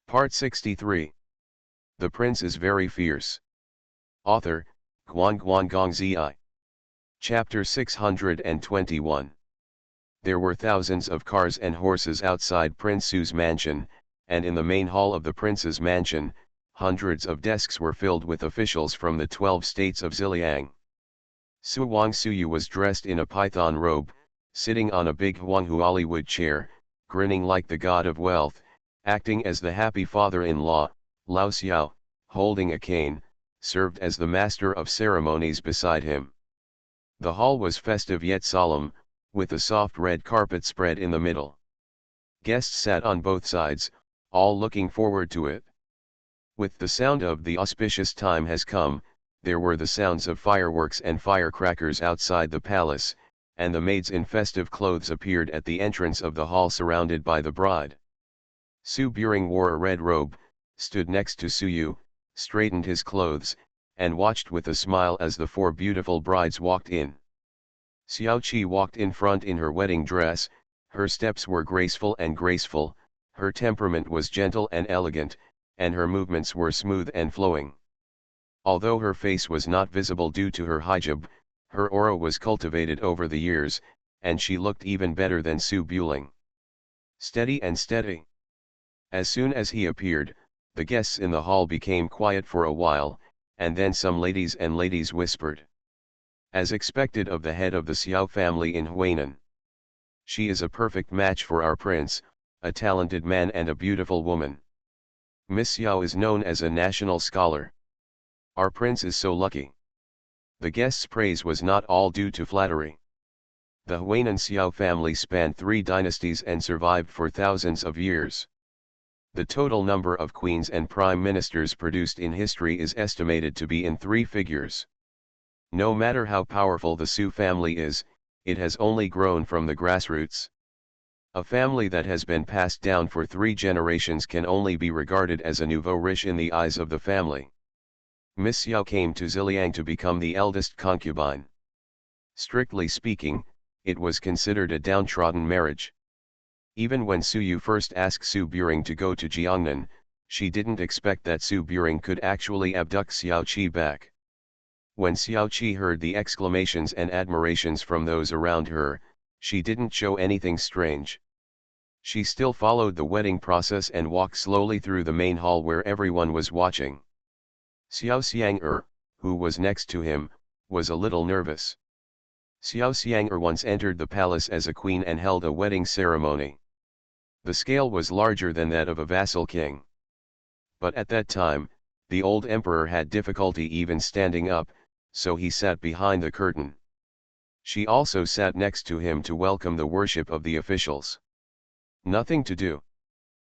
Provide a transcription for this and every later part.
Part 63. The Prince is Very Fierce. Author, Guangguanggongzi. Chapter 621. There were thousands of cars and horses outside Prince Su's mansion, and in the main hall of the prince's mansion, hundreds of desks were filled with officials from the 12 states of Ziliang. Su Wangsuyu was dressed in a python robe, sitting on a big Huanghuali chair, grinning like the god of wealth, acting as the happy father-in-law. Lao Xiao, holding a cane, served as the master of ceremonies beside him. The hall was festive yet solemn, with a soft red carpet spread in the middle. Guests sat on both sides, all looking forward to it. With the sound of the auspicious time has come, there were the sounds of fireworks and firecrackers outside the palace, and the maids in festive clothes appeared at the entrance of the hall surrounded by the bride. Su Buring wore a red robe, stood next to Suyu, straightened his clothes, and watched with a smile as the 4 beautiful brides walked in. Xiao Qi walked in front in her wedding dress. Her steps were graceful, her temperament was gentle and elegant, and her movements were smooth and flowing. Although her face was not visible due to her hijab, her aura was cultivated over the years, and she looked even better than Su Buling. Steady and steady. As soon as he appeared, the guests in the hall became quiet for a while, and then some ladies whispered. As expected of the head of the Xiao family in Huainan. She is a perfect match for our prince, a talented man and a beautiful woman. Miss Xiao is known as a national scholar. Our prince is so lucky. The guests' praise was not all due to flattery. The Huainan Xiao family spanned 3 dynasties and survived for thousands of years. The total number of queens and prime ministers produced in history is estimated to be in 3 figures. No matter how powerful the Su family is, it has only grown from the grassroots. A family that has been passed down for 3 generations can only be regarded as a nouveau riche in the eyes of the family. Miss Xiao came to Ziliang to become the eldest concubine. Strictly speaking, it was considered a downtrodden marriage. Even when Suyu first asked Su Buring to go to Jiangnan, she didn't expect that Su Buring could actually abduct Xiao Qi back. When Xiao Qi heard the exclamations and admirations from those around her, she didn't show anything strange. She still followed the wedding process and walked slowly through the main hall where everyone was watching. Xiao Xiang'er, who was next to him, was a little nervous. Xiao Xiang'er once entered the palace as a queen and held a wedding ceremony. The scale was larger than that of a vassal king. But at that time, the old emperor had difficulty even standing up, so he sat behind the curtain. She also sat next to him to welcome the worship of the officials. Nothing to do.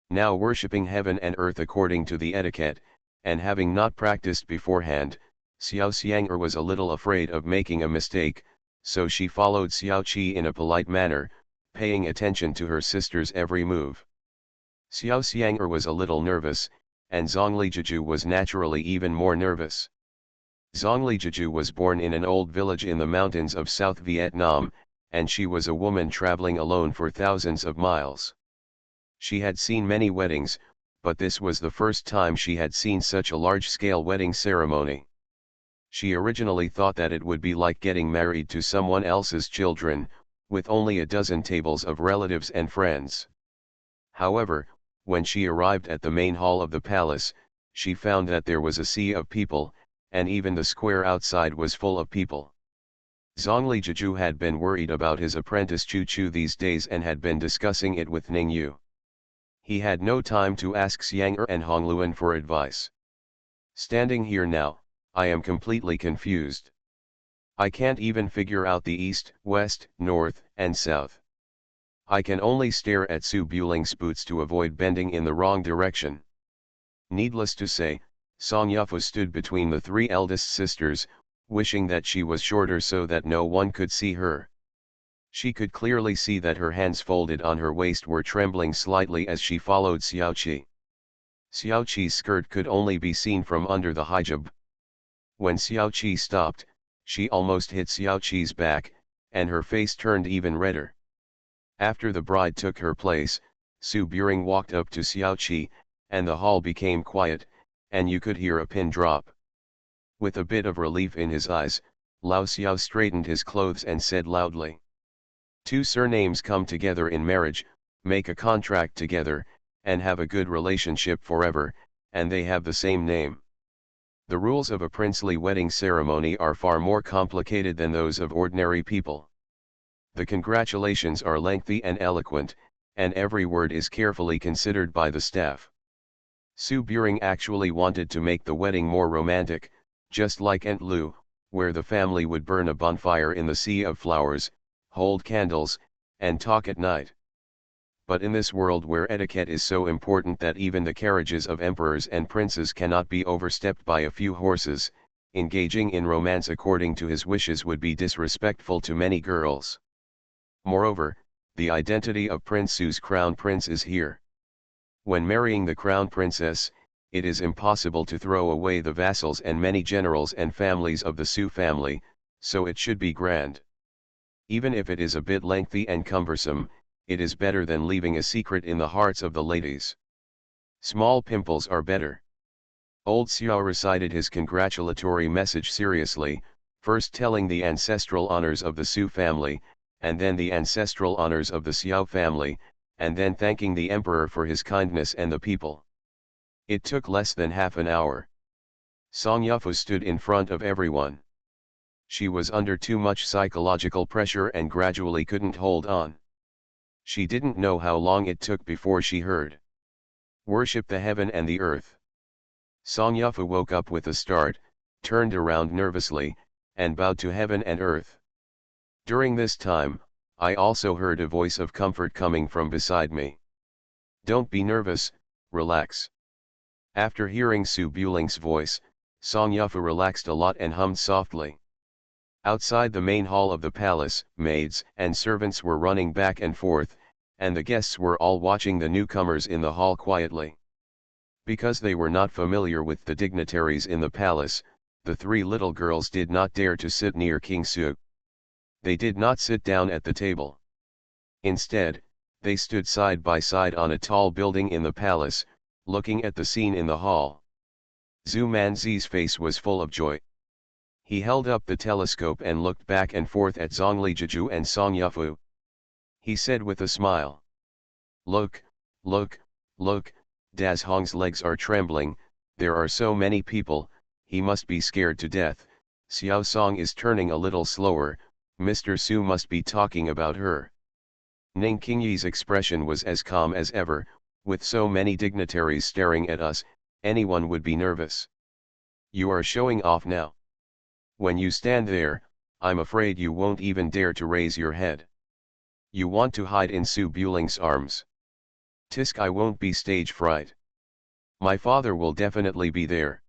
Now worshipping heaven and earth according to the etiquette, and having not practiced beforehand, Xiao Xiang'er was a little afraid of making a mistake, so she followed Xiao Qi in a polite manner, paying attention to her sister's every move. Xiao Xiang'er was a little nervous, and Zhongli Jiju was naturally even more nervous. Zhongli Jiju was born in an old village in the mountains of South Vietnam, and she was a woman traveling alone for thousands of miles. She had seen many weddings, but this was the first time she had seen such a large-scale wedding ceremony. She originally thought that it would be like getting married to someone else's children, with only a dozen tables of relatives and friends. However, when she arrived at the main hall of the palace, she found that there was a sea of people, and even the square outside was full of people. Zhongli Jiju had been worried about his apprentice Chu Chu these days and had been discussing it with Ning Yu. He had no time to ask Xiang'er and Hongluan for advice. Standing here now, I am completely confused. I can't even figure out the east, west, north, and south. I can only stare at Su Buling's boots to avoid bending in the wrong direction. Needless to say, Song Yufu stood between the 3 eldest sisters, wishing that she was shorter so that no one could see her. She could clearly see that her hands folded on her waist were trembling slightly as she followed Xiao Qi. Xiao Qi's skirt could only be seen from under the hijab. When Xiao Qi stopped, she almost hit Xiao Qi's back, and her face turned even redder. After the bride took her place, Su Buring walked up to Xiao Qi, and the hall became quiet, and you could hear a pin drop. With a bit of relief in his eyes, Lao Xiao straightened his clothes and said loudly. Two surnames come together in marriage, make a contract together, and have a good relationship forever, and they have the same name. The rules of a princely wedding ceremony are far more complicated than those of ordinary people. The congratulations are lengthy and eloquent, and every word is carefully considered by the staff. Su Buring actually wanted to make the wedding more romantic, just like Aunt Lu, where the family would burn a bonfire in the sea of flowers, hold candles, and talk at night. But in this world where etiquette is so important that even the carriages of emperors and princes cannot be overstepped by a few horses, engaging in romance according to his wishes would be disrespectful to many girls. Moreover, the identity of Prince Su's crown prince is here. When marrying the crown princess, it is impossible to throw away the vassals and many generals and families of the Su family, so it should be grand. Even if it is a bit lengthy and cumbersome, it is better than leaving a secret in the hearts of the ladies. Small pimples are better. Old Xiao recited his congratulatory message seriously, first telling the ancestral honors of the Su family, and then the ancestral honors of the Xiao family, and then thanking the emperor for his kindness and the people. It took less than half an hour. Song Yufu stood in front of everyone. She was under too much psychological pressure and gradually couldn't hold on. She didn't know how long it took before she heard. Worship the heaven and the earth. Song Yufu woke up with a start, turned around nervously, and bowed to heaven and earth. During this time, I also heard a voice of comfort coming from beside me. Don't be nervous, relax. After hearing Su Buling's voice, Song Yufu relaxed a lot and hummed softly. Outside the main hall of the palace, maids and servants were running back and forth, and the guests were all watching the newcomers in the hall quietly. Because they were not familiar with the dignitaries in the palace, the three little girls did not dare to sit near King Su. They did not sit down at the table. Instead, they stood side by side on a tall building in the palace, looking at the scene in the hall. Zhu Manzi's face was full of joy. He held up the telescope and looked back and forth at Zhongli Jiju and Song Yufu. He said with a smile. Look, look, look, Das Hong's legs are trembling, there are so many people, he must be scared to death, Xiao Song is turning a little slower, Mr. Su must be talking about her. Ning Qingyi's expression was as calm as ever, with so many dignitaries staring at us, anyone would be nervous. You are showing off now. When you stand there, I'm afraid you won't even dare to raise your head. You want to hide in Su Buling's arms. Tisk, I won't be stage fright. My father will definitely be there.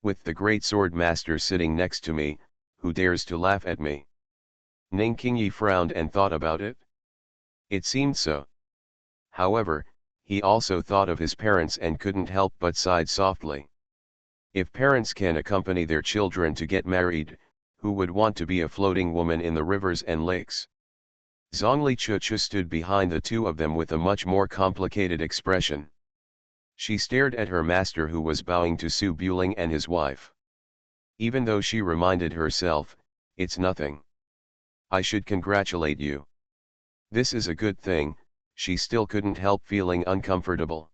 With the great sword master sitting next to me, who dares to laugh at me? Ning Qingyi frowned and thought about it. It seemed so. However, he also thought of his parents and couldn't help but sighed softly. If parents can accompany their children to get married, who would want to be a floating woman in the rivers and lakes? Zhongli Chuchu stood behind the two of them with a much more complicated expression. She stared at her master who was bowing to Su Buling and his wife. Even though she reminded herself, it's nothing. I should congratulate you. This is a good thing, she still couldn't help feeling uncomfortable.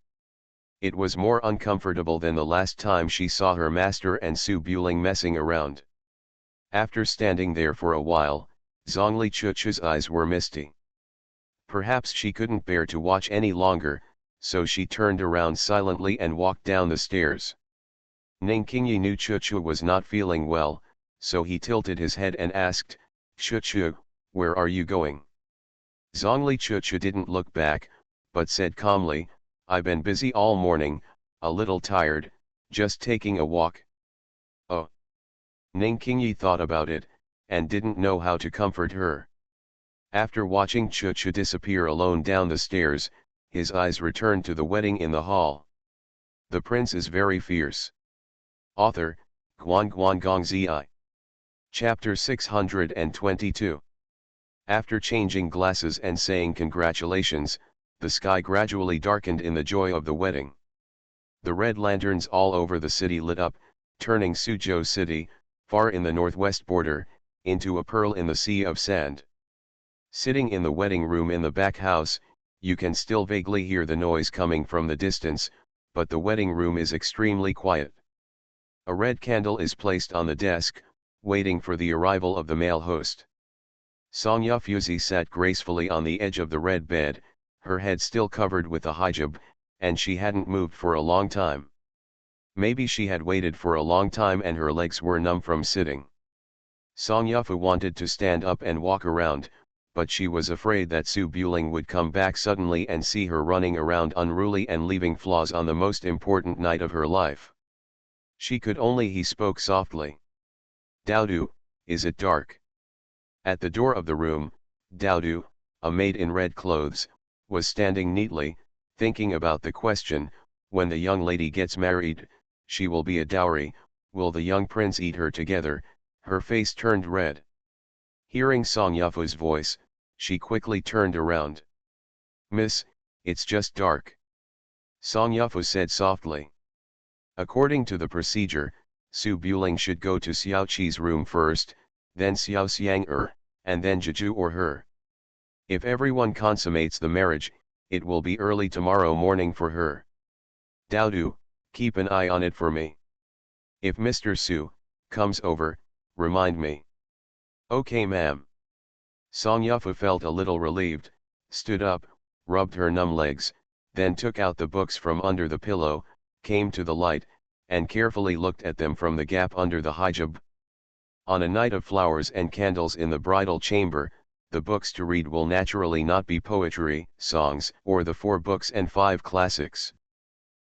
It was more uncomfortable than the last time she saw her master and Su Buling messing around. After standing there for a while, Zhongli Chuchu's eyes were misty. Perhaps she couldn't bear to watch any longer, so she turned around silently and walked down the stairs. Ning Qingyi knew Chuchu was not feeling well, so he tilted his head and asked, Chuchu, where are you going? Zhongli Chuchu didn't look back, but said calmly, I've been busy all morning, a little tired, just taking a walk. Oh. Ning Qingyi thought about it, and didn't know how to comfort her. After watching Chuchu disappear alone down the stairs, his eyes returned to the wedding in the hall. The prince is very fierce. Author, Guan Guan Gong Zi. Chapter 622. After changing glasses and saying congratulations, the sky gradually darkened in the joy of the wedding. The red lanterns all over the city lit up, turning Suzhou City, far in the northwest border, into a pearl in the sea of sand. Sitting in the wedding room in the back house, you can still vaguely hear the noise coming from the distance, but the wedding room is extremely quiet. A red candle is placed on the desk, waiting for the arrival of the male host. Song Yufuzi sat gracefully on the edge of the red bed, her head still covered with a hijab, and she hadn't moved for a long time. Maybe she had waited for a long time and her legs were numb from sitting. Song Yufu wanted to stand up and walk around, but she was afraid that Su Buling would come back suddenly and see her running around unruly and leaving flaws on the most important night of her life. She could only. He spoke softly. "Daodu, is it dark?" At the door of the room, Daodu, a maid in red clothes, was standing neatly, thinking about the question: when the young lady gets married, she will be a dowry, will the young prince eat her together? Her face turned red. Hearing Song Yufu's voice, she quickly turned around. "Miss, it's just dark," Song Yufu said softly. According to the procedure, Su Buling should go to Xiao Qi's room first, then Xiao Xiang and then Jeju or her. If everyone consummates the marriage, it will be early tomorrow morning for her. "Daodu, keep an eye on it for me. If Mr. Su comes over, remind me." "Okay, ma'am." Song Yufu felt a little relieved, stood up, rubbed her numb legs, then took out the books from under the pillow, came to the light, and carefully looked at them from the gap under the hijab. On a night of flowers and candles in the bridal chamber, the books to read will naturally not be poetry, songs, or the 4 books and 5 classics.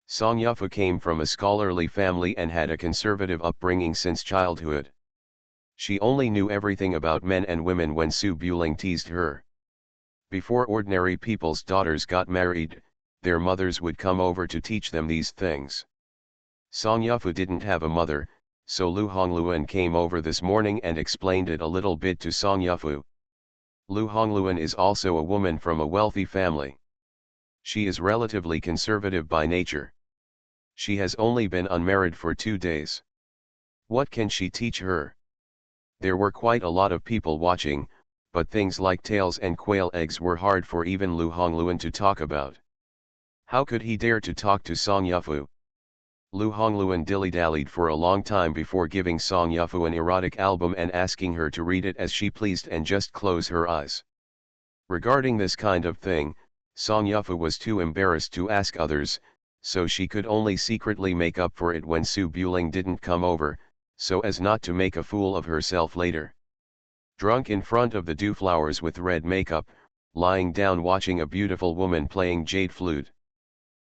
Song Yufu came from a scholarly family and had a conservative upbringing since childhood. She only knew everything about men and women when Su Buling teased her. Before ordinary people's daughters got married, their mothers would come over to teach them these things. Song Yufu didn't have a mother, so Lu Hongluan came over this morning and explained it a little bit to Song Yufu. Lu Hongluan is also a woman from a wealthy family. She is relatively conservative by nature. She has only been unmarried for 2 days. What can she teach her? There were quite a lot of people watching, but things like tails and quail eggs were hard for even Lu Hongluan to talk about. How could he dare to talk to Song Yufu? Lu Hongluan dilly-dallied for a long time before giving Song Yufu an erotic album and asking her to read it as she pleased and just close her eyes. Regarding this kind of thing, Song Yufu was too embarrassed to ask others, so she could only secretly make up for it when Su Buling didn't come over, so as not to make a fool of herself later. Drunk in front of the dewflowers with red makeup, lying down watching a beautiful woman playing jade flute.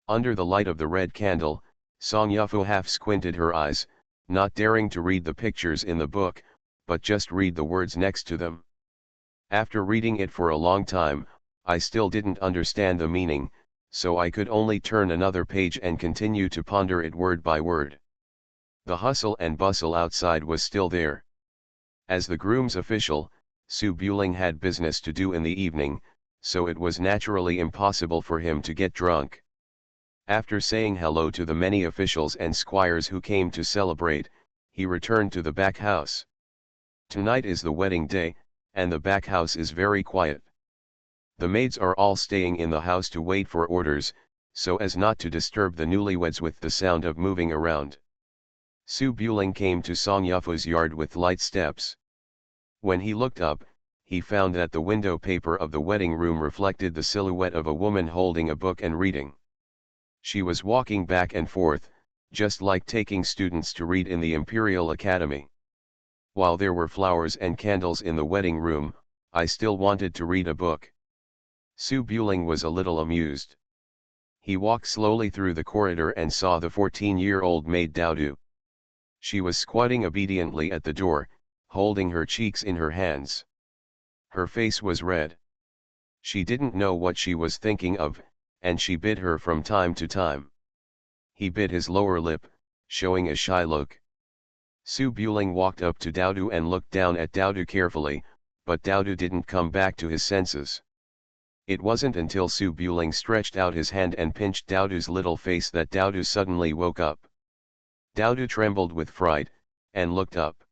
Under the light of the red candle, Song Yufu half squinted her eyes, not daring to read the pictures in the book, but just read the words next to them. After reading it for a long time, I still didn't understand the meaning, so I could only turn another page and continue to ponder it word by word. The hustle and bustle outside was still there. As the groom's official, Su Buling had business to do in the evening, so it was naturally impossible for him to get drunk. After saying hello to the many officials and squires who came to celebrate, he returned to the back house. Tonight is the wedding day, and the back house is very quiet. The maids are all staying in the house to wait for orders, so as not to disturb the newlyweds with the sound of moving around. Su Buling came to Song Yufu's yard with light steps. When he looked up, he found that the window paper of the wedding room reflected the silhouette of a woman holding a book and reading. She was walking back and forth, just like taking students to read in the Imperial Academy. While there were flowers and candles in the wedding room, I still wanted to read a book. Su Buling was a little amused. He walked slowly through the corridor and saw the 14-year-old maid Daodu. She was squatting obediently at the door, holding her cheeks in her hands. Her face was red. She didn't know what she was thinking of, and she bit her from time to time. He bit his lower lip, showing a shy look. Su Buling walked up to Daodu and looked down at Daodu carefully, but Daodu didn't come back to his senses. It wasn't until Su Buling stretched out his hand and pinched Daodu's little face that Daodu suddenly woke up. Daodu trembled with fright, and looked up.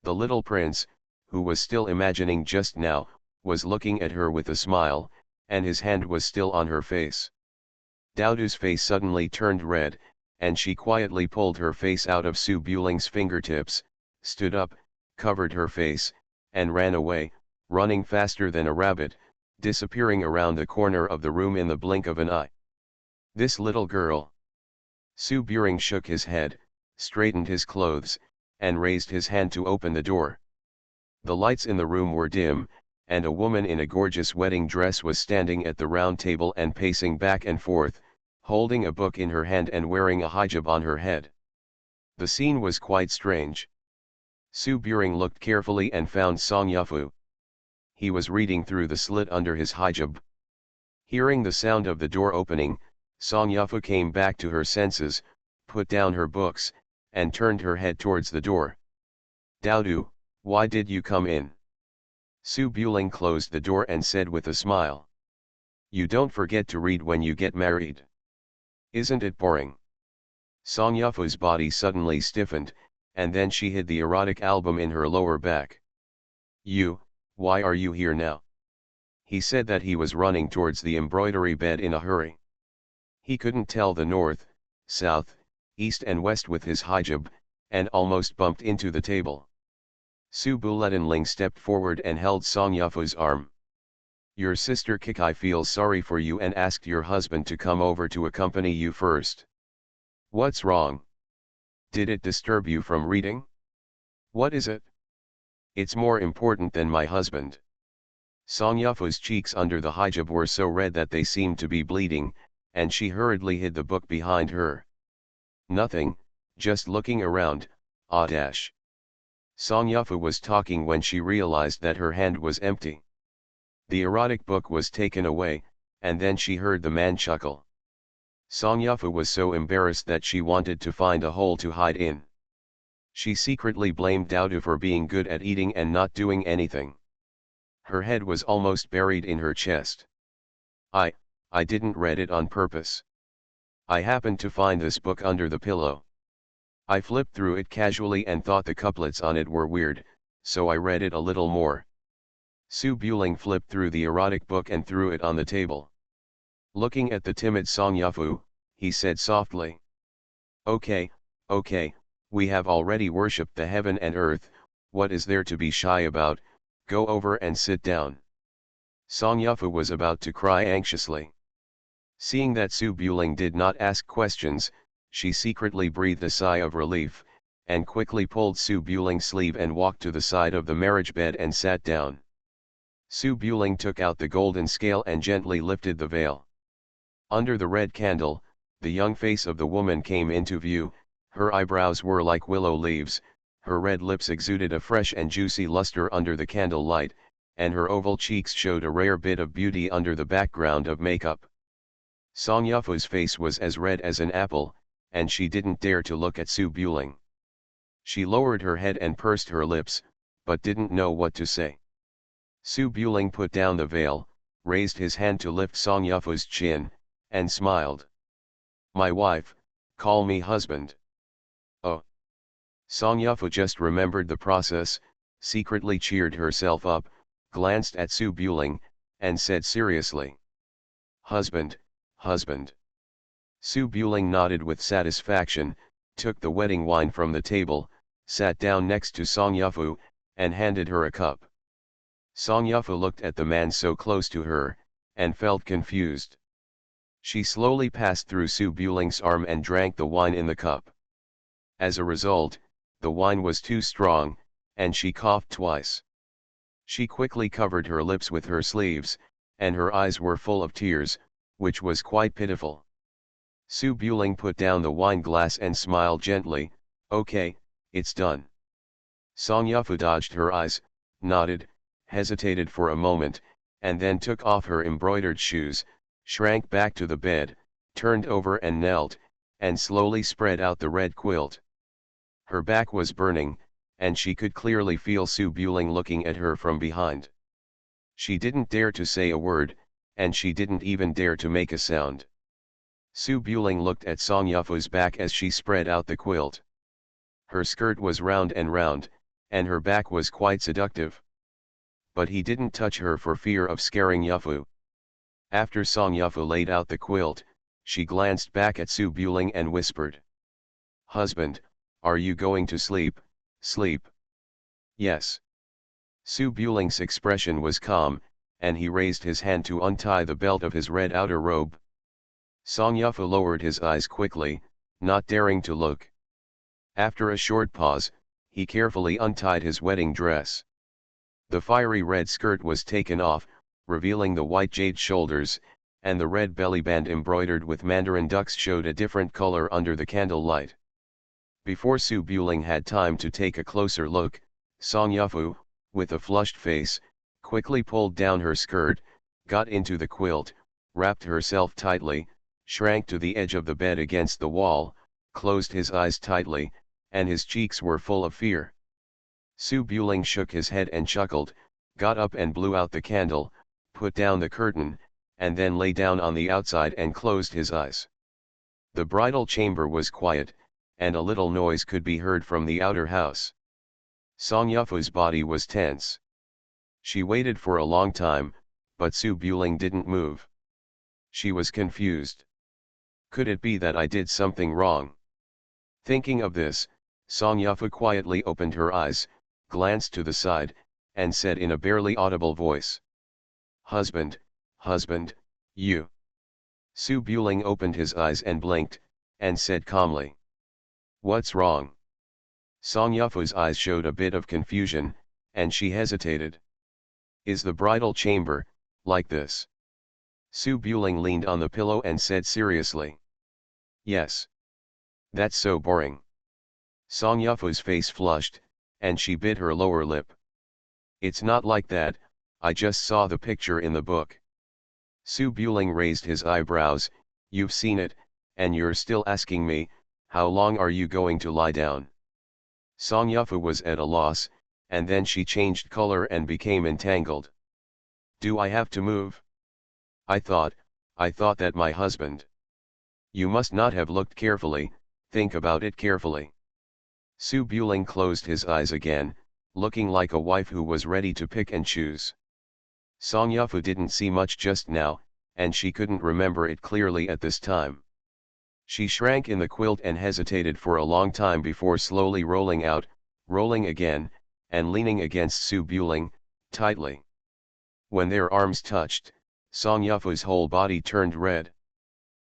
The little prince, who was still imagining just now, was looking at her with a smile, and his hand was still on her face. Daodu's face suddenly turned red, and she quietly pulled her face out of Su Buling's fingertips, stood up, covered her face, and ran away, running faster than a rabbit, disappearing around the corner of the room in the blink of an eye. This little girl. Su Buring shook his head, straightened his clothes, and raised his hand to open the door. The lights in the room were dim, and a woman in a gorgeous wedding dress was standing at the round table and pacing back and forth, holding a book in her hand and wearing a hijab on her head. The scene was quite strange. Su Buring looked carefully and found Song Yufu. He was reading through the slit under his hijab. Hearing the sound of the door opening, Song Yufu came back to her senses, put down her books, and turned her head towards the door. "Daodu, why did you come in?" Su Buling closed the door and said with a smile. "You don't forget to read when you get married. Isn't it boring?" Song Yufu's body suddenly stiffened, and then she hid the erotic album in her lower back. Why are you here now?" He said that he was running towards the embroidery bed in a hurry. He couldn't tell the north, south, east and west with his hijab, and almost bumped into the table. Su Buletinling stepped forward and held Song Yufu's arm. "Your sister Kikai feels sorry for you and asked your husband to come over to accompany you first. What's wrong? Did it disturb you from reading? What is it?" "It's more important than my husband." Song Yufu's cheeks under the hijab were so red that they seemed to be bleeding, and she hurriedly hid the book behind her. "Nothing, just looking around, ah dash." Song Yufu was talking when she realized that her hand was empty. The erotic book was taken away, and then she heard the man chuckle. Song Yufu was so embarrassed that she wanted to find a hole to hide in. She secretly blamed Daodu for being good at eating and not doing anything. Her head was almost buried in her chest. I didn't read it on purpose. I happened to find this book under the pillow. I flipped through it casually and thought the couplets on it were weird, so I read it a little more." Su Buling flipped through the erotic book and threw it on the table. Looking at the timid Song Yufu, he said softly, Okay, we have already worshipped the heaven and earth, what is there to be shy about? Go over and sit down." Song Yufu was about to cry anxiously. Seeing that Su Buling did not ask questions, she secretly breathed a sigh of relief, and quickly pulled Su Buling's sleeve and walked to the side of the marriage bed and sat down. Su Buling took out the golden scale and gently lifted the veil. Under the red candle, the young face of the woman came into view. Her eyebrows were like willow leaves, her red lips exuded a fresh and juicy luster under the candle light, and her oval cheeks showed a rare bit of beauty under the background of makeup. Song Yufu's face was as red as an apple, and she didn't dare to look at Su Buling. She lowered her head and pursed her lips, but didn't know what to say. Su Buling put down the veil, raised his hand to lift Song Yufu's chin, and smiled. "My wife, call me husband." "Oh." Song Yufu just remembered the process, secretly cheered herself up, glanced at Su Buling, and said seriously, "Husband, husband." Su Buling nodded with satisfaction, took the wedding wine from the table, sat down next to Song Yufu, and handed her a cup. Song Yufu looked at the man so close to her, and felt confused. She slowly passed through Su Buling's arm and drank the wine in the cup. As a result, the wine was too strong, and she coughed twice. She quickly covered her lips with her sleeves, and her eyes were full of tears, which was quite pitiful. Su Buling put down the wine glass and smiled gently. "Okay, it's done." Song Yufu dodged her eyes, nodded, hesitated for a moment, and then took off her embroidered shoes, shrank back to the bed, turned over and knelt, and slowly spread out the red quilt. Her back was burning, and she could clearly feel Su Buling looking at her from behind. She didn't dare to say a word, and she didn't even dare to make a sound. Su Buling looked at Song Yufu's back as she spread out the quilt. Her skirt was round, and her back was quite seductive. But he didn't touch her for fear of scaring Yufu. After Song Yufu laid out the quilt, she glanced back at Su Buling and whispered, "Husband, are you going to sleep, sleep?" "Yes." Su Buling's expression was calm, and he raised his hand to untie the belt of his red outer robe. Song Yufu lowered his eyes quickly, not daring to look. After a short pause, he carefully untied his wedding dress. The fiery red skirt was taken off, revealing the white jade shoulders, and the red belly band embroidered with mandarin ducks showed a different color under the candle light. Before Su Buling had time to take a closer look, Song Yufu, with a flushed face, quickly pulled down her skirt, got into the quilt, wrapped herself tightly, shrank to the edge of the bed against the wall, closed his eyes tightly, and his cheeks were full of fear. Su Buling shook his head and chuckled, got up and blew out the candle, put down the curtain, and then lay down on the outside and closed his eyes. The bridal chamber was quiet, and a little noise could be heard from the outer house. Song Yufu's body was tense. She waited for a long time, but Su Buling didn't move. She was confused. Could it be that I did something wrong? Thinking of this, Song Yufu quietly opened her eyes, glanced to the side, and said in a barely audible voice, "Husband, husband, you." Su Buling opened his eyes and blinked, and said calmly, "What's wrong?" Song Yufu's eyes showed a bit of confusion, and she hesitated. "Is the bridal chamber like this?" Su Buling leaned on the pillow and said seriously, "Yes." "That's so boring." Song Yufu's face flushed, and she bit her lower lip. "It's not like that, I just saw the picture in the book." Su Buling raised his eyebrows, "You've seen it, and you're still asking me, how long are you going to lie down?" Song Yufu was at a loss, and then she changed color and became entangled. "Do I have to move? I thought that my husband." "You must not have looked carefully, think about it carefully." Su Buling closed his eyes again, looking like a wife who was ready to pick and choose. Song Yufu didn't see much just now, and she couldn't remember it clearly at this time. She shrank in the quilt and hesitated for a long time before slowly rolling out, rolling again, and leaning against Su Buling, tightly. When their arms touched, Song Yufu's whole body turned red.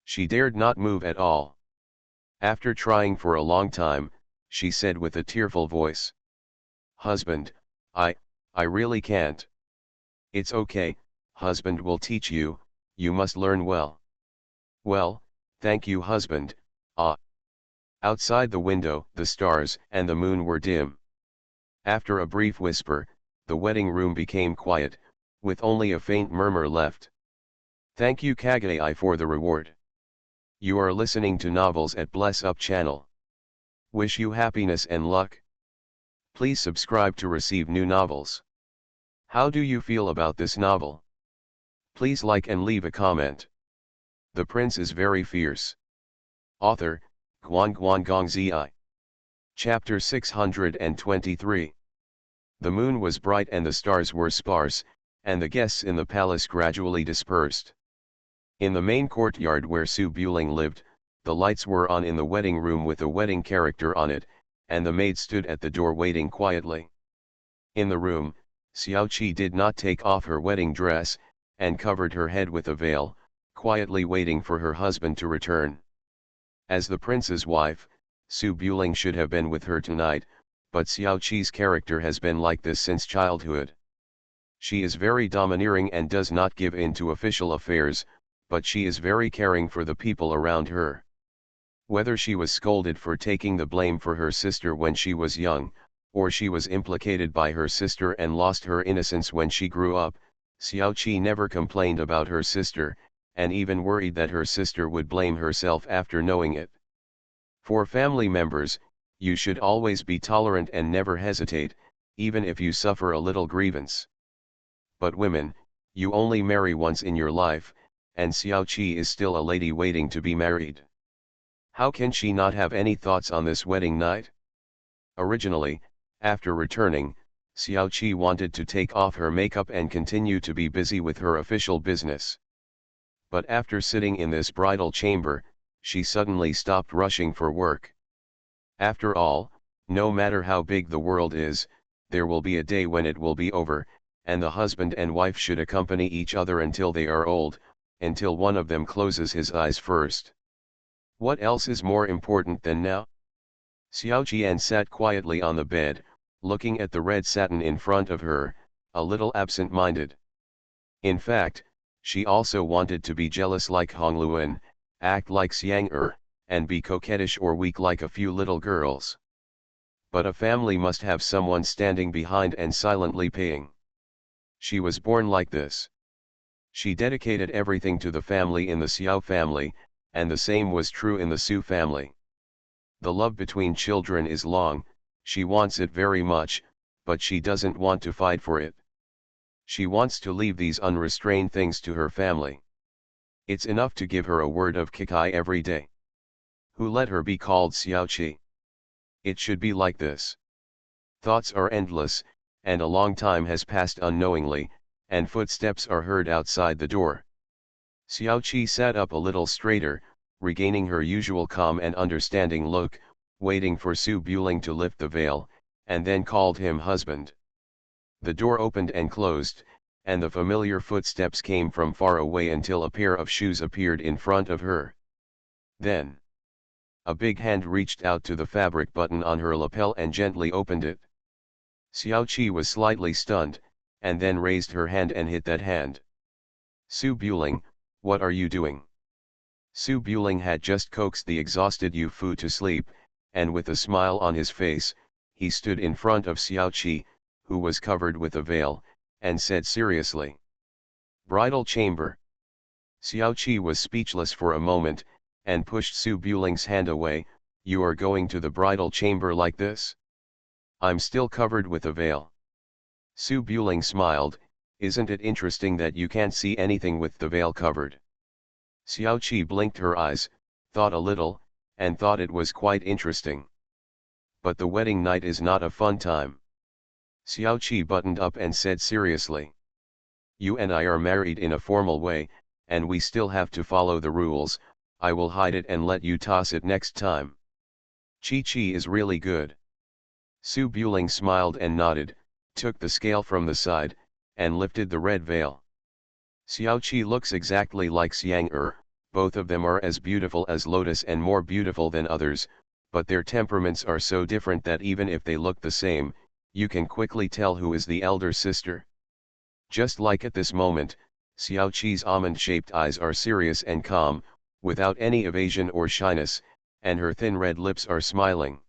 She dared not move at all. After trying for a long time, she said with a tearful voice, "Husband, I really can't." "It's okay, husband will teach you, you must learn well." "Well, thank you husband, ah." Outside the window, the stars and the moon were dim. After a brief whisper, the wedding room became quiet, with only a faint murmur left. Thank you Kage for the reward. You are listening to Novels at Bless Up channel. Wish you happiness and luck. Please subscribe to receive new novels. How do you feel about this novel? Please like and leave a comment. The prince is very fierce. Author, Guan Gong Zi. Chapter 623. The moon was bright and the stars were sparse, and the guests in the palace gradually dispersed. In the main courtyard where Su Buling lived, the lights were on in the wedding room with a wedding character on it, and the maid stood at the door waiting quietly. In the room, Xiao Qi did not take off her wedding dress, and covered her head with a veil, quietly waiting for her husband to return. As the prince's wife, Su Buling should have been with her tonight, but Xiao Qi's character has been like this since childhood. She is very domineering and does not give in to official affairs, but she is very caring for the people around her. Whether she was scolded for taking the blame for her sister when she was young, or she was implicated by her sister and lost her innocence when she grew up, Xiao Qi never complained about her sister, and even worried that her sister would blame herself after knowing it. For family members, you should always be tolerant and never hesitate, even if you suffer a little grievance. But women, You only marry once in your life, and Xiao Qi is still a lady waiting to be married. How can she not have any thoughts on this wedding night? Originally, after returning, Xiao Qi wanted to take off her makeup and continue to be busy with her official business. But after sitting in this bridal chamber, she suddenly stopped rushing for work. After all, no matter how big the world is, there will be a day when it will be over, and the husband and wife should accompany each other until they are old, until one of them closes his eyes first. What else is more important than now? Xiao Qian sat quietly on the bed, looking at the red satin in front of her, a little absent-minded. In fact, she also wanted to be jealous like Hongluan, act like Xiang and be coquettish or weak like a few little girls. But a family must have someone standing behind and silently paying. She was born like this. She dedicated everything to the family in the Xiao family, and the same was true in the Su family. The love between children is long, she wants it very much, but she doesn't want to fight for it. She wants to leave these unrestrained things to her family. It's enough to give her a word of Kikai every day. Who let her be called Xiao Qi? It should be like this. Thoughts are endless, and a long time has passed unknowingly, and footsteps are heard outside the door. Xiao Qi sat up a little straighter, regaining her usual calm and understanding look, waiting for Su Buling to lift the veil, and then called him husband. The door opened and closed, and the familiar footsteps came from far away until a pair of shoes appeared in front of her. Then, a big hand reached out to the fabric button on her lapel and gently opened it. Xiao Qi was slightly stunned, and then raised her hand and hit that hand. Su Buling, what are you doing? Su Buling had just coaxed the exhausted Yu Fu to sleep, and with a smile on his face, he stood in front of Xiao Qi, who was covered with a veil, and said seriously. Bridal chamber. Xiao Qi was speechless for a moment, and pushed Su Buling's hand away. You are going to the bridal chamber like this? I'm still covered with a veil. Su Buling smiled. Isn't it interesting that you can't see anything with the veil covered? Xiao Qi blinked her eyes, thought a little, and thought it was quite interesting. But the wedding night is not a fun time. Xiao Qi buttoned up and said seriously. You and I are married in a formal way, and we still have to follow the rules. I will hide it and let you toss it next time. Chi is really good. Su Buling smiled and nodded, took the scale from the side, and lifted the red veil. Xiao Qi looks exactly like Xiang both of them are as beautiful as Lotus and more beautiful than others, but their temperaments are so different that even if they look the same, you can quickly tell who is the elder sister. Just like at this moment, Xiao Qi's almond-shaped eyes are serious and calm, without any evasion or shyness, and her thin red lips are smiling.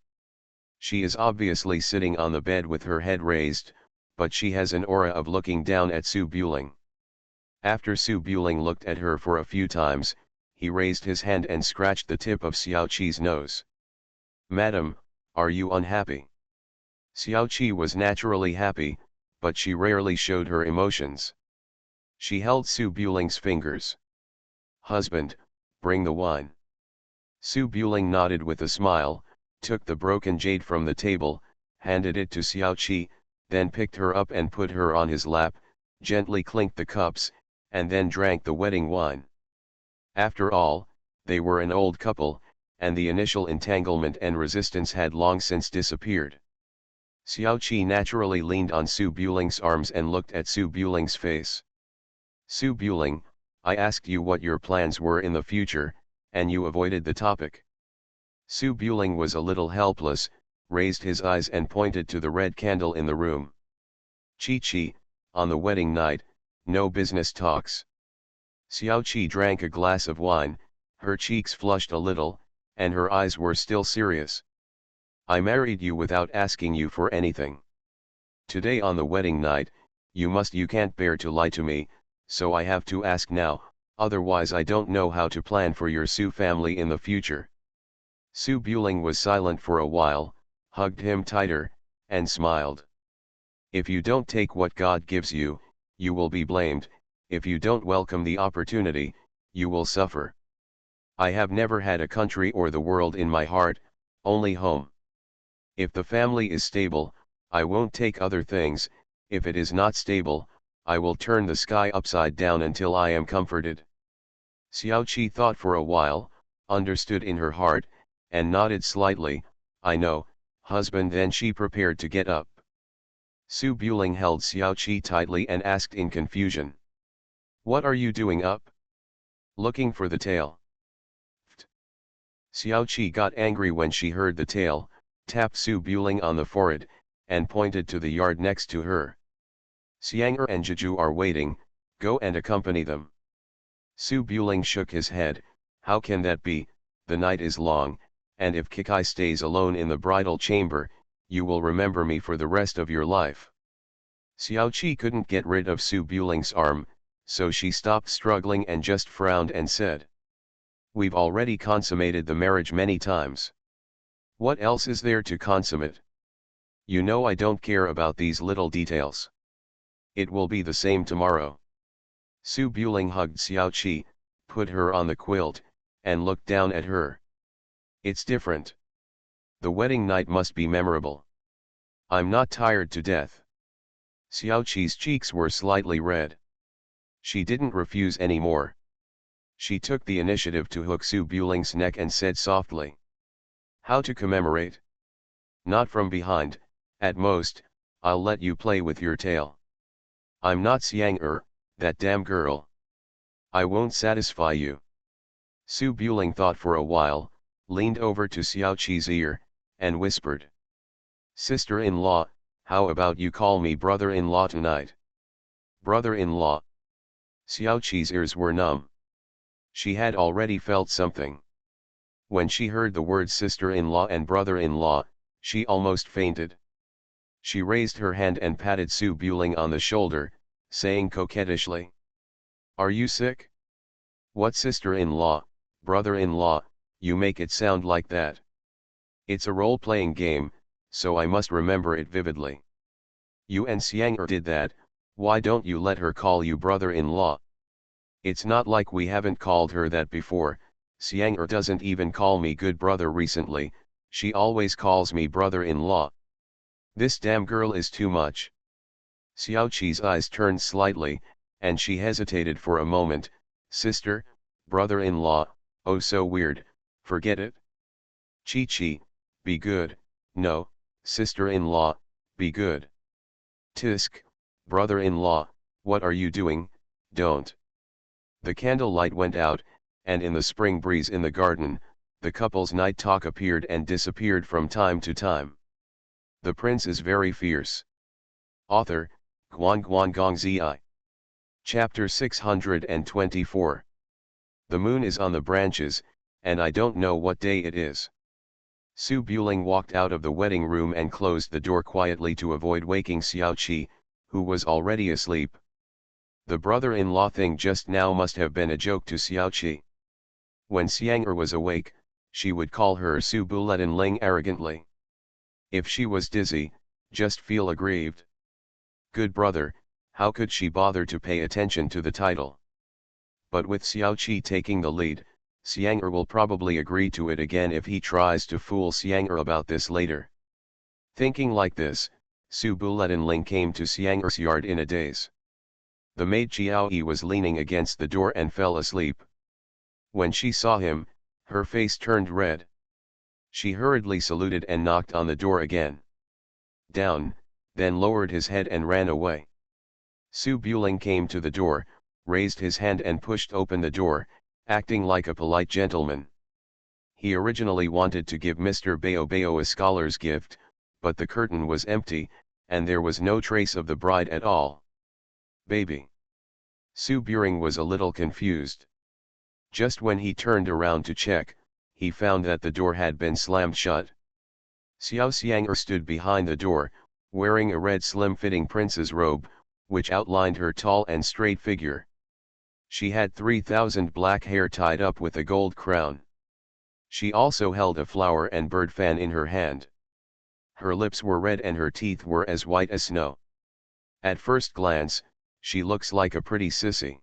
She is obviously sitting on the bed with her head raised, but she has an aura of looking down at Su Buling. After Su Buling looked at her for a few times, he raised his hand and scratched the tip of Xiao Qi's nose. Madam, are you unhappy? Xiao Qi was naturally happy, but she rarely showed her emotions. She held Su Buling's fingers. Husband, bring the wine. Su Buling nodded with a smile, took the broken jade from the table, handed it to Xiao Qi, then picked her up and put her on his lap, gently clinked the cups, and then drank the wedding wine. After all, they were an old couple, and the initial entanglement and resistance had long since disappeared. Xiao Qi naturally leaned on Su Buling's arms and looked at Su Buling's face. Su Buling, I asked you what your plans were in the future, and you avoided the topic. Su Buling was a little raised his eyes and pointed to the red candle in the room. Chi, on the wedding night, no business talks. Xiao Qi drank a glass of wine, her cheeks flushed a little, and her eyes were still serious. I married you without asking you for anything. Today on the wedding night, you can't bear to lie to me, so I have to ask now, otherwise I don't know how to plan for your Su family in the future. Su Buling was silent for a while, hugged him tighter, and smiled. If you don't take what God gives you, you will be blamed, if you don't welcome the opportunity, you will suffer. I have never had a country or the world in my heart, only home. If the family is stable, I won't take other things, if it is not stable, I will turn the sky upside down until I am comforted. Xiao Qi thought for a while, understood in her heart, and nodded slightly, I know, husband. Then she prepared to get up. Su Buling held Xiao Qi tightly and asked in confusion. What are you doing up? Looking for the tail. Xiao Qi got angry when she heard the tail, tapped Su Buling on the forehead, and pointed to the yard next to her. Xiang'er and Jeju are waiting, go and accompany them. Su Buling shook his head, how can that be, the night is long, and if Kikai stays alone in the bridal chamber, you will remember me for the rest of your life. Xiao Qi couldn't get rid of Su Buling's arm, so she stopped struggling and just frowned and said. We've already consummated the marriage many times. What else is there to consummate? You know I don't care about these little details. It will be the same tomorrow. Su Buling hugged Xiao Qi, put her on the quilt, and looked down at her. It's different. The wedding night must be memorable. I'm not tired to death. Xiao Qi's cheeks were slightly red. She didn't refuse anymore. She took the initiative to hook Su Buling's neck and said softly. How to commemorate? Not from behind, at most, I'll let you play with your tail. I'm not Xiang'er, that damn girl. I won't satisfy you. Su Buling thought for a while, leaned over to Xiao Qi's ear, and whispered. Sister-in-law, how about you call me brother-in-law tonight? Brother-in-law. Xiao Qi's ears were numb. She had already felt something. When she heard the words sister-in-law and brother-in-law, she almost fainted. She raised her hand and patted Su Buling on the shoulder, saying coquettishly. Are you sick? What sister-in-law, brother-in-law, you make it sound like that. It's a role-playing game, so I must remember it vividly. You and Xiang'er did that, why don't you let her call you brother-in-law? It's not like we haven't called her that before, Xiang'er doesn't even call me good brother recently, she always calls me brother-in-law. This damn girl is too much. Xiao Qi's eyes turned slightly, and she hesitated for a moment. Sister, brother-in-law, oh so weird, forget it. Chi, be good, no, sister-in-law, be good. Tisk, brother-in-law, what are you doing, don't. The candlelight went out, and in the spring breeze in the garden, the couple's night talk appeared and disappeared from time to time. The prince is very fierce. Author, Guan Gong Zi. Chapter 624. The moon is on the branches, and I don't know what day it is. Su Buling walked out of the wedding room and closed the door quietly to avoid waking Xiao Qi, who was already asleep. The brother-in-law thing just now must have been a joke to Xiao Qi. When Xiang'er was awake, she would call her Su Buletin Ling arrogantly. If she was dizzy, just feel aggrieved. Good brother, how could she bother to pay attention to the title? But with Xiao Qi taking the lead, Xiang'er will probably agree to it again if he tries to fool Xiang'er about this later. Thinking like this, Su Buletin Ling came to Xiang'er's yard in a daze. The maid Chiao Yi was leaning against the door and fell asleep. When she saw him, her face turned red. She hurriedly saluted and knocked on the door again. Down, then lowered his head and ran away. Su Buling came to the door, raised his hand and pushed open the door, acting like a polite gentleman. He originally wanted to give Mr. Bao a scholar's gift, but the curtain was empty, and there was no trace of the bride at all. Baby. Su Buling was a little confused. Just when he turned around to check, he found that the door had been slammed shut. Xiao Xiang'er stood behind the door, wearing a red slim-fitting prince's robe, which outlined her tall and straight figure. She had 3,000 black hair tied up with a gold crown. She also held a flower and bird fan in her hand. Her lips were red and her teeth were as white as snow. At first glance, she looks like a pretty sissy.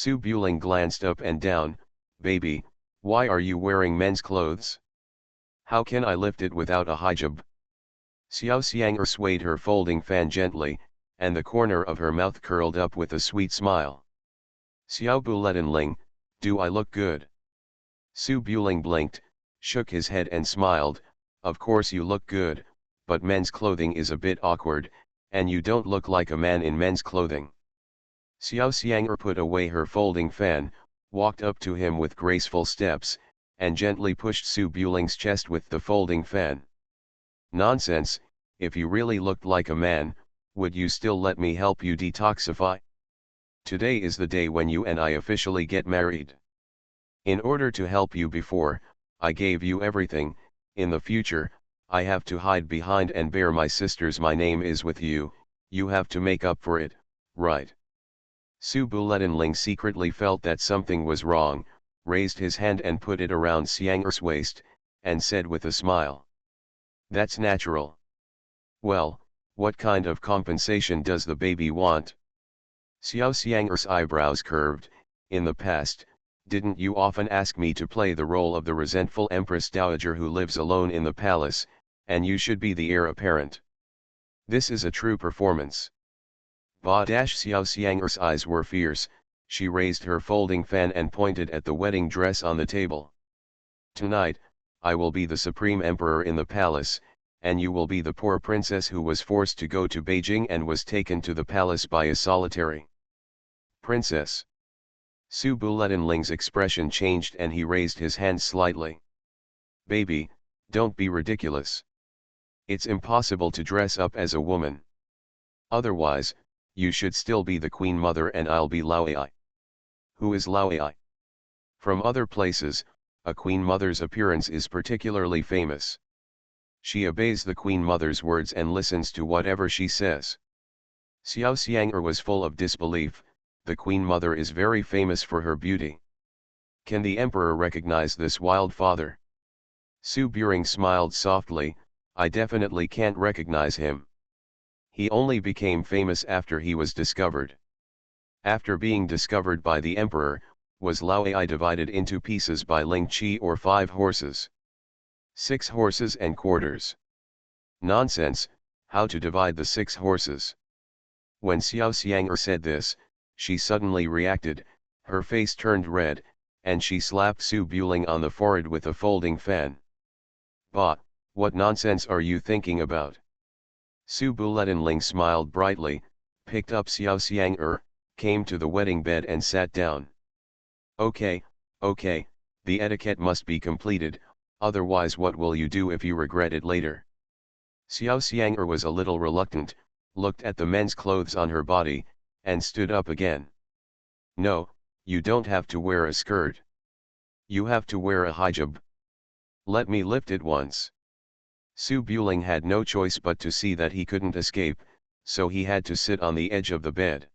Su Buling glanced up and down. Baby, why are you wearing men's clothes? How can I lift it without a hijab? Xiao Xianger swayed her folding fan gently, and the corner of her mouth curled up with a sweet smile. Xiao Buletinling, do I look good? Su Buling blinked, shook his head and smiled. Of course you look good, but men's clothing is a bit awkward, and you don't look like a man in men's clothing. Xiao Xianger put away her folding fan, walked up to him with graceful steps, and gently pushed Su Buling's chest with the folding fan. Nonsense, if you really looked like a man, would you still let me help you detoxify? Today is the day when you and I officially get married. In order to help you before, I gave you everything. In the future, I have to hide behind and bear my sister's my name is with you, you have to make up for it, right? Su Buletinling secretly felt that something was wrong, raised his hand and put it around Xianger's waist, and said with a smile. That's natural. Well, what kind of compensation does the baby want? Xiao Xianger's eyebrows curved. In the past, didn't you often ask me to play the role of the resentful Empress Dowager who lives alone in the palace, and you should be the heir apparent? This is a true performance. Xiao Xianger's eyes were fierce, she raised her folding fan and pointed at the wedding dress on the table. Tonight, I will be the supreme emperor in the palace, and you will be the poor princess who was forced to go to Beijing and was taken to the palace by a solitary princess. Su Buletinling's expression changed and he raised his hand slightly. Baby, don't be ridiculous. It's impossible to dress up as a woman. Otherwise, you should still be the queen mother and I'll be Lao Ai. Who is Lao Ai? From other places, a queen mother's appearance is particularly famous. She obeys the queen mother's words and listens to whatever she says. Xiao Xianger was full of disbelief. The queen mother is very famous for her beauty. Can the emperor recognize this wild father? Su Buring smiled softly. I definitely can't recognize him. He only became famous after he was discovered. After being discovered by the emperor, was Lao Ai divided into pieces by Ling Qi or 5 horses? 6 horses and quarters. Nonsense, how to divide the 6 horses? When Xiao Xianger said this, she suddenly reacted, her face turned red, and she slapped Su Buling on the forehead with a folding fan. Bah, what nonsense are you thinking about? Su Buletinling smiled brightly, picked up Xiao Xianger, came to the wedding bed and sat down. Okay, the etiquette must be completed, otherwise what will you do if you regret it later? Xiao Xianger was a little reluctant, looked at the men's clothes on her body, and stood up again. No, you don't have to wear a skirt. You have to wear a hijab. Let me lift it once. Su Buling had no choice but to see that he couldn't escape, so he had to sit on the edge of the bed.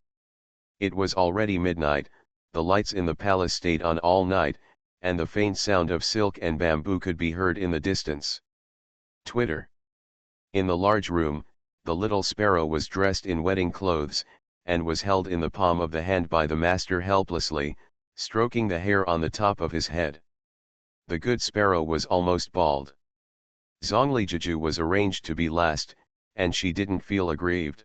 It was already midnight, the lights in the palace stayed on all night, and the faint sound of silk and bamboo could be heard in the distance. Twitter. In the large room, the little sparrow was dressed in wedding clothes, and was held in the palm of the hand by the master helplessly, stroking the hair on the top of his head. The good sparrow was almost bald. Zhongli was arranged to be last, and she didn't feel aggrieved.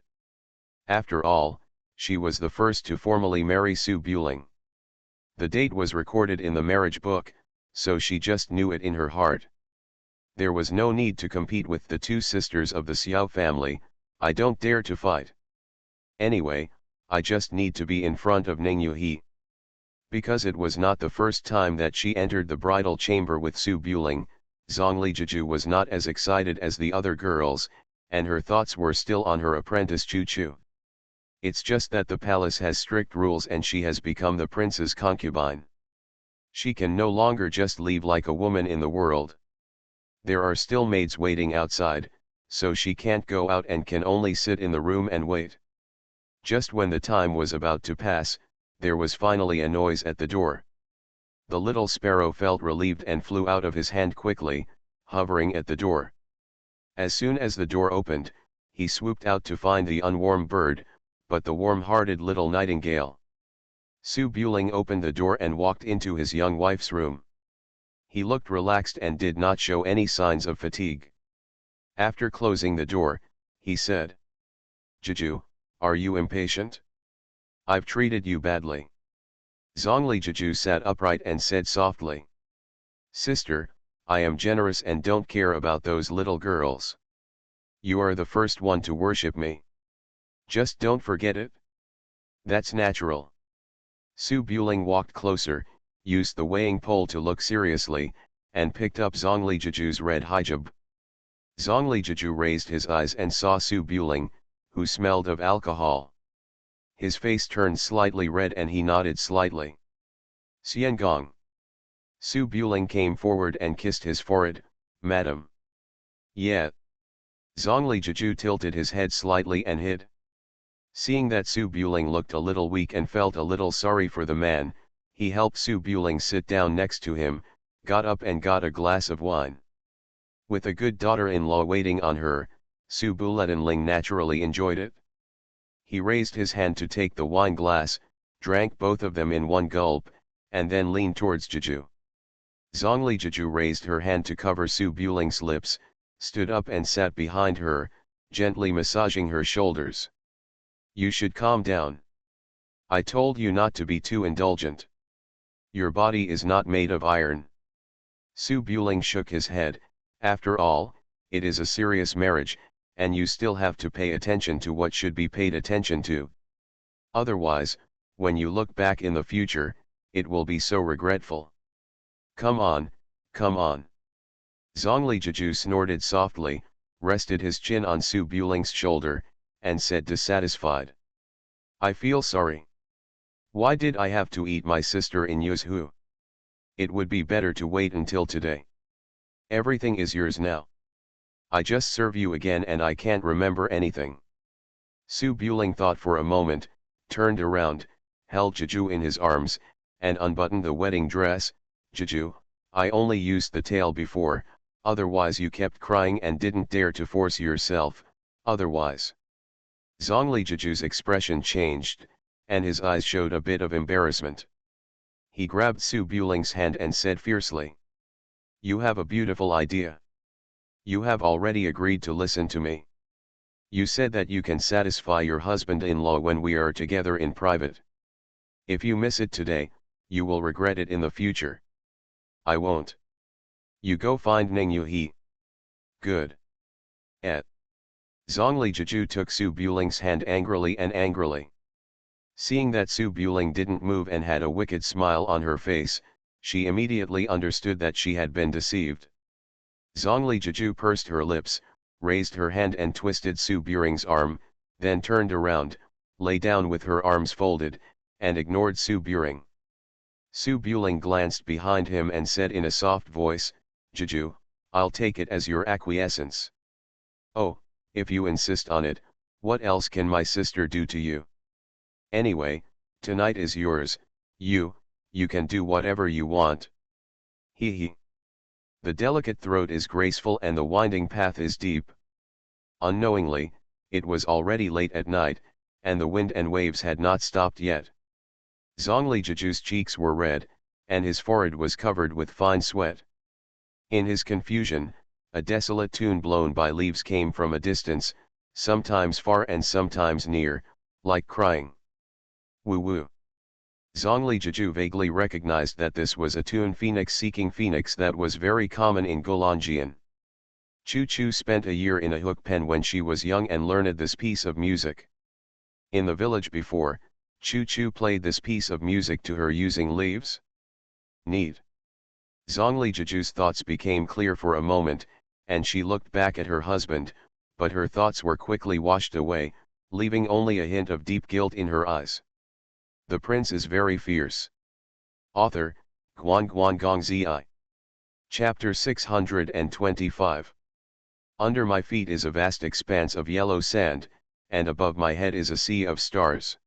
After all, she was the first to formally marry Su Buling. The date was recorded in the marriage book, so she just knew it in her heart. There was no need to compete with the 2 sisters of the Xiao family. I don't dare to fight. Anyway, I just need to be in front of Ning Yuhi. Because it was not the first time that she entered the bridal chamber with Su Buling, Zhongli was not as excited as the other girls, and her thoughts were still on her apprentice Chu Chu. It's just that the palace has strict rules and she has become the prince's concubine. She can no longer just leave like a woman in the world. There are still maids waiting outside, so she can't go out and can only sit in the room and wait. Just when the time was about to pass, there was finally a noise at the door. The little sparrow felt relieved and flew out of his hand quickly, hovering at the door. As soon as the door opened, he swooped out to find the unwarm bird, but the warm-hearted little nightingale. Su Buling opened the door and walked into his young wife's room. He looked relaxed and did not show any signs of fatigue. After closing the door, he said, "Jeju, are you impatient? I've treated you badly." Zhongli Jeju sat upright and said softly, "Sister, I am generous and don't care about those little girls. You are the first one to worship me. Just don't forget it. That's natural." Su Buling walked closer, used the weighing pole to look seriously, and picked up Zhongli Jeju's red hijab. Zhongli Jeju raised his eyes and saw Su Buling, who smelled of alcohol. His face turned slightly red and he nodded slightly. "Xiangong." Su Buling came forward and kissed his forehead, "Madam." "Yeah." Zhongli Jeju tilted his head slightly and hid. Seeing that Su Buling looked a little weak and felt a little sorry for the man, he helped Su Buling sit down next to him, got up and got a glass of wine. With a good daughter-in-law waiting on her, Su Buledenling naturally enjoyed it. He raised his hand to take the wine glass, drank both of them in one gulp, and then leaned towards Jeju. Zhongli Jeju raised her hand to cover Su Buling's lips, stood up and sat behind her, gently massaging her shoulders. "You should calm down. I told you not to be too indulgent. Your body is not made of iron." Su Buling shook his head. "After all, it is a serious marriage, and you still have to pay attention to what should be paid attention to. Otherwise, when you look back in the future, it will be so regretful. Come on, come on." Zhongli Jeju snorted softly, rested his chin on Su Buling's shoulder, and said dissatisfied, "I feel sorry. Why did I have to eat my sister in Yuzhu? It would be better to wait until today. Everything is yours now. I just serve you again and I can't remember anything." Su Buling thought for a moment, turned around, held Jeju in his arms, and unbuttoned the wedding dress. "Jeju, I only used the tail before, otherwise you kept crying and didn't dare to force yourself, otherwise." Zhongli Jeju's expression changed, and his eyes showed a bit of embarrassment. He grabbed Su Buling's hand and said fiercely, "You have a beautiful idea. You have already agreed to listen to me. You said that you can satisfy your husband-in-law when we are together in private. If you miss it today, you will regret it in the future." "I won't." "You go find Ning Yuhi." "Good." Zhongli Jeju took Su Buling's hand angrily. Seeing that Su Buling didn't move and had a wicked smile on her face, she immediately understood that she had been deceived. Zhongli Jeju pursed her lips, raised her hand and twisted Su Buling's arm, then turned around, lay down with her arms folded, and ignored Su Buling. Su Buling glanced behind him and said in a soft voice, "Jeju, I'll take it as your acquiescence." "Oh, if you insist on it, what else can my sister do to you? Anyway, tonight is yours, you can do whatever you want." He. The delicate throat is graceful and the winding path is deep. Unknowingly, it was already late at night, and the wind and waves had not stopped yet. Zhongli Jeju's cheeks were red, and his forehead was covered with fine sweat. In his confusion, a desolate tune blown by leaves came from a distance, sometimes far and sometimes near, like crying. "Woo woo." Zhongli Jeju vaguely recognized that this was a tune Phoenix Seeking Phoenix that was very common in Golongian. Chu Chu spent a year in a hook pen when she was young and learned this piece of music. In the village before, Chu Chu played this piece of music to her using leaves. Neat. Zhongli Jeju's thoughts became clear for a moment, and she looked back at her husband, but her thoughts were quickly washed away, leaving only a hint of deep guilt in her eyes. The prince is very fierce. Author, Guan Gong Zi. Chapter 625. Under my feet is a vast expanse of yellow sand, and above my head is a sea of stars.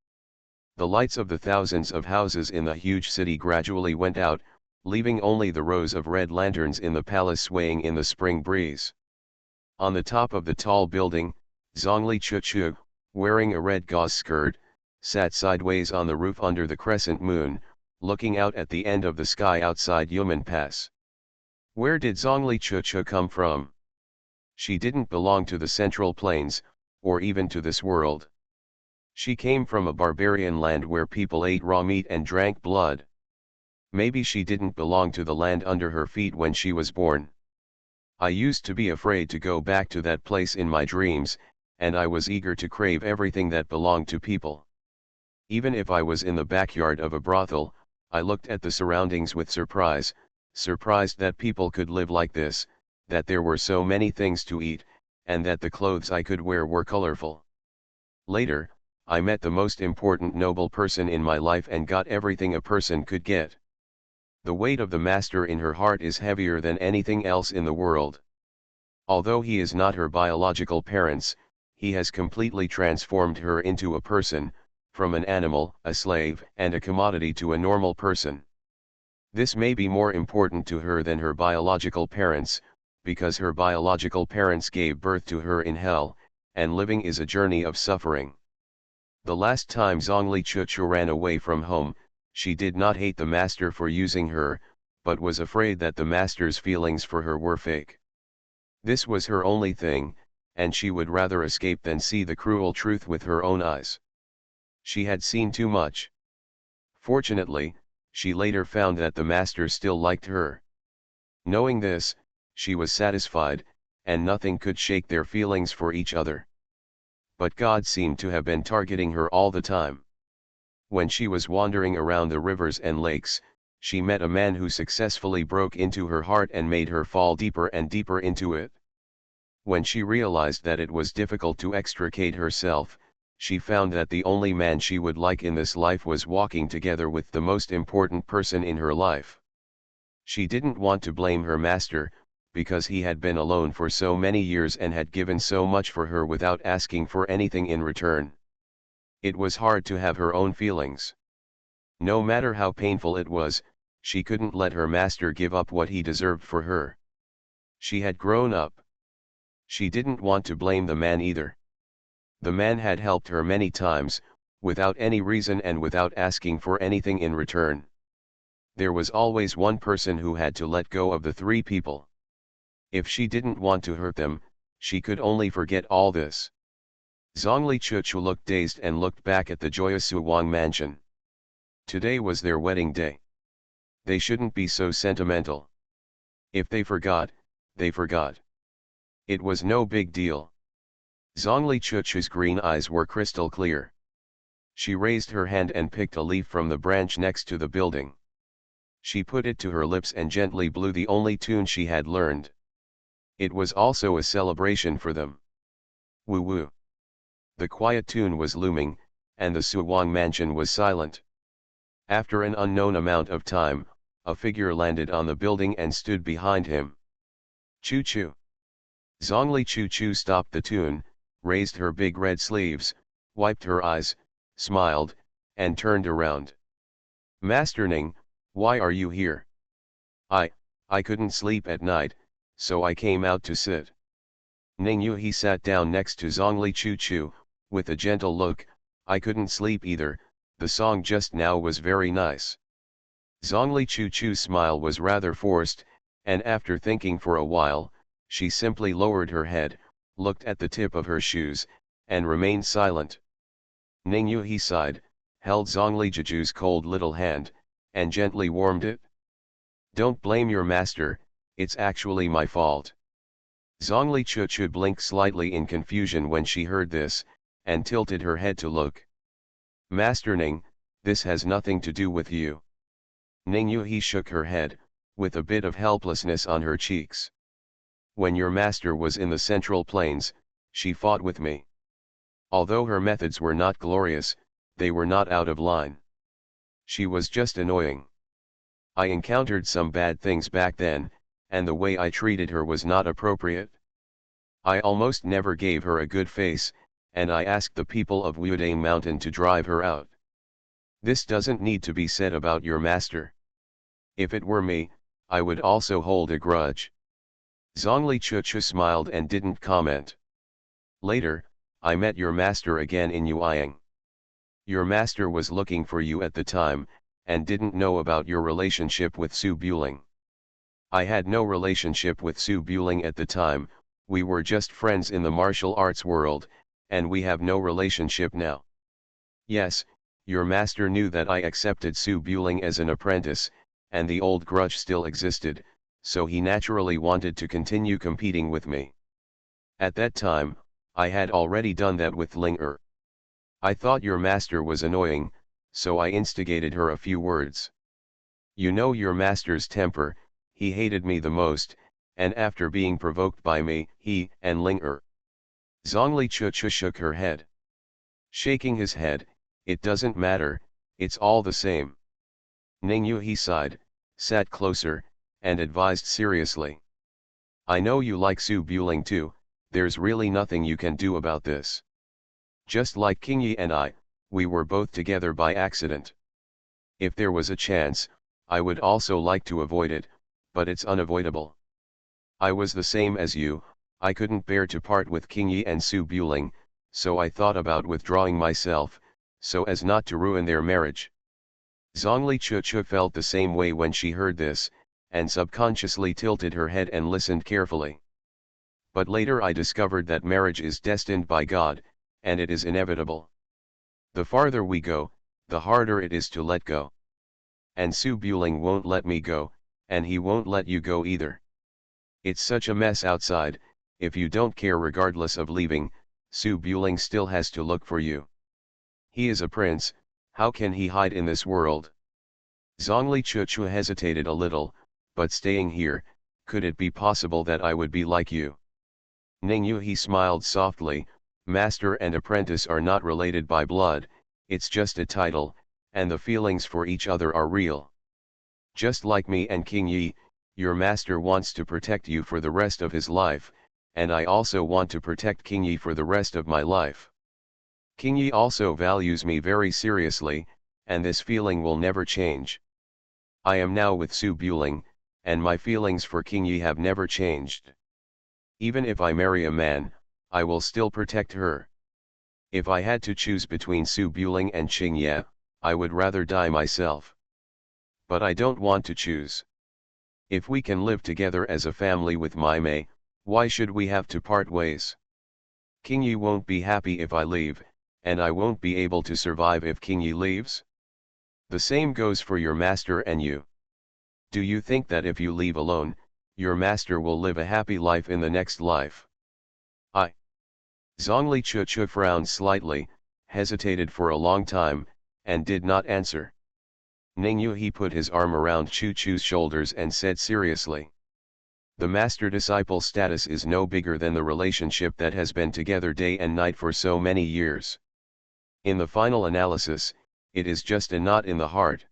The lights of the thousands of houses in the huge city gradually went out, leaving only the rows of red lanterns in the palace swaying in the spring breeze. On the top of the tall building, Zhongli Chuchu, wearing a red gauze skirt, sat sideways on the roof under the crescent moon, looking out at the end of the sky outside Yumen Pass. Where did Zhongli Chuchu come from? She didn't belong to the Central Plains, or even to this world. She came from a barbarian land where people ate raw meat and drank blood. Maybe she didn't belong to the land under her feet when she was born. I used to be afraid to go back to that place in my dreams, and I was eager to crave everything that belonged to people. Even if I was in the backyard of a brothel, I looked at the surroundings with surprise, surprised that people could live like this, that there were so many things to eat, and that the clothes I could wear were colorful. Later, I met the most important noble person in my life and got everything a person could get. The weight of the master in her heart is heavier than anything else in the world. Although he is not her biological parents, he has completely transformed her into a person, from an animal, a slave, and a commodity to a normal person. This may be more important to her than her biological parents, because her biological parents gave birth to her in hell, and living is a journey of suffering. The last time Zhongli Chuchu ran away from home, she did not hate the master for using her, but was afraid that the master's feelings for her were fake. This was her only thing, and she would rather escape than see the cruel truth with her own eyes. She had seen too much. Fortunately, she later found that the master still liked her. Knowing this, she was satisfied, and nothing could shake their feelings for each other. But God seemed to have been targeting her all the time. When she was wandering around the rivers and lakes, she met a man who successfully broke into her heart and made her fall deeper and deeper into it. When she realized that it was difficult to extricate herself, she found that the only man she would like in this life was walking together with the most important person in her life. She didn't want to blame her master, because he had been alone for so many years and had given so much for her without asking for anything in return. It was hard to have her own feelings. No matter how painful it was, she couldn't let her master give up what he deserved for her. She had grown up. She didn't want to blame the man either. The man had helped her many times, without any reason and without asking for anything in return. There was always one person who had to let go of the three people. If she didn't want to hurt them, she could only forget all this. Zhongli Chuchu looked dazed and looked back at the joyous Suwang mansion. Today was their wedding day. They shouldn't be so sentimental. If they forgot, they forgot. It was no big deal. Zhongli Chuchu's green eyes were crystal clear. She raised her hand and picked a leaf from the branch next to the building. She put it to her lips and gently blew the only tune she had learned. It was also a celebration for them. Woo woo. The quiet tune was looming, and the Suwang mansion was silent. After an unknown amount of time, a figure landed on the building and stood behind him. Choo-choo. Zhongli Chuchu stopped the tune, raised her big red sleeves, wiped her eyes, smiled, and turned around. Master Ning, why are you here? I couldn't sleep at night, so I came out to sit. Ning Yu he sat down next to Zhongli Chuchu, with a gentle look. I couldn't sleep either, the song just now was very nice. Zhongli Chuchu's smile was rather forced, and after thinking for a while, she simply lowered her head, looked at the tip of her shoes, and remained silent. Ning Yu he sighed, held Zhongli Chuchu's cold little hand, and gently warmed it. Don't blame your master, it's actually my fault. Zhongli Chuchu blinked slightly in confusion when she heard this, and tilted her head to look. Master Ning, this has nothing to do with you. Ning Yu he shook her head, with a bit of helplessness on her cheeks. When your master was in the Central Plains, she fought with me. Although her methods were not glorious, they were not out of line. She was just annoying. I encountered some bad things back then, and the way I treated her was not appropriate. I almost never gave her a good face, and I asked the people of Wudang Mountain to drive her out. This doesn't need to be said about your master. If it were me, I would also hold a grudge. Zhongli Chuchu smiled and didn't comment. Later, I met your master again in Yueyang. Your master was looking for you at the time, and didn't know about your relationship with Su Buling. I had no relationship with Su Buling at the time, we were just friends in the martial arts world, and we have no relationship now. Yes, your master knew that I accepted Su Buling as an apprentice, and the old grudge still existed, so he naturally wanted to continue competing with me. At that time, I had already done that with Ling Er. I thought your master was annoying, so I instigated her a few words. You know your master's temper, he hated me the most, and after being provoked by me, he and Ling Er. Zhongli Chuchu shook her head. Shaking his head, it doesn't matter, it's all the same. Ning Yu sighed, sat closer, and advised seriously. I know you like Su Buling too, there's really nothing you can do about this. Just like King Yi and I, we were both together by accident. If there was a chance, I would also like to avoid it, but it's unavoidable. I was the same as you, I couldn't bear to part with King Yi and Su Buling, so I thought about withdrawing myself, so as not to ruin their marriage. Zhongli Chuchu felt the same way when she heard this, and subconsciously tilted her head and listened carefully. But later I discovered that marriage is destined by God, and it is inevitable. The farther we go, the harder it is to let go. And Su Buling won't let me go, and he won't let you go either. It's such a mess outside, if you don't care regardless of leaving, Su Buling still has to look for you. He is a prince, how can he hide in this world? Zhongli Chuchu hesitated a little, but staying here, could it be possible that I would be like you? Ning Yu smiled softly, master and apprentice are not related by blood, it's just a title, and the feelings for each other are real. Just like me and King Yi, your master wants to protect you for the rest of his life, and I also want to protect King Yi for the rest of my life. King Yi also values me very seriously, and this feeling will never change. I am now with Su Buling, and my feelings for King Yi have never changed. Even if I marry a man, I will still protect her. If I had to choose between Su Buling and Qing Ye, I would rather die myself. But I don't want to choose. If we can live together as a family with Mai Mei, why should we have to part ways? King Yi won't be happy if I leave, and I won't be able to survive if King Yi leaves. The same goes for your master and you. Do you think that if you leave alone, your master will live a happy life in the next life? Zhongli Chuchu frowned slightly, hesitated for a long time, and did not answer. Ning Yu put his arm around Chuchu's shoulders and said seriously. The master-disciple status is no bigger than the relationship that has been together day and night for so many years. In the final analysis, it is just a knot in the heart.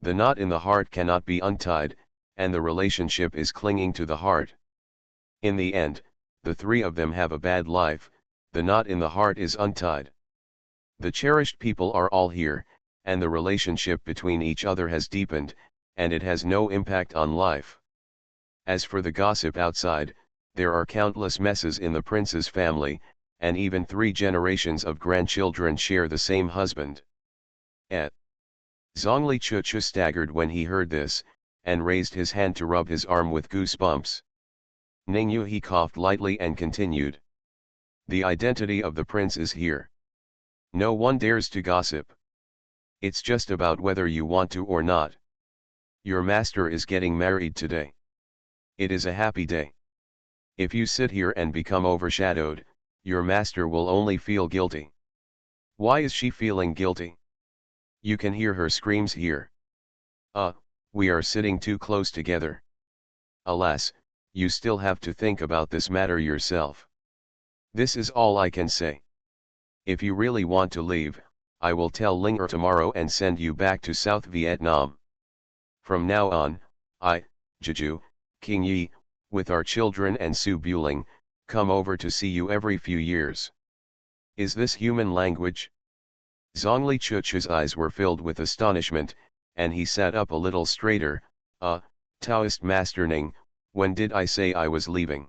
The knot in the heart cannot be untied, and the relationship is clinging to the heart. In the end, the three of them have a bad life, the knot in the heart is untied. The cherished people are all here, and the relationship between each other has deepened, and it has no impact on life. As for the gossip outside, there are countless messes in the prince's family, and even 3 generations of grandchildren share the same husband. Zhongli Chuchu staggered when he heard this, and raised his hand to rub his arm with goosebumps. Ning Yu coughed lightly and continued. The identity of the prince is here. No one dares to gossip. It's just about whether you want to or not. Your master is getting married today. It is a happy day. If you sit here and become overshadowed, your master will only feel guilty. Why is she feeling guilty? You can hear her screams here. We are sitting too close together. Alas, you still have to think about this matter yourself. This is all I can say. If you really want to leave, I will tell Ling Er tomorrow and send you back to South Vietnam. From now on, I, Jeju, King Yi, with our children and Su Buling, come over to see you every few years. Is this human language? Zhongli Chuchu's eyes were filled with astonishment, and he sat up a little straighter. Taoist Master Ning, when did I say I was leaving?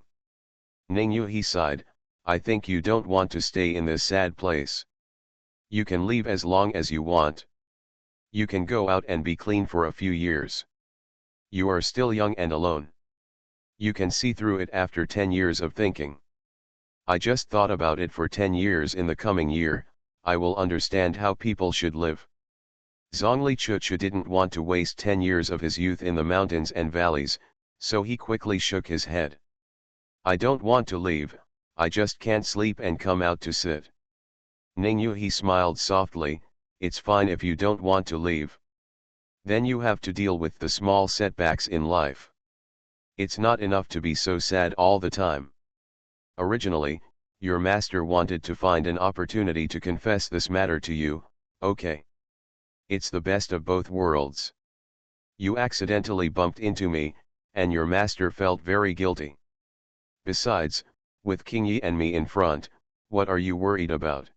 Ning Yu sighed, I think you don't want to stay in this sad place. You can leave as long as you want. You can go out and be clean for a few years. You are still young and alone. You can see through it after 10 years of thinking. I just thought about it for 10 years. In the coming year, I will understand how people should live. Zhongli Chuchu didn't want to waste 10 years of his youth in the mountains and valleys, so he quickly shook his head. I don't want to leave, I just can't sleep and come out to sit. Ningyu he smiled softly, it's fine if you don't want to leave. Then you have to deal with the small setbacks in life. It's not enough to be so sad all the time. Originally, your master wanted to find an opportunity to confess this matter to you, okay. It's the best of both worlds. You accidentally bumped into me, and your master felt very guilty. Besides, with King Yi and me in front, what are you worried about?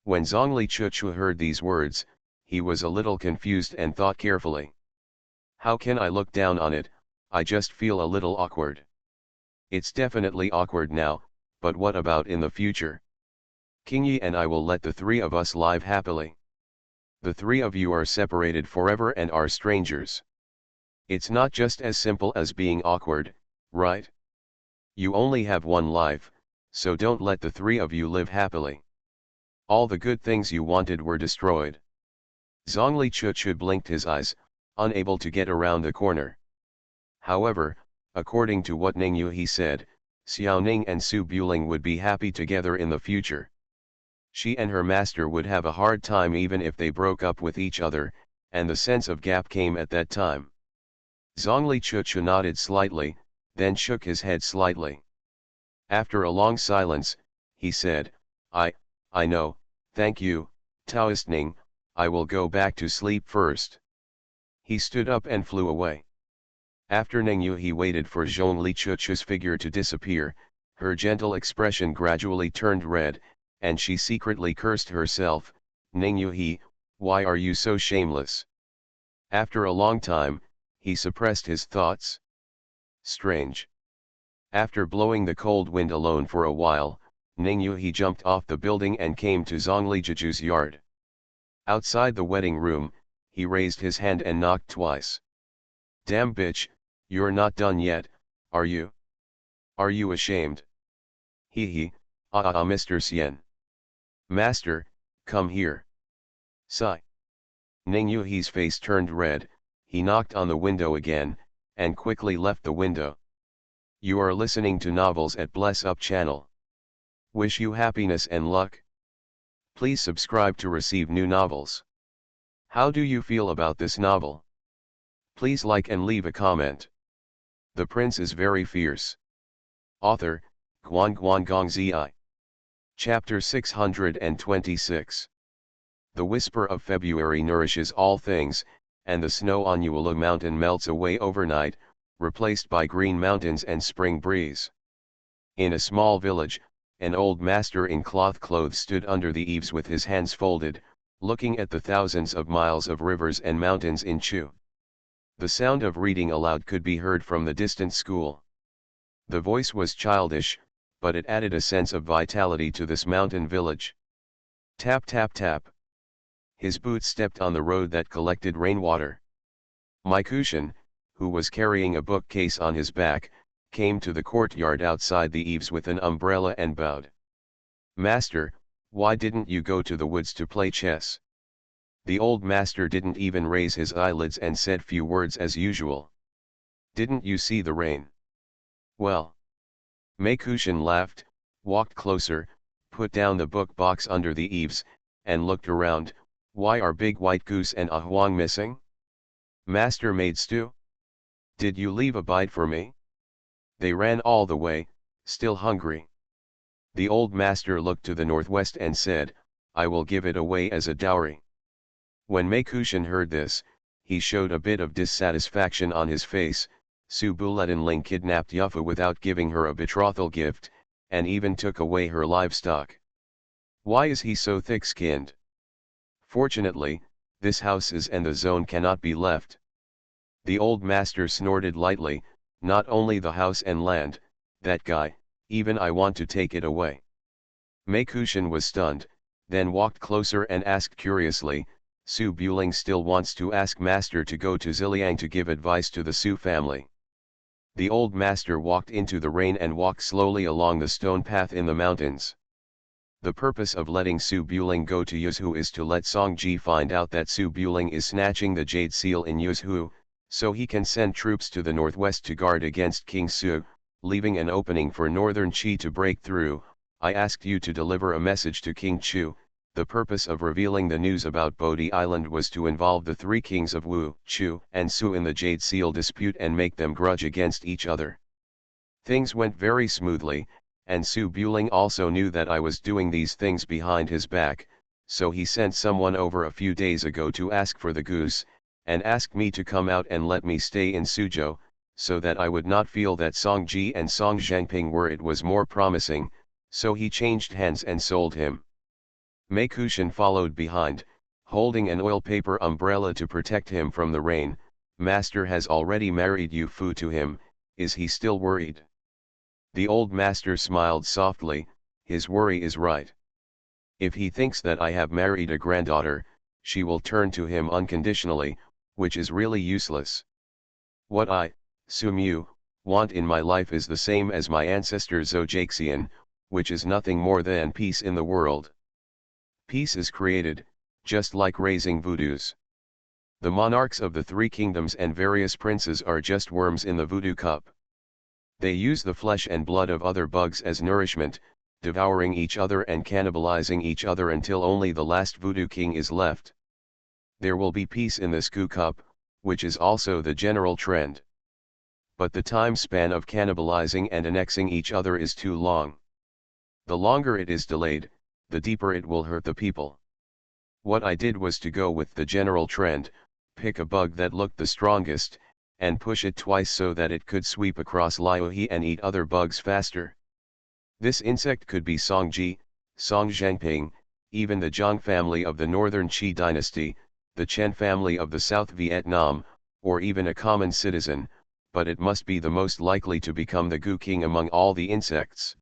When Zhongli Chuchu heard these words, he was a little confused and thought carefully. How can I look down on it? I just feel a little awkward. It's definitely awkward now, but what about in the future? King Yi and I will let the three of us live happily. The three of you are separated forever and are strangers. It's not just as simple as being awkward, right? You only have one life, so don't let the three of you live happily. All the good things you wanted were destroyed. Zhongli Chuchu blinked his eyes, unable to get around the corner. However, according to what Ningyu he said, Xiaoning and Su Buling would be happy together in the future. She and her master would have a hard time even if they broke up with each other, and the sense of gap came at that time. Zhongli Chuchu nodded slightly, then shook his head slightly. After a long silence, he said, I know, thank you, Taoist Ning, I will go back to sleep first. He stood up and flew away. After Ningyu he waited for Zhongli Chuchu's figure to disappear, her gentle expression gradually turned red, and she secretly cursed herself, Ningyu he, why are you so shameless? After a long time, he suppressed his thoughts. Strange. After blowing the cold wind alone for a while, Ningyu he jumped off the building and came to Zhongli Chuchu's yard. Outside the wedding room, he raised his hand and knocked twice. Damn bitch, you're not done yet, are you? Are you ashamed? Hee, Mr. Xian. Master, come here. Sigh. Ningyu he's face turned red, he knocked on the window again, and quickly left the window. You are listening to novels at Bless Up channel. Wish you happiness and luck. Please subscribe to receive new novels. How do you feel about this novel? Please like and leave a comment. The Prince is very fierce. Author, Guan Gong Zi. Chapter 626. The whisper of February nourishes all things, and the snow on Yuelu Mountain melts away overnight, replaced by green mountains and spring breeze. In a small village, an old master in cloth clothes stood under the eaves with his hands folded, looking at the thousands of miles of rivers and mountains in Chu. The sound of reading aloud could be heard from the distant school. The voice was childish, but it added a sense of vitality to this mountain village. Tap tap tap. His boots stepped on the road that collected rainwater. Maikushin, who was carrying a bookcase on his back, came to the courtyard outside the eaves with an umbrella and bowed. Master, why didn't you go to the woods to play chess? The old master didn't even raise his eyelids and said few words as usual. Didn't you see the rain? Well. Maikushin laughed, walked closer, put down the book box under the eaves, and looked around. Why are Big White Goose and Ah Huang missing? Master made stew? Did you leave a bite for me? They ran all the way, still hungry. The old master looked to the northwest and said, I will give it away as a dowry. When Maikushin heard this, he showed a bit of dissatisfaction on his face. Su Buletin kidnapped Yufa without giving her a betrothal gift, and even took away her livestock. Why is he so thick-skinned? Fortunately, this house is and the zone cannot be left. The old master snorted lightly, not only the house and land, that guy, even I want to take it away. Maikushin was stunned, then walked closer and asked curiously, Su Buling still wants to ask master to go to Ziliang to give advice to the Su family. The old master walked into the rain and walked slowly along the stone path in the mountains. The purpose of letting Su Buling go to Yuzhu is to let Songji find out that Su Buling is snatching the jade seal in Yuzhu, so he can send troops to the northwest to guard against King Su, leaving an opening for northern Qi to break through. I asked you to deliver a message to King Chu. The purpose of revealing the news about Bodhi Island was to involve the three kings of Wu, Chu, and Su in the Jade Seal dispute and make them grudge against each other. Things went very smoothly, and Su Buling also knew that I was doing these things behind his back, so he sent someone over a few days ago to ask for the goose, and asked me to come out and let me stay in Suzhou, so that I would not feel that Songji and Song Zhangping were it was more promising, so he changed hands and sold him. Mei Kushan followed behind, holding an oil paper umbrella to protect him from the rain. Master has already married Yu Fu to him, is he still worried? The old master smiled softly, his worry is right. If he thinks that I have married a granddaughter, she will turn to him unconditionally, which is really useless. What I, Su Mu, want in my life is the same as my ancestor Zhou, which is nothing more than peace in the world. Peace is created, just like raising voodoos. The monarchs of the three kingdoms and various princes are just worms in the voodoo cup. They use the flesh and blood of other bugs as nourishment, devouring each other and cannibalizing each other until only the last voodoo king is left. There will be peace in the Sku cup, which is also the general trend. But the time span of cannibalizing and annexing each other is too long. The longer it is delayed, the deeper it will hurt the people. What I did was to go with the general trend, pick a bug that looked the strongest, and push it twice so that it could sweep across Liuhe and eat other bugs faster. This insect could be Songji, Song Zhangping, even the Zhang family of the northern Qi dynasty, the Chen family of the South Vietnam, or even a common citizen, but it must be the most likely to become the Gu King among all the insects.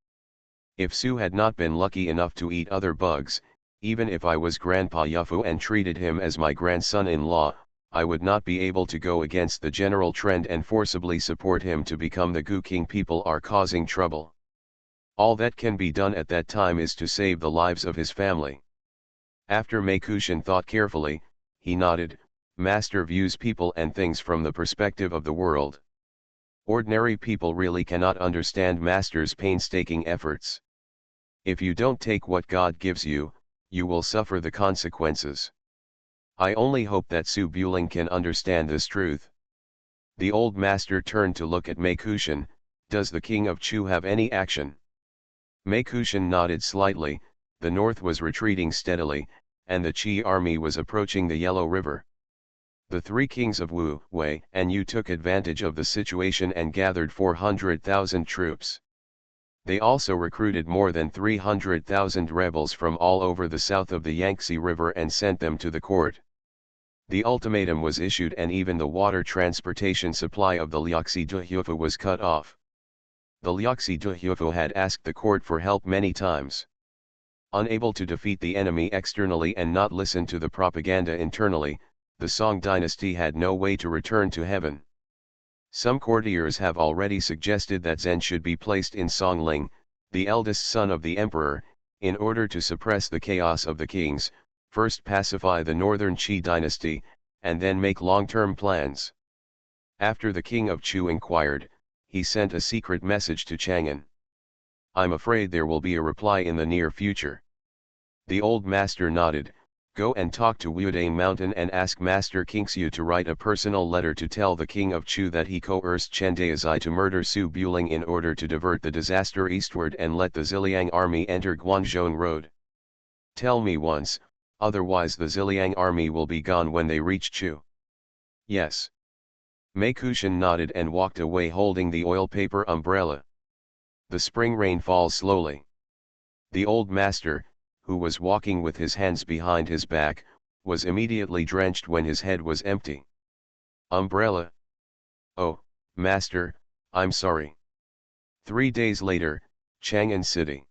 If Su had not been lucky enough to eat other bugs, even if I was Grandpa Yufu and treated him as my grandson-in-law, I would not be able to go against the general trend and forcibly support him to become the Gu King. People are causing trouble. All that can be done at that time is to save the lives of his family. After Mei Kushan thought carefully, he nodded, Master views people and things from the perspective of the world. Ordinary people really cannot understand Master's painstaking efforts. If you don't take what God gives you, you will suffer the consequences. I only hope that Su Buling can understand this truth. The old master turned to look at Mei Kushan, does the king of Chu have any action? Mei Kushan nodded slightly, the north was retreating steadily, and the Qi army was approaching the Yellow River. The three kings of Wu, Wei, and Yu took advantage of the situation and gathered 400,000 troops. They also recruited more than 300,000 rebels from all over the south of the Yangtze River and sent them to the court. The ultimatum was issued and even the water transportation supply of the Liaxi Duhufu was cut off. The Liaxi Duhufu had asked the court for help many times. Unable to defeat the enemy externally and not listen to the propaganda internally, the Song dynasty had no way to return to heaven. Some courtiers have already suggested that Zhen should be placed in Songling, the eldest son of the emperor, in order to suppress the chaos of the kings, first pacify the northern Qi dynasty, and then make long-term plans. After the king of Chu inquired, he sent a secret message to Chang'an. I'm afraid there will be a reply in the near future. The old master nodded, go and talk to Wudane Mountain and ask Master Kingxiu to write a personal letter to tell the king of Chu that he coerced Chen Daizai to murder Su Buling in order to divert the disaster eastward and let the Ziliang army enter Guanzhong Road. Tell me once, otherwise the Ziliang army will be gone when they reach Chu. Yes. Mei Kushan nodded and walked away holding the oil paper umbrella. The spring rain falls slowly. The old master, who was walking with his hands behind his back, was immediately drenched when his head was empty. Umbrella? Oh, master, I'm sorry. 3 days later, Chang'an City.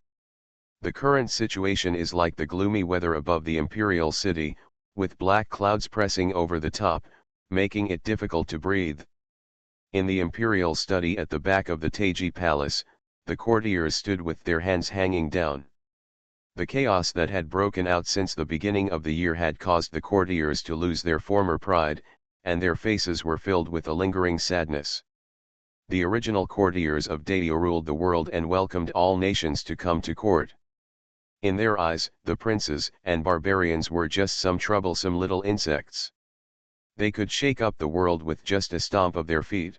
The current situation is like the gloomy weather above the imperial city, with black clouds pressing over the top, making it difficult to breathe. In the imperial study at the back of the Taiji Palace, the courtiers stood with their hands hanging down. The chaos that had broken out since the beginning of the year had caused the courtiers to lose their former pride, and their faces were filled with a lingering sadness. The original courtiers of Daio ruled the world and welcomed all nations to come to court. In their eyes, the princes and barbarians were just some troublesome little insects. They could shake up the world with just a stomp of their feet.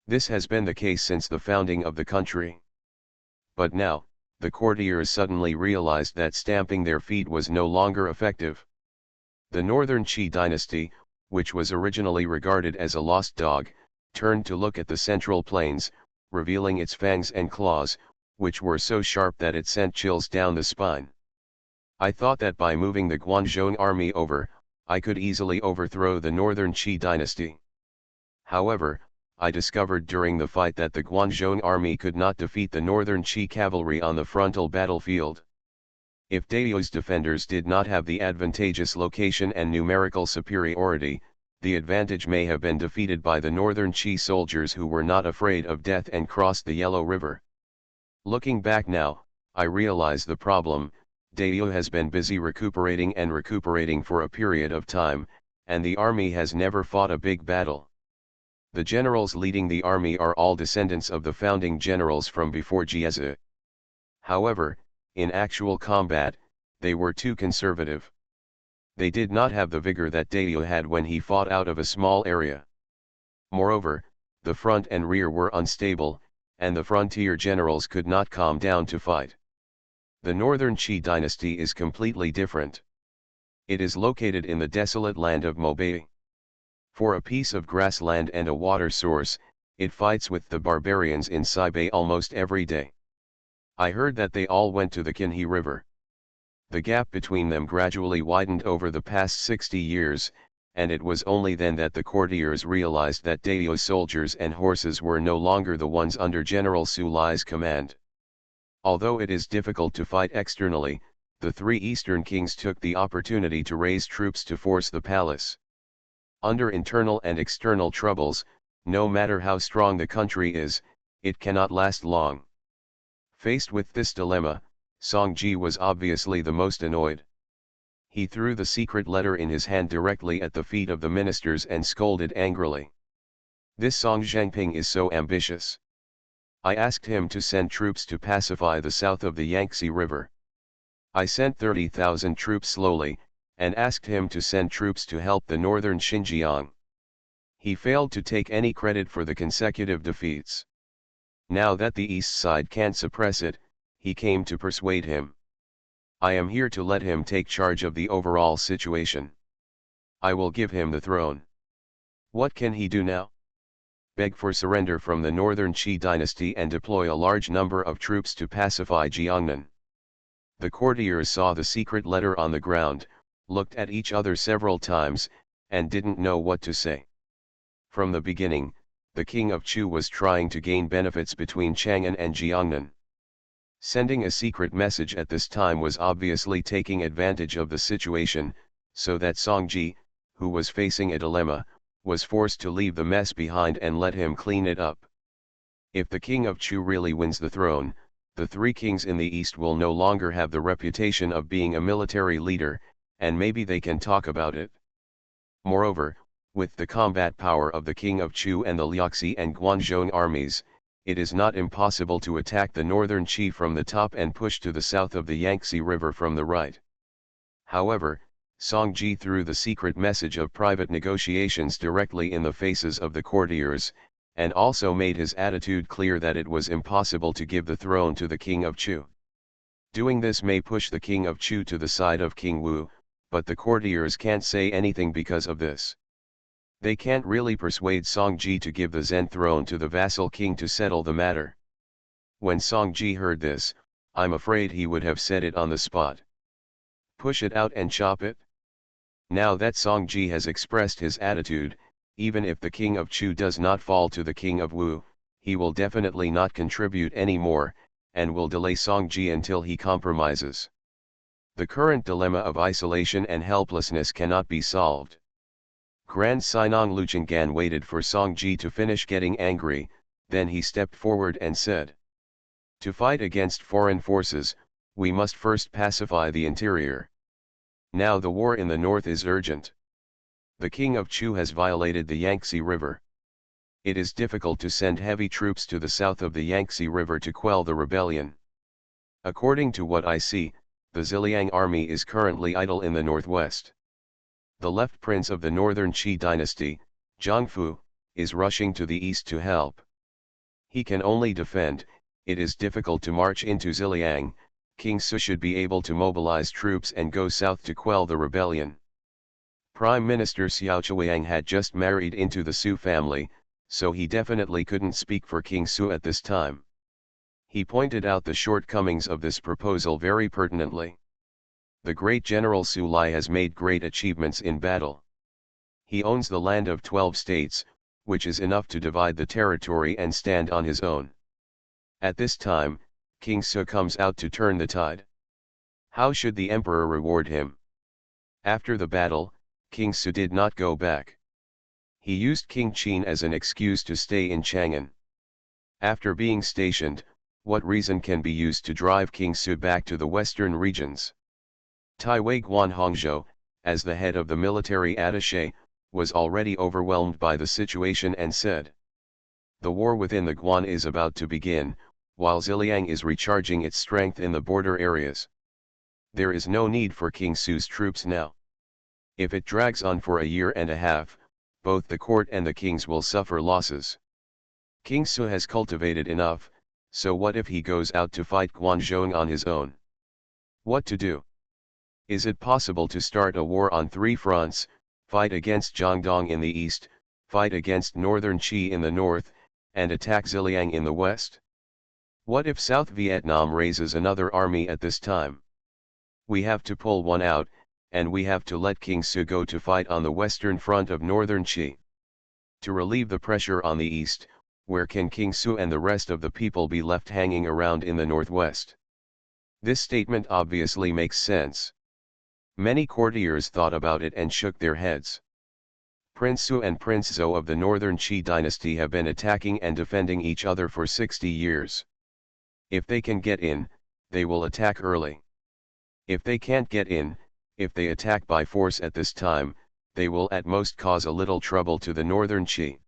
This has been the case since the founding of the country. But now, the courtiers suddenly realized that stamping their feet was no longer effective. The Northern Qi dynasty, which was originally regarded as a lost dog, turned to look at the central plains, revealing its fangs and claws, which were so sharp that it sent chills down the spine. I thought that by moving the Guanzhong army over, I could easily overthrow the Northern Qi dynasty. However, I discovered during the fight that the Guanzhong army could not defeat the Northern Qi cavalry on the frontal battlefield. If Daio's defenders did not have the advantageous location and numerical superiority, the advantage may have been defeated by the Northern Qi soldiers who were not afraid of death and crossed the Yellow River. Looking back now, I realize the problem. Daio has been busy recuperating for a period of time, and the army has never fought a big battle. The generals leading the army are all descendants of the founding generals from before Jiezi. However, in actual combat, they were too conservative. They did not have the vigor that Daio had when he fought out of a small area. Moreover, the front and rear were unstable, and the frontier generals could not calm down to fight. The Northern Qi dynasty is completely different. It is located in the desolate land of Mobei. For a piece of grassland and a water source, it fights with the barbarians in Sibei almost every day. I heard that they all went to the Qinhe River. The gap between them gradually widened over the past 60 years, and it was only then that the courtiers realized that Daio's soldiers and horses were no longer the ones under General Su Lai's command. Although it is difficult to fight externally, the three eastern kings took the opportunity to raise troops to force the palace. Under internal and external troubles, no matter how strong the country is, it cannot last long. Faced with this dilemma, Songji was obviously the most annoyed. He threw the secret letter in his hand directly at the feet of the ministers and scolded angrily. This Song Zhengping is so ambitious. I asked him to send troops to pacify the south of the Yangtze River. I sent 30,000 troops slowly, and asked him to send troops to help the northern Xinjiang. He failed to take any credit for the consecutive defeats. Now that the east side can't suppress it, he came to persuade him. I am here to let him take charge of the overall situation. I will give him the throne. What can he do now? Beg for surrender from the Northern Qi dynasty and deploy a large number of troops to pacify Jiangnan. The courtiers saw the secret letter on the ground, looked at each other several times, and didn't know what to say. From the beginning, the king of Chu was trying to gain benefits between Chang'an and Jiangnan. Sending a secret message at this time was obviously taking advantage of the situation, so that Songji, who was facing a dilemma, was forced to leave the mess behind and let him clean it up. If the king of Chu really wins the throne, the three kings in the east will no longer have the reputation of being a military leader, and maybe they can talk about it. Moreover, with the combat power of the king of Chu and the Liaxi and Guanzhong armies, it is not impossible to attack the northern Qi from the top and push to the south of the Yangtze River from the right. However, Songji threw the secret message of private negotiations directly in the faces of the courtiers, and also made his attitude clear that it was impossible to give the throne to the king of Chu. Doing this may push the king of Chu to the side of King Wu, but the courtiers can't say anything because of this. They can't really persuade Songji to give the Zhen throne to the vassal king to settle the matter. When Songji heard this, I'm afraid he would have said it on the spot. Push it out and chop it? Now that Songji has expressed his attitude, even if the king of Chu does not fall to the king of Wu, he will definitely not contribute any more, and will delay Songji until he compromises. The current dilemma of isolation and helplessness cannot be solved. Grand Sinong Luchingan waited for Songji to finish getting angry, then he stepped forward and said, "To fight against foreign forces, we must first pacify the interior. Now the war in the north is urgent. The king of Chu has violated the Yangtze River. It is difficult to send heavy troops to the south of the Yangtze River to quell the rebellion. According to what I see, the Ziliang army is currently idle in the northwest. The left prince of the northern Qi dynasty, Zhangfu, is rushing to the east to help. He can only defend. It is difficult to march into Ziliang. King Su should be able to mobilize troops and go south to quell the rebellion." Prime Minister Xiao Chuiang had just married into the Su family, so he definitely couldn't speak for King Su at this time. He pointed out the shortcomings of this proposal very pertinently. The great General Su Lai has made great achievements in battle. He owns the land of 12 states, which is enough to divide the territory and stand on his own. At this time, King Su comes out to turn the tide. How should the emperor reward him? After the battle, King Su did not go back. He used King Qin as an excuse to stay in Chang'an. After being stationed, what reason can be used to drive King Su back to the western regions? Taiwei Guanhongzhou, as the head of the military attaché, was already overwhelmed by the situation and said, "The war within the Guan is about to begin, while Ziliang is recharging its strength in the border areas. There is no need for King Su's troops now. If it drags on for a year and a half, both the court and the kings will suffer losses. King Su has cultivated enough, so what if he goes out to fight Guanzhong on his own? What to do? Is it possible to start a war on 3 fronts, fight against Jiangdong in the east, fight against northern Qi in the north, and attack Ziliang in the west? What if South Vietnam raises another army at this time? We have to pull one out, and we have to let King Su go to fight on the western front of northern Qi. To relieve the pressure on the east, where can King Su and the rest of the people be left hanging around in the northwest?" This statement obviously makes sense. Many courtiers thought about it and shook their heads. Prince Su and Prince Zhou of the northern Qi dynasty have been attacking and defending each other for 60 years. If they can get in, they will attack early. If they can't get in, if they attack by force at this time, they will at most cause a little trouble to the northern Qi.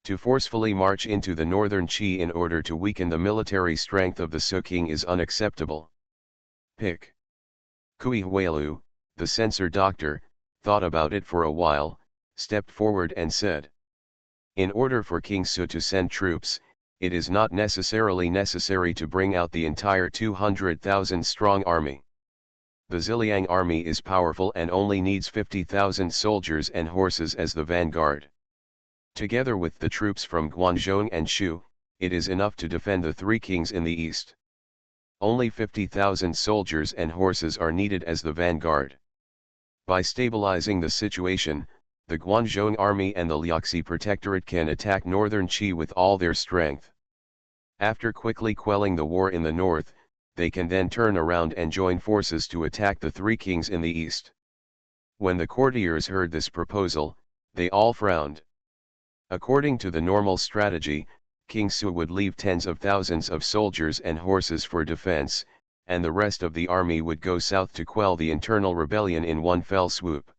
To forcefully march into the northern Qi in order to weaken the military strength of the Su king is unacceptable. Pick. Kui Huilu, the censor doctor, thought about it for a while, stepped forward and said, "In order for King Su to send troops, it is not necessarily necessary to bring out the entire 200,000 strong army. The Ziliang army is powerful and only needs 50,000 soldiers and horses as the vanguard. Together with the troops from Guangzhong and Shu, it is enough to defend the 3 kings in the east. Only 50,000 soldiers and horses are needed as the vanguard. By stabilizing the situation, the Guangzhong army and the Liaxi protectorate can attack northern Qi with all their strength. After quickly quelling the war in the north, they can then turn around and join forces to attack the 3 kings in the east." When the courtiers heard this proposal, they all frowned. According to the normal strategy, King Su would leave tens of thousands of soldiers and horses for defense, and the rest of the army would go south to quell the internal rebellion in one fell swoop.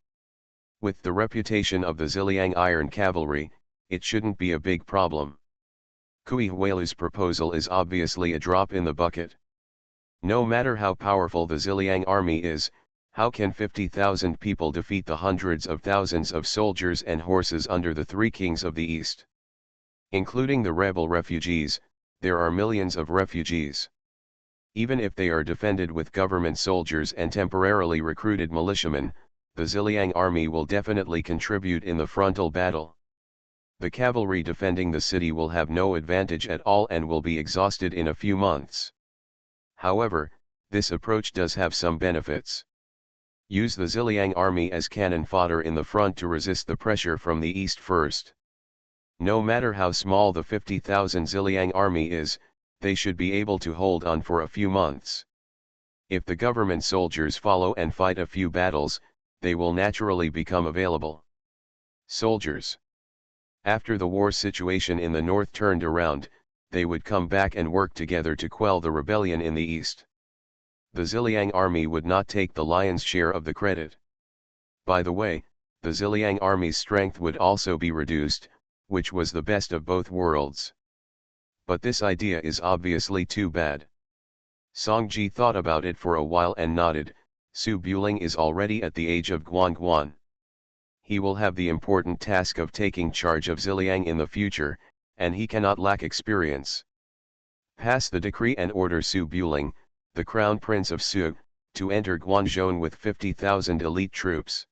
With the reputation of the Ziliang Iron Cavalry, it shouldn't be a big problem. Kui Huilu's proposal is obviously a drop in the bucket. No matter how powerful the Ziliang army is, how can 50,000 people defeat the hundreds of thousands of soldiers and horses under the 3 kings of the east? Including the rebel refugees, there are millions of refugees. Even if they are defended with government soldiers and temporarily recruited militiamen, the Ziliang army will definitely contribute in the frontal battle. The cavalry defending the city will have no advantage at all and will be exhausted in a few months. However, this approach does have some benefits. Use the Ziliang army as cannon fodder in the front to resist the pressure from the east first. No matter how small the 50,000 Ziliang army is, they should be able to hold on for a few months. If the government soldiers follow and fight a few battles, they will naturally become available. Soldiers. After the war situation in the north turned around, they would come back and work together to quell the rebellion in the east. The Ziliang army would not take the lion's share of the credit. By the way, the Ziliang army's strength would also be reduced, which was the best of both worlds. But this idea is obviously too bad. Song Ji thought about it for a while and nodded. Su Buling is already at the age of Guan. He will have the important task of taking charge of Ziliang in the future, and he cannot lack experience. Pass the decree and order Su Buling, the crown prince of Su, to enter Guanzhou with 50,000 elite troops.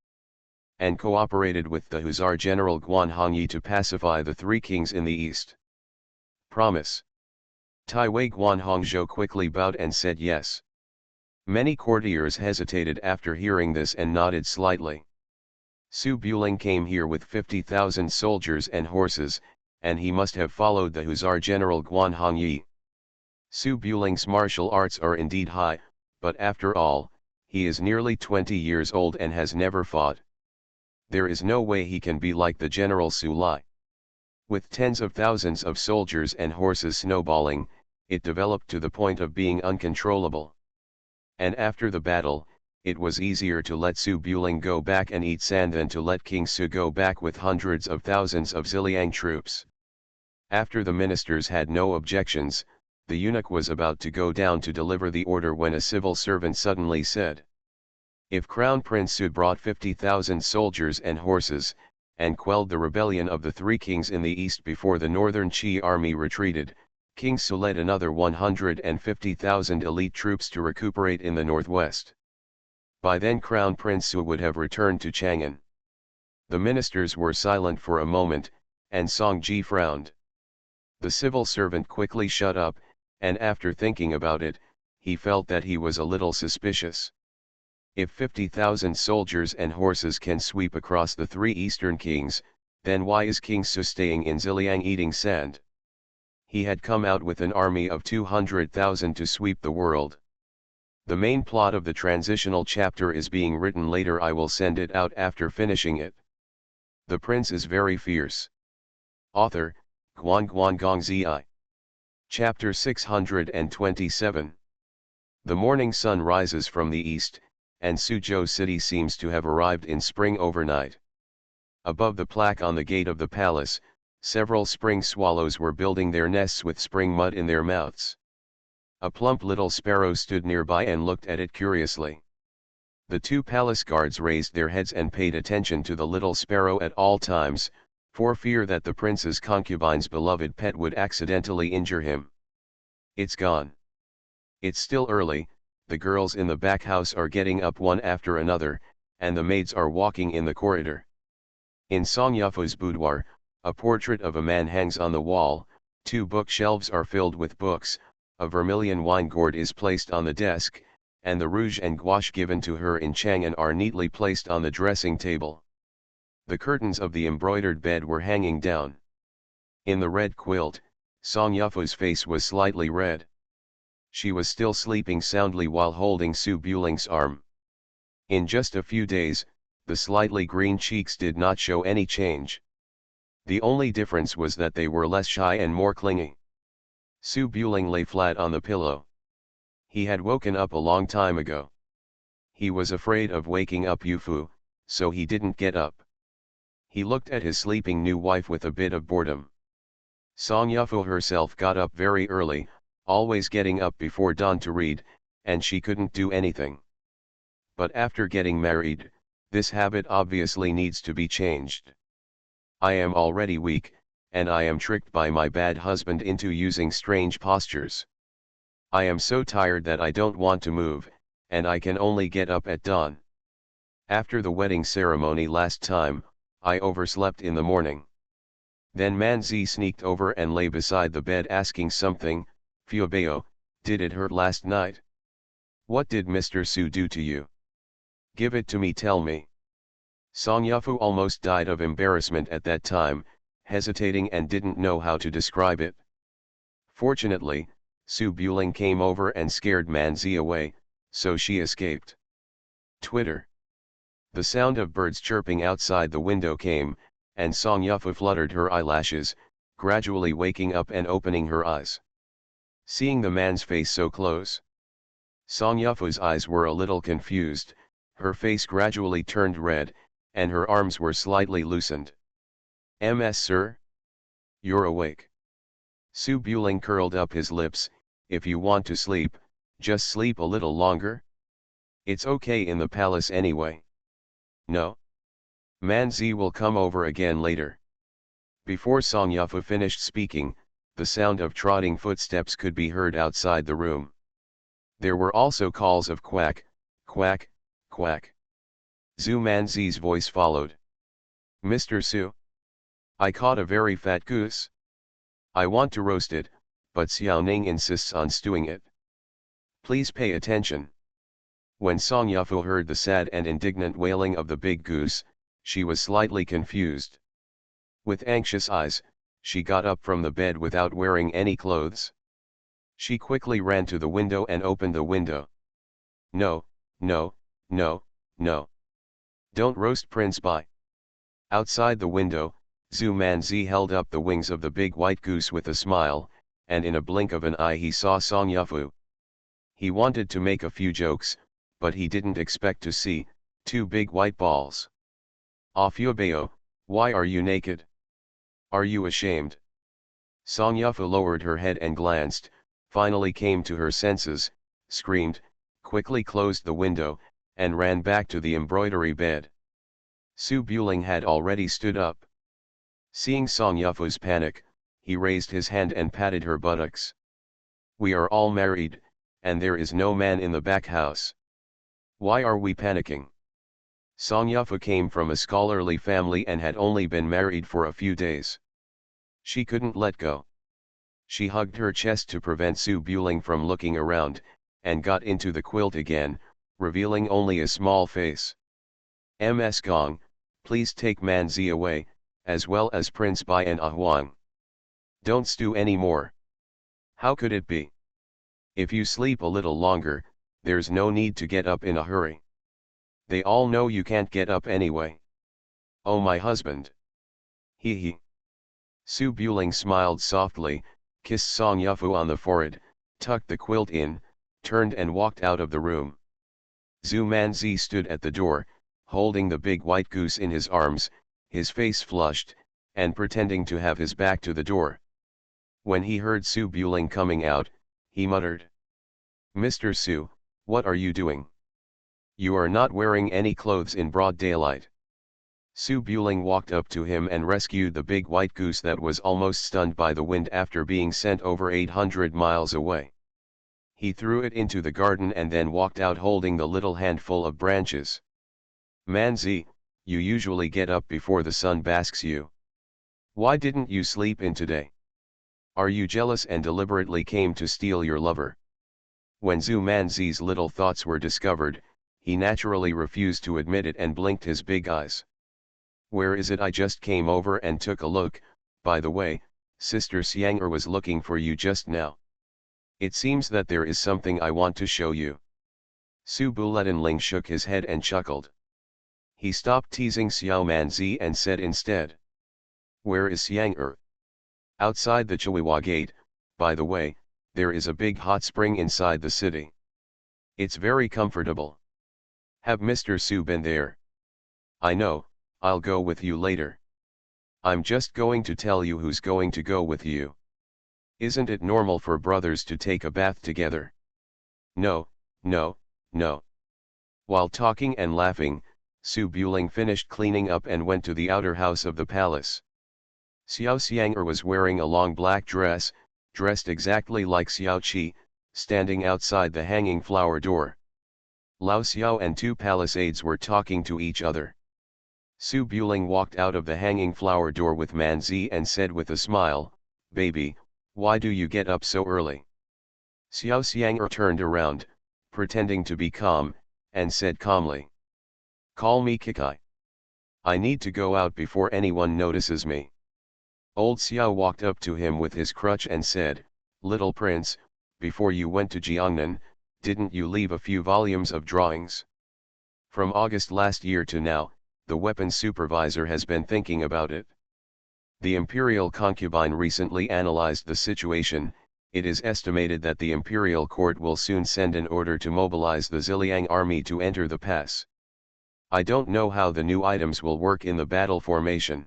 And cooperated with the Hussar General Guan Hongyi to pacify the three kings in the east. Promise. Taiwei Guan Hongzhou quickly bowed and said yes. Many courtiers hesitated after hearing this and nodded slightly. Su Buling came here with 50,000 soldiers and horses, and he must have followed the Hussar General Guan Hongyi. Su Buling's martial arts are indeed high, but after all, he is nearly 20 years old and has never fought. There is no way he can be like the General Su Lai. With tens of thousands of soldiers and horses snowballing, it developed to the point of being uncontrollable. And after the battle, it was easier to let Su Buling go back and eat sand than to let King Su go back with hundreds of thousands of Ziliang troops. After the ministers had no objections, the eunuch was about to go down to deliver the order when a civil servant suddenly said, "If Crown Prince Su brought 50,000 soldiers and horses, and quelled the rebellion of the three kings in the east before the northern Qi army retreated, King Su led another 150,000 elite troops to recuperate in the northwest. By then Crown Prince Su would have returned to Chang'an." The ministers were silent for a moment, and Song Ji frowned. The civil servant quickly shut up, and after thinking about it, he felt that he was a little suspicious. If 50,000 soldiers and horses can sweep across the three eastern kings, then why is King Su staying in Ziliang eating sand? He had come out with an army of 200,000 to sweep the world. The main plot of the transitional chapter is being written later. I will send it out after finishing it. The prince is very fierce. Author, Guan Gong Zi. Chapter 627. The morning sun rises from the east, and Suzhou city seems to have arrived in spring overnight. Above the plaque on the gate of the palace, several spring swallows were building their nests with spring mud in their mouths. A plump little sparrow stood nearby and looked at it curiously. The two palace guards raised their heads and paid attention to the little sparrow at all times, for fear that the prince's concubine's beloved pet would accidentally injure him. "It's gone. It's still early, the girls in the back house are getting up one after another, and the maids are walking in the corridor." In Song Yufu's boudoir, a portrait of a man hangs on the wall, two bookshelves are filled with books, a vermilion wine gourd is placed on the desk, and the rouge and gouache given to her in Chang'an are neatly placed on the dressing table. The curtains of the embroidered bed were hanging down. In the red quilt, Song Yufu's face was slightly red. She was still sleeping soundly while holding Su Buling's arm. In just a few days, the slightly green cheeks did not show any change. The only difference was that they were less shy and more clingy. Su Buling lay flat on the pillow. He had woken up a long time ago. He was afraid of waking up Yufu, so he didn't get up. He looked at his sleeping new wife with a bit of boredom. Song Yufu herself got up very early, always getting up before dawn to read, and she couldn't do anything. But after getting married, this habit obviously needs to be changed. "I am already weak, and I am tricked by my bad husband into using strange postures. I am so tired that I don't want to move, and I can only get up at dawn. After the wedding ceremony last time, I overslept in the morning. Then Manzi sneaked over and lay beside the bed asking something. Fiobeo, did it hurt last night? What did Mr. Su do to you? Give it to me, tell me." Song Yufu almost died of embarrassment at that time, hesitating and didn't know how to describe it. Fortunately, Su Buling came over and scared Manzi away, so she escaped. Twitter. The sound of birds chirping outside the window came, and Song Yufu fluttered her eyelashes, gradually waking up and opening her eyes. Seeing the man's face so close, Song Yufu's eyes were a little confused, her face gradually turned red, and her arms were slightly loosened. "Ms. Sir? You're awake." Su Buling curled up his lips. "If you want to sleep, just sleep a little longer. It's okay in the palace anyway." "No. Manzi will come over again later." Before Song Yufu finished speaking, the sound of trotting footsteps could be heard outside the room. There were also calls of quack, quack, quack. Zhu Manzi's voice followed. "Mr. Su? I caught a very fat goose. I want to roast it, but Xiao Ning insists on stewing it. Please pay attention." When Song Yufu heard the sad and indignant wailing of the big goose, she was slightly confused. With anxious eyes, she got up from the bed without wearing any clothes. She quickly ran to the window and opened the window. "No, no, no, no. Don't roast Prince Bai." Outside the window, Zhu Manzi held up the wings of the big white goose with a smile, and in a blink of an eye he saw Song Yufu. He wanted to make a few jokes, but he didn't expect to see two big white balls. "Afubeo, why are you naked? Are you ashamed?" Song Yufu lowered her head and glanced, finally came to her senses, screamed, quickly closed the window, and ran back to the embroidery bed. Su Buling had already stood up. Seeing Song Yufu's panic, he raised his hand and patted her buttocks. "We are all married, and there is no man in the back house. Why are we panicking?" Song Yufu came from a scholarly family and had only been married for a few days. She couldn't let go. She hugged her chest to prevent Su Buling from looking around, and got into the quilt again, revealing only a small face. "Ms. Gong, please take Manzi away, as well as Prince Bai and Ahuang. Don't stew any more." "How could it be? If you sleep a little longer, there's no need to get up in a hurry. They all know you can't get up anyway." "Oh, my husband." "Hee hee." Su Buling smiled softly, kissed Song Yufu on the forehead, tucked the quilt in, turned and walked out of the room. Zhu Manzi stood at the door, holding the big white goose in his arms, his face flushed, and pretending to have his back to the door. When he heard Su Buling coming out, he muttered, "Mr. Su, what are you doing? You are not wearing any clothes in broad daylight." Su Buling walked up to him and rescued the big white goose that was almost stunned by the wind after being sent over 800 miles away. He threw it into the garden and then walked out holding the little handful of branches. "Manzi, you usually get up before the sun basks you. Why didn't you sleep in today? Are you jealous and deliberately came to steal your lover?" When Zhu Manzi's little thoughts were discovered, he naturally refused to admit it and blinked his big eyes. "Where is it? I just came over and took a look. By the way, Sister Xiang'er was looking for you just now. It seems that there is something I want to show you." Su Buletinling shook his head and chuckled. He stopped teasing Xiao Manzi and said instead, "Where is Xiang'er?" "Outside the Chihuahua gate. By the way, there is a big hot spring inside the city. It's very comfortable. Have Mr. Su been there?" "I know, I'll go with you later." "I'm just going to tell you who's going to go with you. Isn't it normal for brothers to take a bath together?" "No, no, no." While talking and laughing, Su Buling finished cleaning up and went to the outer house of the palace. Xiao Xiang'er was wearing a long black dress, dressed exactly like Xiao Qi, standing outside the hanging flower door. Lao Xiao and two palace aides were talking to each other. Su Buling walked out of the hanging flower door with Manzi and said with a smile, "Baby, why do you get up so early?" Xiao Xiang'er turned around, pretending to be calm, and said calmly, "Call me Kikai. I need to go out before anyone notices me." Old Xiao walked up to him with his crutch and said, "Little prince, before you went to Jiangnan, didn't you leave a few volumes of drawings? From August last year to now, the weapons supervisor has been thinking about it. The imperial concubine recently analyzed the situation. It is estimated that the imperial court will soon send an order to mobilize the Ziliang army to enter the pass. I don't know how the new items will work in the battle formation.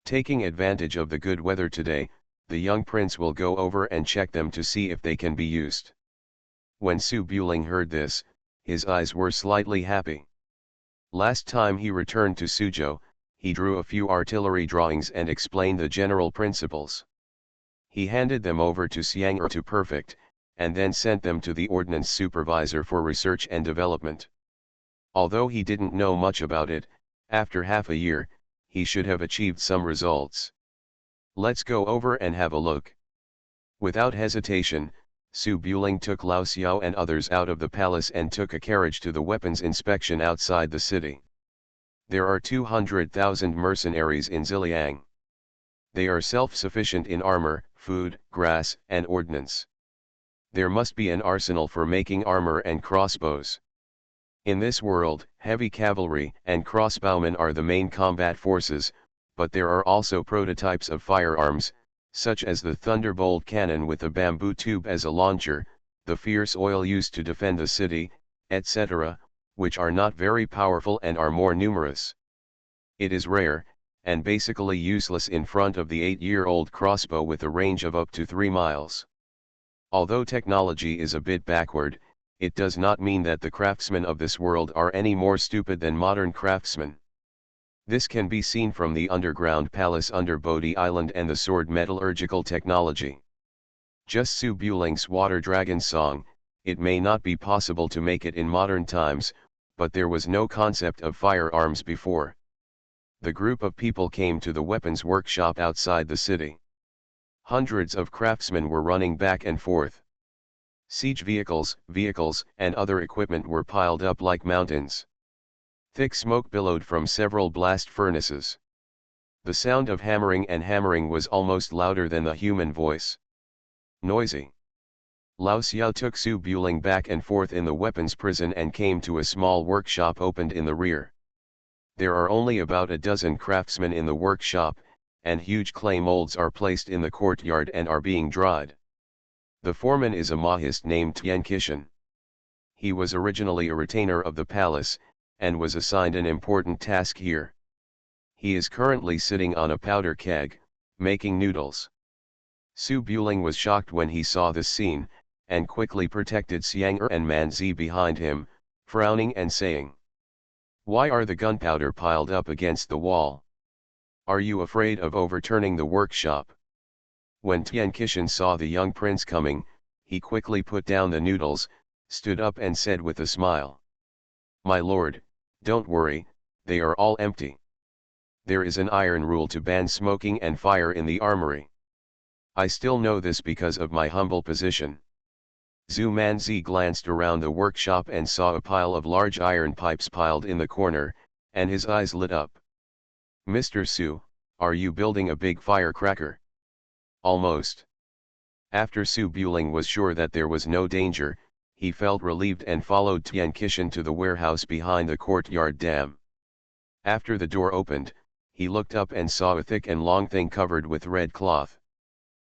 Taking advantage of the good weather today, the young prince will go over and check them to see if they can be used. When Su Buling heard this, his eyes were slightly happy. Last time he returned to Suzhou, he drew a few artillery drawings and explained the general principles. He handed them over to Xiang to perfect, and then sent them to the ordnance supervisor for research and development. Although he didn't know much about it, after half a year, he should have achieved some results. Let's go over and have a look. Without hesitation, Su Buling took Lao Xiao and others out of the palace and took a carriage to the weapons inspection outside the city. There are 200,000 mercenaries in Ziliang. They are self-sufficient in armor, food, grass, and ordnance. There must be an arsenal for making armor and crossbows. In this world, heavy cavalry and crossbowmen are the main combat forces, but there are also prototypes of firearms, such as the thunderbolt cannon with a bamboo tube as a launcher, the fierce oil used to defend the city, etc., which are not very powerful and are more numerous. It is rare, and basically useless in front of the 8-year-old crossbow with a range of up to 3 miles. Although technology is a bit backward, it does not mean that the craftsmen of this world are any more stupid than modern craftsmen. This can be seen from the underground palace under Bodhi Island and the sword metallurgical technology. Just Su Buling's water dragon song, it may not be possible to make it in modern times, but there was no concept of firearms before. The group of people came to the weapons workshop outside the city. Hundreds of craftsmen were running back and forth. Siege vehicles, and other equipment were piled up like mountains. Thick smoke billowed from several blast furnaces. The sound of hammering was almost louder than the human voice. Noisy. Lao Xiao took Su Buling back and forth in the weapons prison and came to a small workshop opened in the rear. There are only about a dozen craftsmen in the workshop, and huge clay molds are placed in the courtyard and are being dried. The foreman is a Mahist named Tian Qishan. He was originally a retainer of the palace, and was assigned an important task here. He is currently sitting on a powder keg, making noodles. Su Buling was shocked when he saw this scene, and quickly protected Xiang and Manzi behind him, frowning and saying, "Why are the gunpowder piled up against the wall? Are you afraid of overturning the workshop?" When Tian Qishan saw the young prince coming, he quickly put down the noodles, stood up and said with a smile, "My lord, don't worry, they are all empty. There is an iron rule to ban smoking and fire in the armory. I still know this because of my humble position." Zhu Manzi glanced around the workshop and saw a pile of large iron pipes piled in the corner, and his eyes lit up. "Mr. Su, are you building a big firecracker?" "Almost." After Su Buling was sure that there was no danger, he felt relieved and followed Tian Qishan to the warehouse behind the courtyard dam. After the door opened, he looked up and saw a thick and long thing covered with red cloth.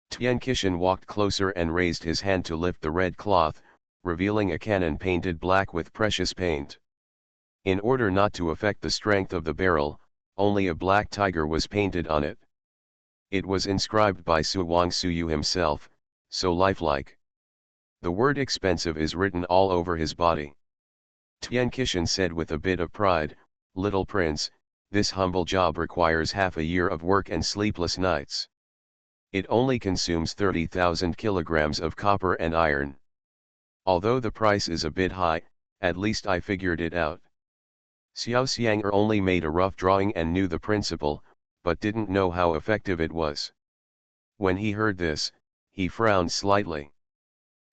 Tian Qishan walked closer and raised his hand to lift the red cloth, revealing a cannon painted black with precious paint. In order not to affect the strength of the barrel, only a black tiger was painted on it. It was inscribed by Su Wang Suyu himself, so lifelike. The word expensive is written all over his body. Tian Qishan said with a bit of pride, "Little prince, this humble job requires half a year of work and sleepless nights. It only consumes 30,000 kilograms of copper and iron. Although the price is a bit high, at least I figured it out." Xiao Xiang only made a rough drawing and knew the principle, but didn't know how effective it was. When he heard this, he frowned slightly.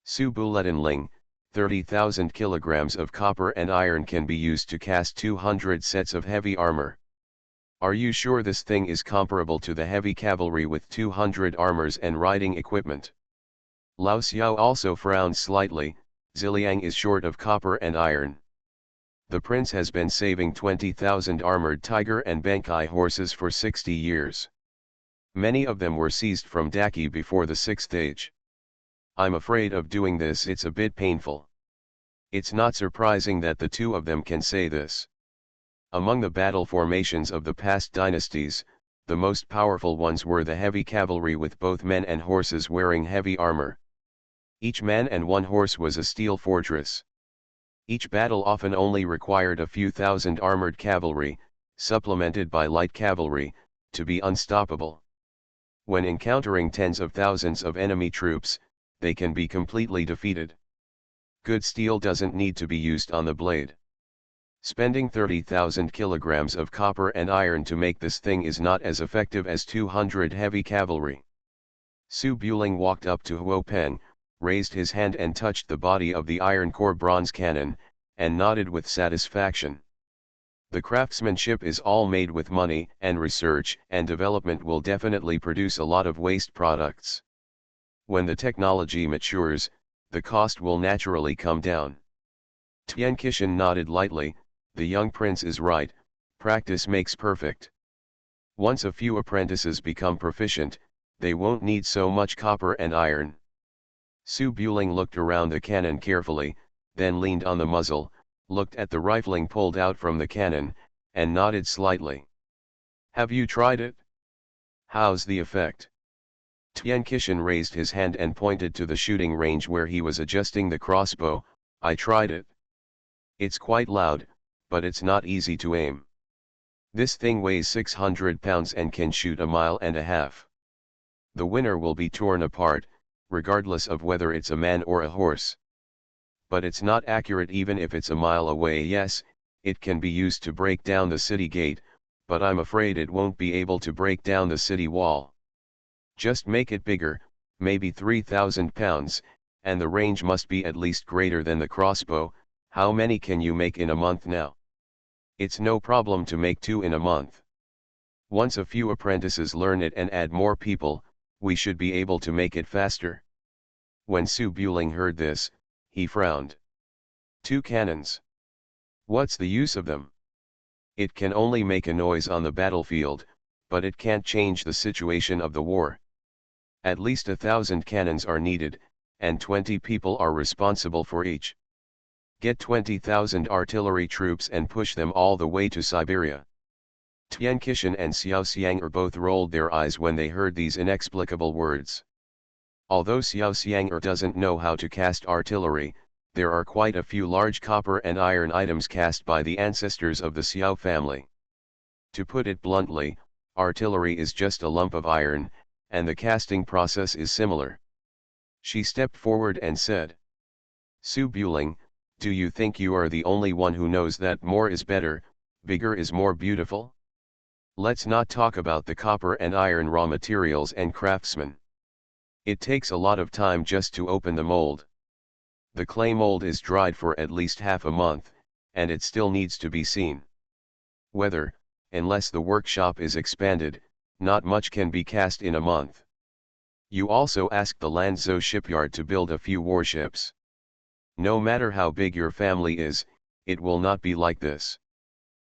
Su Buletin 30,000 kilograms of copper and iron can be used to cast 200 sets of heavy armor. Are you sure this thing is comparable to the heavy cavalry with 200 armors and riding equipment? Lao Xiao also frowned slightly. Ziliang is short of copper and iron. The prince has been saving 20,000 armored tiger and Benkai horses for 60 years. Many of them were seized from Daki before the 6th age. I'm afraid of doing this, it's a bit painful. It's not surprising that the two of them can say this. Among the battle formations of the past dynasties, the most powerful ones were the heavy cavalry with both men and horses wearing heavy armor. Each man and one horse was a steel fortress. Each battle often only required a few thousand armored cavalry, supplemented by light cavalry, to be unstoppable. When encountering tens of thousands of enemy troops, they can be completely defeated. Good steel doesn't need to be used on the blade. Spending 30,000 kilograms of copper and iron to make this thing is not as effective as 200 heavy cavalry. Su Buling walked up to Huo Peng, raised his hand and touched the body of the iron core bronze cannon, and nodded with satisfaction. The craftsmanship is all made with money, and research and development will definitely produce a lot of waste products. When the technology matures, the cost will naturally come down. Tian Qishan nodded lightly. The young prince is right, practice makes perfect. Once a few apprentices become proficient, they won't need so much copper and iron. Su Buling looked around the cannon carefully, then leaned on the muzzle, looked at the rifling pulled out from the cannon, and nodded slightly. Have you tried it? How's the effect? Tian Qishan raised his hand and pointed to the shooting range where he was adjusting the crossbow. I tried it. It's quite loud, but it's not easy to aim. This thing weighs 600 pounds and can shoot 1.5 miles. The winner will be torn apart, regardless of whether it's a man or a horse. But it's not accurate even if it's a mile away. Yes, it can be used to break down the city gate, but I'm afraid it won't be able to break down the city wall. Just make it bigger, maybe 3,000 pounds, and the range must be at least greater than the crossbow. How many can you make in a month now? It's no problem to make 2 in a month. Once a few apprentices learn it and add more people, we should be able to make it faster. When Su Buling heard this, he frowned. 2 cannons. What's the use of them? It can only make a noise on the battlefield, but it can't change the situation of the war. At least 1,000 cannons are needed, and 20 people are responsible for each. Get 20,000 artillery troops and push them all the way to Siberia. Tian Qishan and Xiao Xiang both rolled their eyes when they heard these inexplicable words. Although Xiao Xiang doesn't know how to cast artillery, there are quite a few large copper and iron items cast by the ancestors of the Xiao family. To put it bluntly, artillery is just a lump of iron, and the casting process is similar. She stepped forward and said, Su Buling, do you think you are the only one who knows that more is better, bigger is more beautiful? Let's not talk about the copper and iron raw materials and craftsmen. It takes a lot of time just to open the mold. The clay mold is dried for at least half a month, and it still needs to be seen. Whether, unless the workshop is expanded, not much can be cast in a month. You also asked the Lanzhou shipyard to build a few warships. No matter how big your family is, it will not be like this.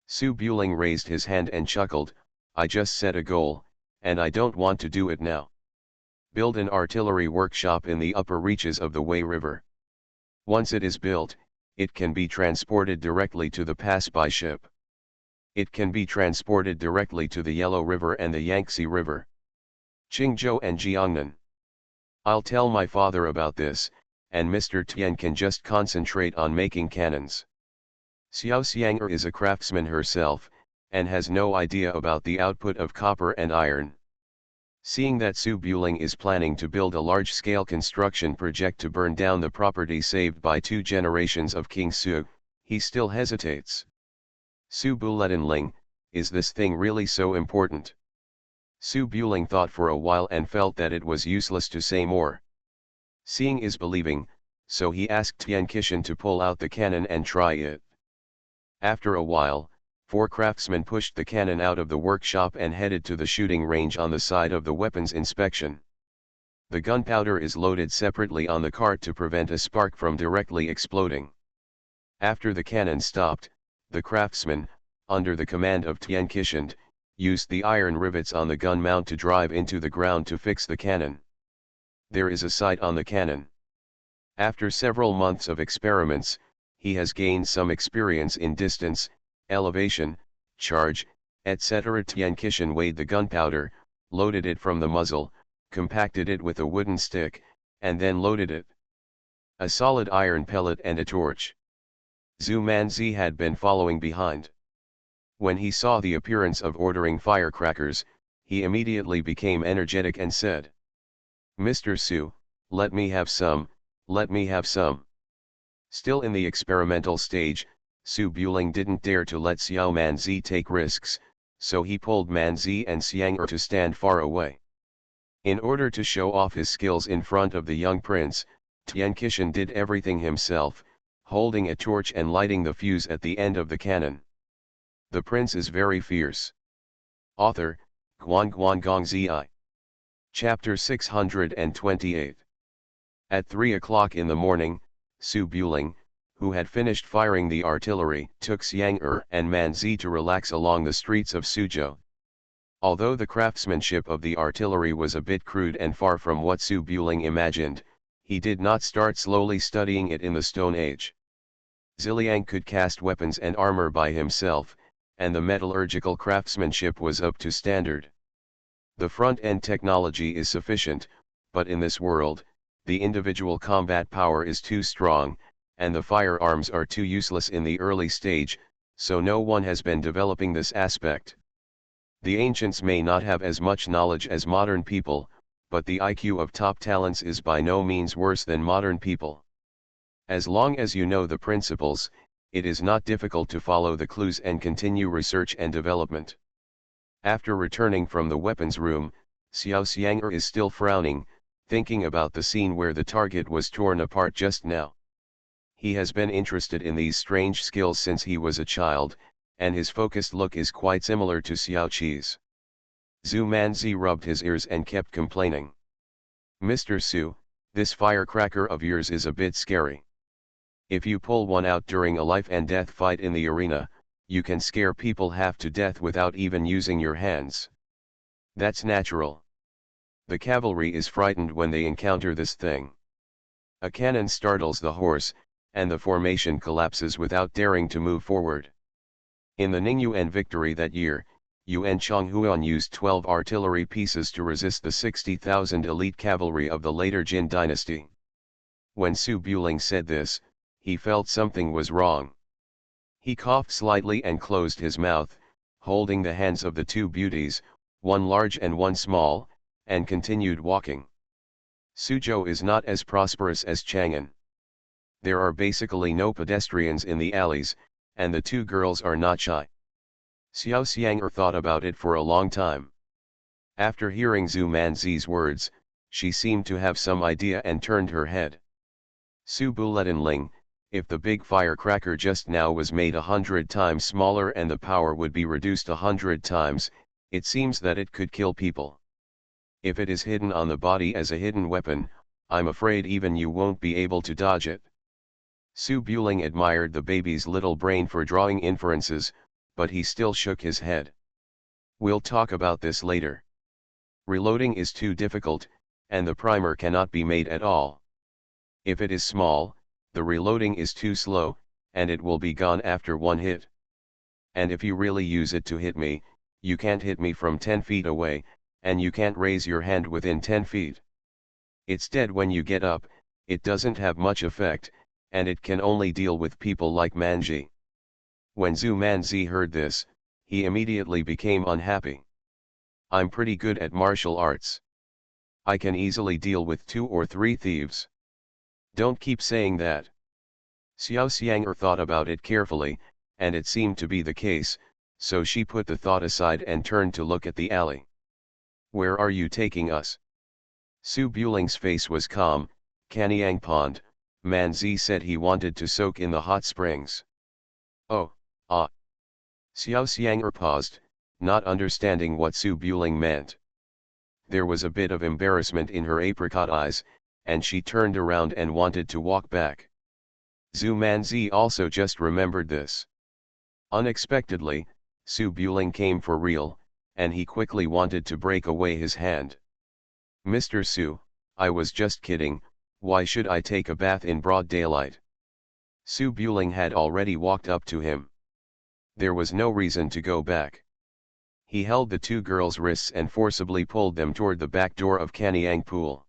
Su Buling raised his hand and chuckled, I just set a goal, and I don't want to do it now. Build an artillery workshop in the upper reaches of the Wei River. Once it is built, it can be transported directly to the pass by ship. It can be transported directly to the Yellow River and the Yangtze River. Qingzhou and Jiangnan. I'll tell my father about this, and Mr. Tian can just concentrate on making cannons. Xiao Xiang is a craftsman herself, and has no idea about the output of copper and iron. Seeing that Su Buling is planning to build a large-scale construction project to burn down the property saved by 2 generations of King Su, he still hesitates. Su Buletinling, is this thing really so important? Su Buling thought for a while and felt that it was useless to say more. Seeing is believing, so he asked Tian Qishan to pull out the cannon and try it. After a while, 4 craftsmen pushed the cannon out of the workshop and headed to the shooting range on the side of the weapons inspection. The gunpowder is loaded separately on the cart to prevent a spark from directly exploding. After the cannon stopped, the craftsman, under the command of Tian Qishand, used the iron rivets on the gun mount to drive into the ground to fix the cannon. There is a sight on the cannon. After several months of experiments, he has gained some experience in distance, elevation, charge, etc. Tian Qishand weighed the gunpowder, loaded it from the muzzle, compacted it with a wooden stick, and then loaded it. A solid iron pellet and a torch. Zhu Manzi had been following behind. When he saw the appearance of ordering firecrackers, he immediately became energetic and said, "Mr. Su, let me have some, let me have some." Still in the experimental stage, Su Buling didn't dare to let Xiao Manzi take risks, so he pulled Manzi and Xiang to stand far away. In order to show off his skills in front of the young prince, Tian Qishand did everything himself, holding a torch and lighting the fuse at the end of the cannon. The prince is very fierce. Author, Guan Guan Gong Zi. Chapter 628. At 3 o'clock in the morning, Su Buling, who had finished firing the artillery, took Xiang and Manzi to relax along the streets of Suzhou. Although the craftsmanship of the artillery was a bit crude and far from what Su Buling imagined, he did not start slowly studying it in the Stone Age. Ziliang could cast weapons and armor by himself, and the metallurgical craftsmanship was up to standard. The front-end technology is sufficient, but in this world, the individual combat power is too strong, and the firearms are too useless in the early stage, so no one has been developing this aspect. The ancients may not have as much knowledge as modern people, but the IQ of top talents is by no means worse than modern people. As long as you know the principles, it is not difficult to follow the clues and continue research and development. After returning from the weapons room, Xiao Xiang is still frowning, thinking about the scene where the target was torn apart just now. He has been interested in these strange skills since he was a child, and his focused look is quite similar to Xiao Qi's. Zhu Manzi rubbed his ears and kept complaining. "Mr. Su, this firecracker of yours is a bit scary. If you pull one out during a life and death fight in the arena, you can scare people half to death without even using your hands. That's natural. The cavalry is frightened when they encounter this thing. A cannon startles the horse, and the formation collapses without daring to move forward. In the Ningyuan victory that year, Yuan Chonghuan used 12 artillery pieces to resist the 60,000 elite cavalry of the later Jin dynasty." When Su Buling said this, he felt something was wrong. He coughed slightly and closed his mouth, holding the hands of the two beauties, one large and one small, and continued walking. Suzhou is not as prosperous as Chang'an. There are basically no pedestrians in the alleys, and the two girls are not shy. Xiao Xiang thought about it for a long time. After hearing Zhu Manzi's words, she seemed to have some idea and turned her head. "Su Buletinling, if the big firecracker just now was made 100 times smaller and the power would be reduced 100 times, it seems that it could kill people. If it is hidden on the body as a hidden weapon, I'm afraid even you won't be able to dodge it." Su Buling admired the baby's little brain for drawing inferences, but he still shook his head. "We'll talk about this later. Reloading is too difficult, and the primer cannot be made at all. If it is small, the reloading is too slow, and it will be gone after one hit. And if you really use it to hit me, you can't hit me from 10 feet away, and you can't raise your hand within 10 feet. It's dead when you get up, it doesn't have much effect, and it can only deal with people like Manji." When Zhu Manzi heard this, he immediately became unhappy. "I'm pretty good at martial arts. I can easily deal with 2 or 3 thieves. Don't keep saying that." Xiao Xiang thought about it carefully, and it seemed to be the case, so she put the thought aside and turned to look at the alley. "Where are you taking us?" Su Buling's face was calm. "Canyang Pond, Manzi said he wanted to soak in the hot springs." "Oh, ah." Xiao Xiang paused, not understanding what Su Buling meant. There was a bit of embarrassment in her apricot eyes, and she turned around and wanted to walk back. Zhu Manzi also just remembered this. Unexpectedly, Su Buling came for real, and he quickly wanted to break away his hand. "Mr. Su, I was just kidding, why should I take a bath in broad daylight?" Su Buling had already walked up to him. There was no reason to go back. He held the two girls' wrists and forcibly pulled them toward the back door of Kanyang Pool.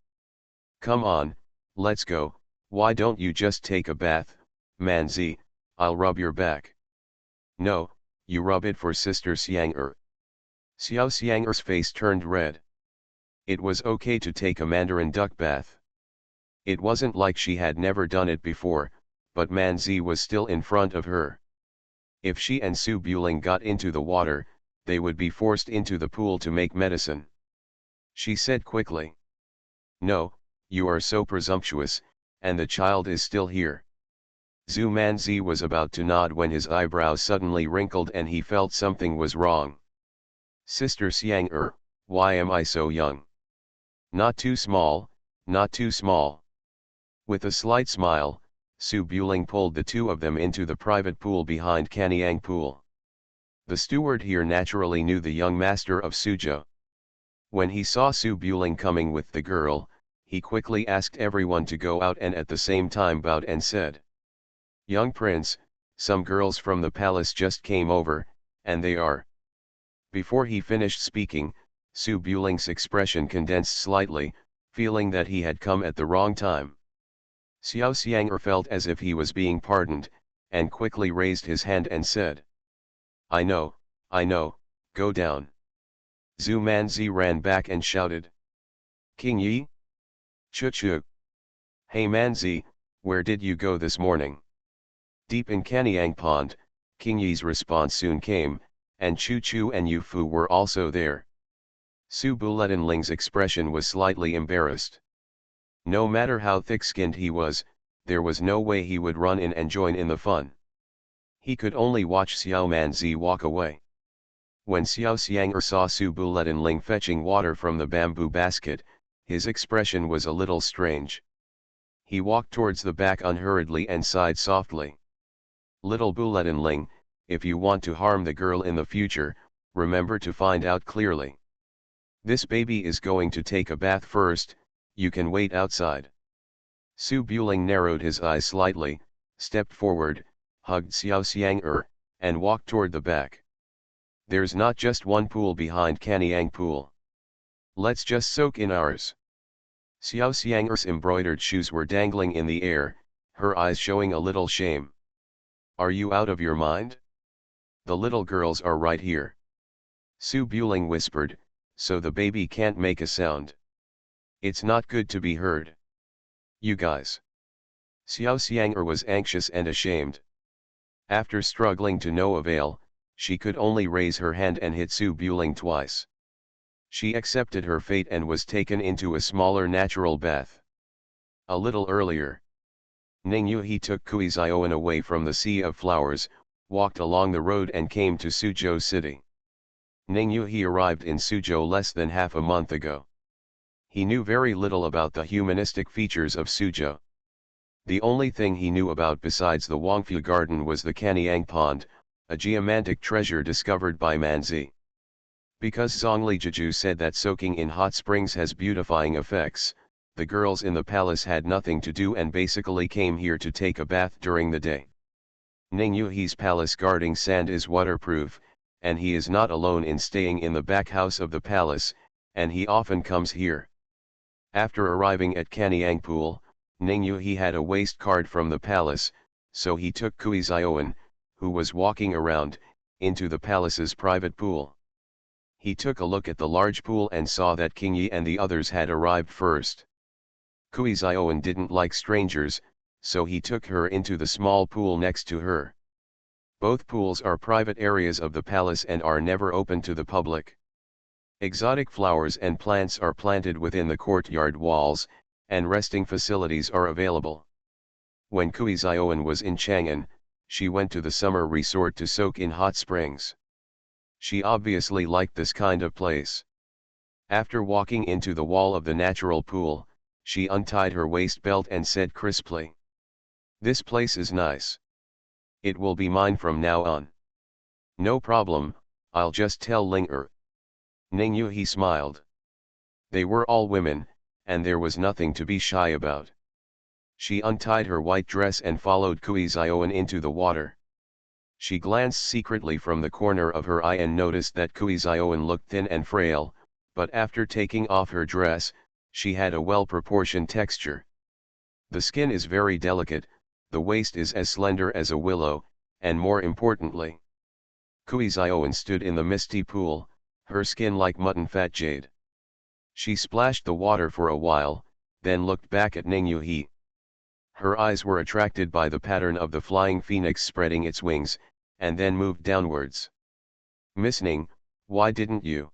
"Come on, let's go, why don't you just take a bath, Manzi, I'll rub your back." "No, you rub it for Sister Xiang-er." Xiao Xiang-er's face turned red. It was okay to take a Mandarin duck bath. It wasn't like she had never done it before, but Manzi was still in front of her. If she and Su Buling got into the water, they would be forced into the pool to make medicine. She said quickly. "No, you are so presumptuous, and the child is still here." Zhu Manzi was about to nod when his eyebrows suddenly wrinkled and he felt something was wrong. "Sister Xiang-er, why am I so young? Not too small, not too small." With a slight smile, Su Buling pulled the two of them into the private pool behind Kanyang Pool. The steward here naturally knew the young master of Suzhou. When he saw Su Buling coming with the girl, he quickly asked everyone to go out and at the same time bowed and said, "Young prince, some girls from the palace just came over, and they are..." Before he finished speaking, Su Buling's expression condensed slightly, feeling that he had come at the wrong time. Xiao Xiang-er felt as if he was being pardoned, and quickly raised his hand and said, I know, go down." Zhu Manzi ran back and shouted, "King Yi? Chu-chu. Hey Manzi, where did you go this morning?" Deep in Kanyang Pond, King Yi's response soon came, and Chu-chu and Yu Fu were also there. Su Buletinling's expression was slightly embarrassed. No matter how thick-skinned he was, there was no way he would run in and join in the fun. He could only watch Xiao Manzi walk away. When Xiao Xiang-er saw Su Buletinling fetching water from the bamboo basket, his expression was a little strange. He walked towards the back unhurriedly and sighed softly. "Little Buletinling, if you want to harm the girl in the future, remember to find out clearly. This baby is going to take a bath first, you can wait outside." Su Buling narrowed his eyes slightly, stepped forward, hugged Xiao Xiang-er, and walked toward the back. "There's not just one pool behind Kanyang Pool. Let's just soak in ours." Xiao Xiang-er's embroidered shoes were dangling in the air, her eyes showing a little shame. "Are you out of your mind? The little girls are right here." Su Buling whispered, "So the baby can't make a sound. It's not good to be heard. You guys." Xiao Xiang-er was anxious and ashamed. After struggling to no avail, she could only raise her hand and hit Su Buling twice. She accepted her fate and was taken into a smaller natural bath. A little earlier, Ning Yuhi took Kui Zioan away from the Sea of Flowers, walked along the road and came to Suzhou City. Ning Yuhi arrived in Suzhou less than half a month ago. He knew very little about the humanistic features of Suzhou. The only thing he knew about besides the Wangfu Garden was the Kanyang Pond, a geomantic treasure discovered by Manzi. Because Zhongli Jiju said that soaking in hot springs has beautifying effects, the girls in the palace had nothing to do and basically came here to take a bath during the day. Ning Yuhi's palace guarding sand is waterproof, and he is not alone in staying in the back house of the palace, and he often comes here. After arriving at Kanyang Pool, Ning Yuhi had a waste card from the palace, so he took Kui Zioan, who was walking around, into the palace's private pool. He took a look at the large pool and saw that King Yi and the others had arrived first. Kui Zioan didn't like strangers, so he took her into the small pool next to her. Both pools are private areas of the palace and are never open to the public. Exotic flowers and plants are planted within the courtyard walls, and resting facilities are available. When Kui Zioan was in Chang'an, she went to the summer resort to soak in hot springs. She obviously liked this kind of place. After walking into the wall of the natural pool, she untied her waist belt and said crisply, "This place is nice. It will be mine from now on." "No problem, I'll just tell Ling. Ning Yuhi smiled. They were all women, and there was nothing to be shy about. She untied her white dress and followed Kui Zioan into the water. She glanced secretly from the corner of her eye and noticed that Kui Zioan looked thin and frail, but after taking off her dress, she had a well-proportioned texture. The skin is very delicate, the waist is as slender as a willow, and more importantly, Kui Zioan stood in the misty pool, her skin like mutton fat jade. She splashed the water for a while, then looked back at Ning Yuhi. Her eyes were attracted by the pattern of the flying phoenix spreading its wings, and then moved downwards. "Miss Ning, why didn't you?"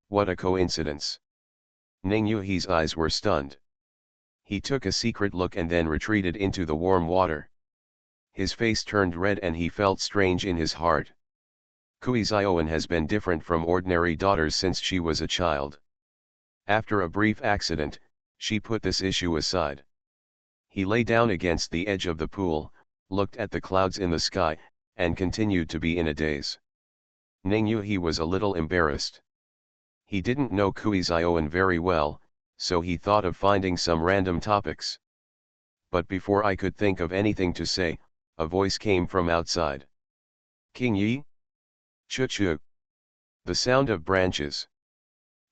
What a coincidence." Ning Yuhi's eyes were stunned. He took a secret look and then retreated into the warm water. His face turned red and he felt strange in his heart. Kui Zioan has been different from ordinary daughters since she was a child. After a brief accident, she put this issue aside. He lay down against the edge of the pool, looked at the clouds in the sky, and continued to be in a daze. Ning Yuhi was a little embarrassed. He didn't know Kui Zioan very well, so he thought of finding some random topics. But before I could think of anything to say, a voice came from outside. "King Yi? Chu-chu." The sound of branches.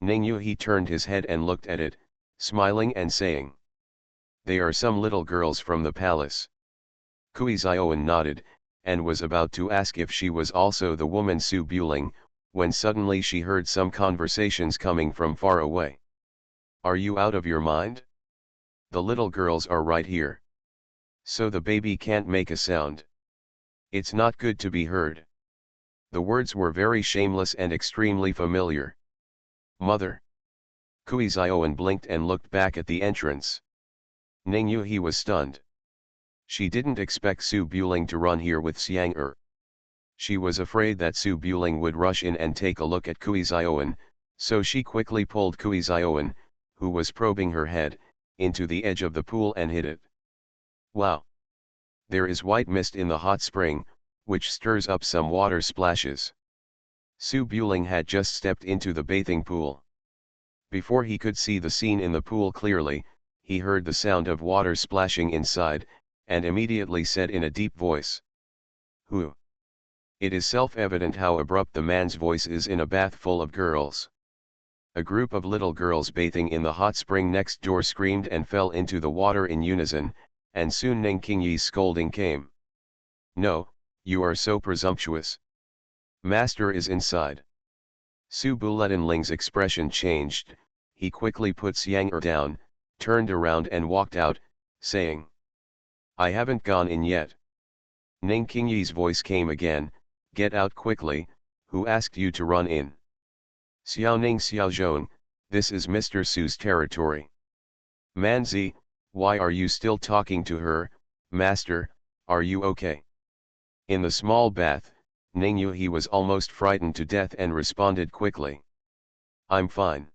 Ning Yuhi turned his head and looked at it, smiling and saying, "They are some little girls from the palace." Kui Zioan nodded, and was about to ask if she was also the woman Su Buling, when suddenly she heard some conversations coming from far away. "Are you out of your mind? The little girls are right here. So the baby can't make a sound. It's not good to be heard." The words were very shameless and extremely familiar. "Mother." Kui Zioan blinked and looked back at the entrance. Ning Yuhi was stunned. She didn't expect Su Buling to run here with Xiang. She was afraid that Su Buling would rush in and take a look at Kui Zioan, so she quickly pulled Kui Zioan, who was probing her head, into the edge of the pool and hid it. "Wow! There is white mist in the hot spring, which stirs up some water splashes." Su Buling had just stepped into the bathing pool. Before he could see the scene in the pool clearly, he heard the sound of water splashing inside, and immediately said in a deep voice, "Who?" It is self-evident how abrupt the man's voice is in a bath full of girls. A group of little girls bathing in the hot spring next door screamed and fell into the water in unison, and soon Ning Qingyi's scolding came. "No, you are so presumptuous. Master is inside." Su Buletinling's expression changed, he quickly put Xiang down, turned around and walked out, saying, "I haven't gone in yet." Ning Qingyi's voice came again, "Get out quickly, who asked you to run in?" "Xiao Ning Xiaozhong, this is Mr. Su's territory." "Manzi, why are you still talking to her, master, are you okay?" In the small bath, Ning Yuhi was almost frightened to death and responded quickly, "I'm fine."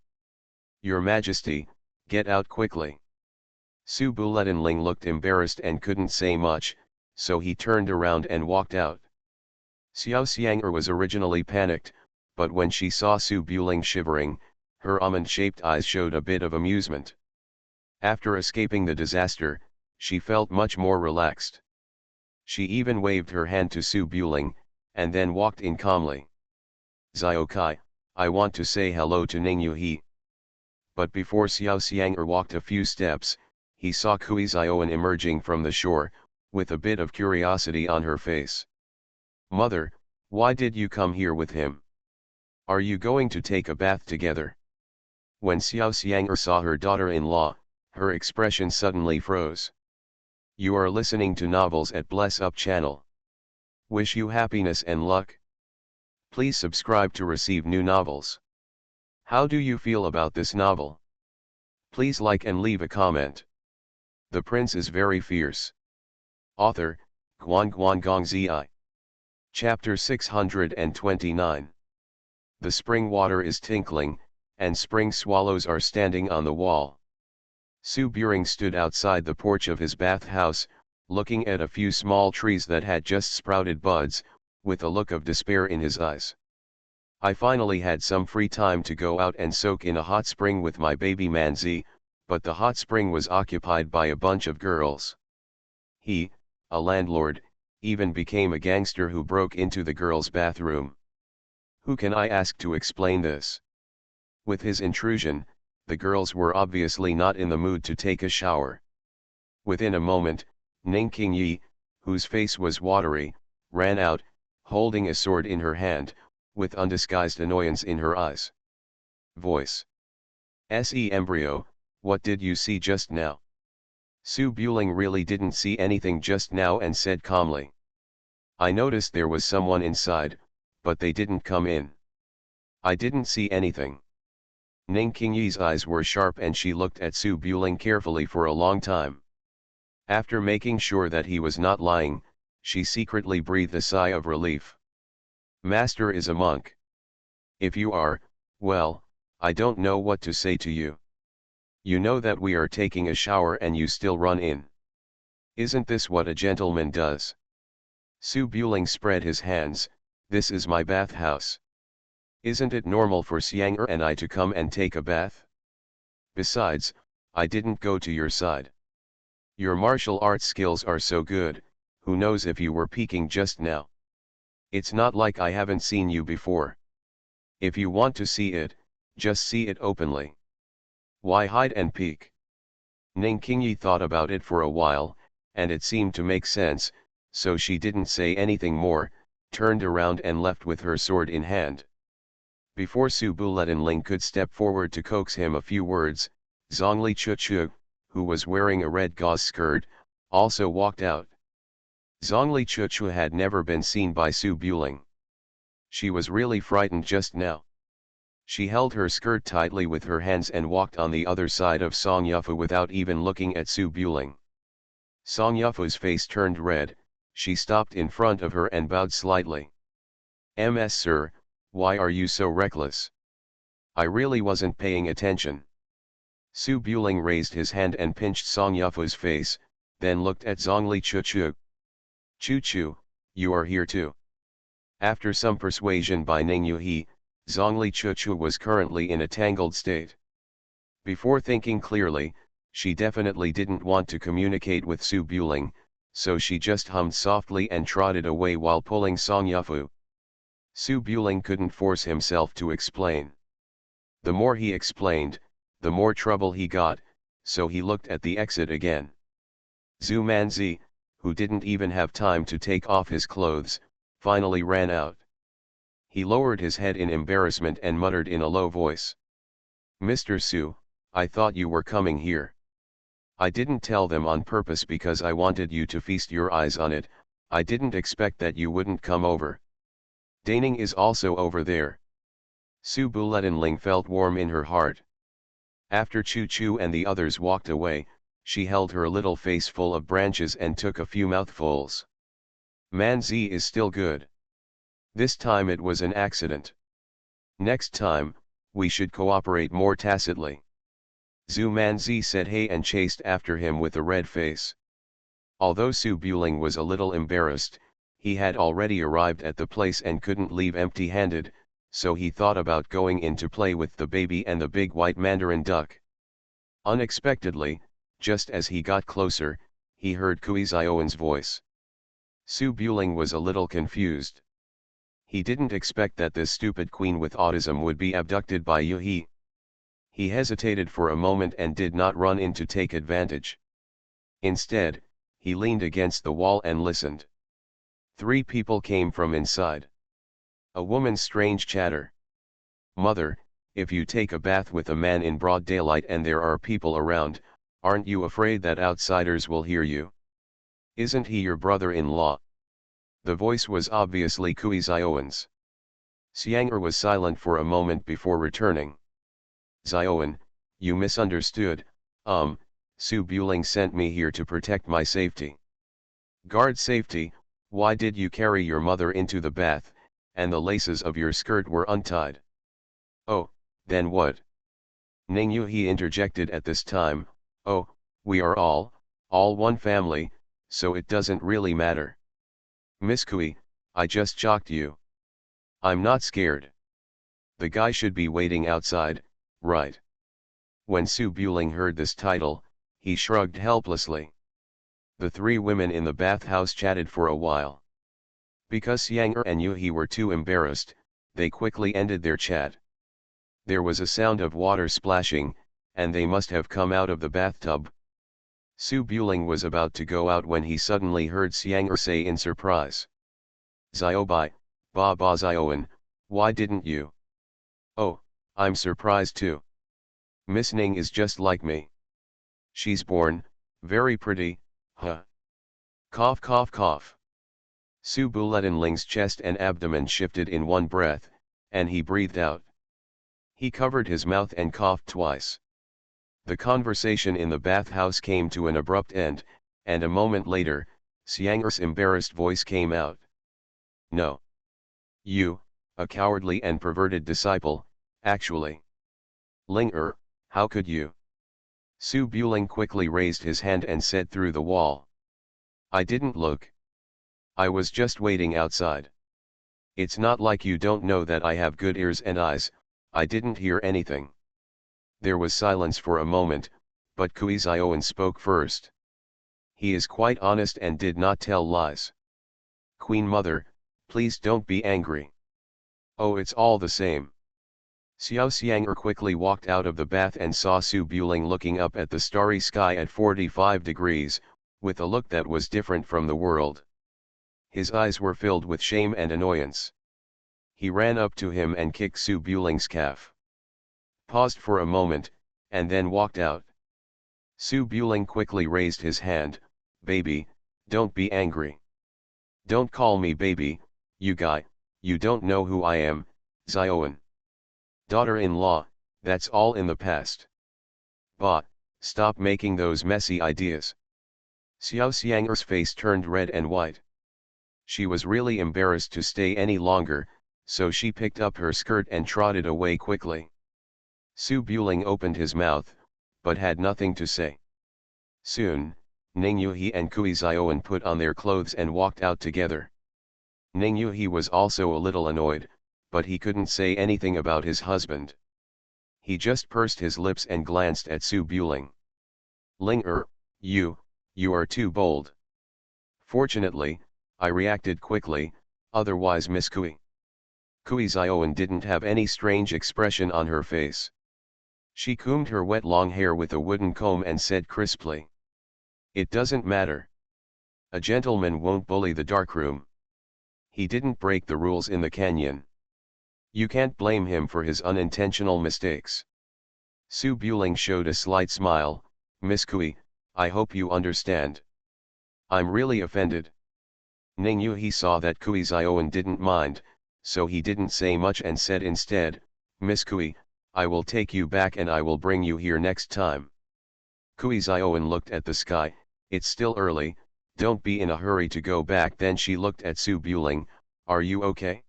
"Your Majesty, get out quickly." Su Buletinling looked embarrassed and couldn't say much, so he turned around and walked out. Xiao Xiang'er was originally panicked, but when she saw Su Buling shivering, her almond-shaped eyes showed a bit of amusement. After escaping the disaster, she felt much more relaxed. She even waved her hand to Su Buling, and then walked in calmly. "Ziokai, I want to say hello to Ning Yuhi." But before Xiao Xiang'er walked a few steps, he saw Kui Zioan emerging from the shore, with a bit of curiosity on her face. "Mother, why did you come here with him? Are you going to take a bath together?" When Xiao Xiang'er saw her daughter-in-law, her expression suddenly froze. You are listening to novels at Bless Up channel. Wish you happiness and luck. Please subscribe to receive new novels. How do you feel about this novel? Please like and leave a comment. The prince is very fierce. Author, Guan Guan Gong Zi. Chapter 629. The spring water is tinkling, and spring swallows are standing on the wall. Su Buring stood outside the porch of his bathhouse, looking at a few small trees that had just sprouted buds, with a look of despair in his eyes. I finally had some free time to go out and soak in a hot spring with my baby Manzi, but the hot spring was occupied by a bunch of girls. He, a landlord, even became a gangster who broke into the girls' bathroom. Who can I ask to explain this? With his intrusion, the girls were obviously not in the mood to take a shower. Within a moment, Ning Qingyi, whose face was watery, ran out, holding a sword in her hand, with undisguised annoyance in her eyes. Voice. Se embryo, what did you see just now? Su Buling really didn't see anything just now and said calmly. I noticed there was someone inside, but they didn't come in. I didn't see anything. Ning Qingyi's eyes were sharp and she looked at Su Buling carefully for a long time. After making sure that he was not lying, she secretly breathed a sigh of relief. Master is a monk. If you are, well, I don't know what to say to you. You know that we are taking a shower and you still run in. Isn't this what a gentleman does? Su Buling spread his hands. This is my bathhouse. Isn't it normal for Xiang'er and I to come and take a bath? Besides, I didn't go to your side. Your martial arts skills are so good, who knows if you were peeking just now. It's not like I haven't seen you before. If you want to see it, just see it openly. Why hide and peek? Ning Qingyi thought about it for a while, and it seemed to make sense, so she didn't say anything more, turned around and left with her sword in hand. Before Su Buletinling could step forward to coax him a few words, Zhongli Chuchu, who was wearing a red gauze skirt, also walked out. Zhongli Chuchu had never been seen by Su Buling. She was really frightened just now. She held her skirt tightly with her hands and walked on the other side of Song Yufu without even looking at Su Buling. Song Yufu's face turned red, she stopped in front of her and bowed slightly. "Ms. Sir, why are you so reckless? I really wasn't paying attention." Su Buling raised his hand and pinched Song Yufu's face, then looked at Zhongli Chuchu. "Chuchu, you are here too." After some persuasion by Ning Yuhi, Zhongli Chuchu was currently in a tangled state. Before thinking clearly, she definitely didn't want to communicate with Su Buling, so she just hummed softly and trotted away while pulling Song Yufu. Su Buling couldn't force himself to explain. The more he explained, the more trouble he got, so he looked at the exit again. Zhu Manzi, who didn't even have time to take off his clothes, finally ran out. He lowered his head in embarrassment and muttered in a low voice. "Mr. Su, I thought you were coming here. I didn't tell them on purpose because I wanted you to feast your eyes on it. I didn't expect that you wouldn't come over. Daning is also over there." Su Buletinling felt warm in her heart. After Chu Chu and the others walked away, she held her little face full of branches and took a few mouthfuls. "Manzi is still good. This time it was an accident. Next time, we should cooperate more tacitly." Zhu Manzi said hey and chased after him with a red face. Although Su Buling was a little embarrassed, he had already arrived at the place and couldn't leave empty-handed, so he thought about going in to play with the baby and the big white mandarin duck. Unexpectedly, just as he got closer, he heard Kui Ziowen's voice. Su Buling was a little confused. He didn't expect that this stupid queen with autism would be abducted by Yuhi. He hesitated for a moment and did not run in to take advantage. Instead, he leaned against the wall and listened. 3 people came from inside. A woman's strange chatter. "Mother, if you take a bath with a man in broad daylight and there are people around, aren't you afraid that outsiders will hear you? Isn't he your brother-in-law?" The voice was obviously Kui Ziowen's. Xiang'er was silent for a moment before returning. "Ziowen, you misunderstood, Su Buling sent me here to protect my safety." "Guard safety? Why did you carry your mother into the bath, and the laces of your skirt were untied?" "Oh, then what?" Ning Yuhi interjected at this time, "Oh, we are all one family, so it doesn't really matter. Miss Kui, I just shocked you. I'm not scared. The guy should be waiting outside, right?" When Su Buling heard this title, he shrugged helplessly. The three women in the bathhouse chatted for a while. Because Yang and Yuhi were too embarrassed, they quickly ended their chat. There was a sound of water splashing, and they must have come out of the bathtub. Su Buling was about to go out when he suddenly heard Xiang say in surprise, "Ziobai, Ba Ba Zioan, why didn't you?" "Oh, I'm surprised too. Miss Ning is just like me. She's born, very pretty, huh?" Cough cough cough. Su Buletinling's chest and abdomen shifted in one breath, and he breathed out. He covered his mouth and coughed twice. The conversation in the bathhouse came to an abrupt end, and a moment later, Xiang's embarrassed voice came out. "No. You, a cowardly and perverted disciple, actually. Ling how could you?" Su Buling quickly raised his hand and said through the wall. "I didn't look. I was just waiting outside. It's not like you don't know that I have good ears and eyes. I didn't hear anything." There was silence for a moment, but Kui Zioan spoke first. "He is quite honest and did not tell lies. Queen Mother, please don't be angry." "Oh, it's all the same." Xiao Xianger quickly walked out of the bath and saw Su Buling looking up at the starry sky at 45 degrees, with a look that was different from the world. His eyes were filled with shame and annoyance. He ran up to him and kicked Su Buling's calf. Paused for a moment, and then walked out. Su Buling quickly raised his hand. "Baby, don't be angry. Don't call me baby, you guy, you don't know who I am, Zioan. Daughter-in-law, that's all in the past. Bah, stop making those messy ideas." Xiao Xianger's face turned red and white. She was really embarrassed to stay any longer, so she picked up her skirt and trotted away quickly. Su Buling opened his mouth, but had nothing to say. Soon, Ning Yuhi and Kui Zioan put on their clothes and walked out together. Ning Yuhi was also a little annoyed, but he couldn't say anything about his husband. He just pursed his lips and glanced at Su Buling. "Ling you are too bold." "Fortunately, I reacted quickly, otherwise Miss Kui." Kui Zioan didn't have any strange expression on her face. She combed her wet long hair with a wooden comb and said crisply, "It doesn't matter. A gentleman won't bully the darkroom. He didn't break the rules in the canyon. You can't blame him for his unintentional mistakes." Su Buling showed a slight smile. "Miss Kui, I hope you understand. I'm really offended." Ning Yuhi saw that Kui Zioan didn't mind, so he didn't say much and said instead, "Miss Kui, I will take you back and I will bring you here next time." Kui Zioan looked at the sky. "It's still early, don't be in a hurry to go back." Then she looked at Su Buling. "Are you okay?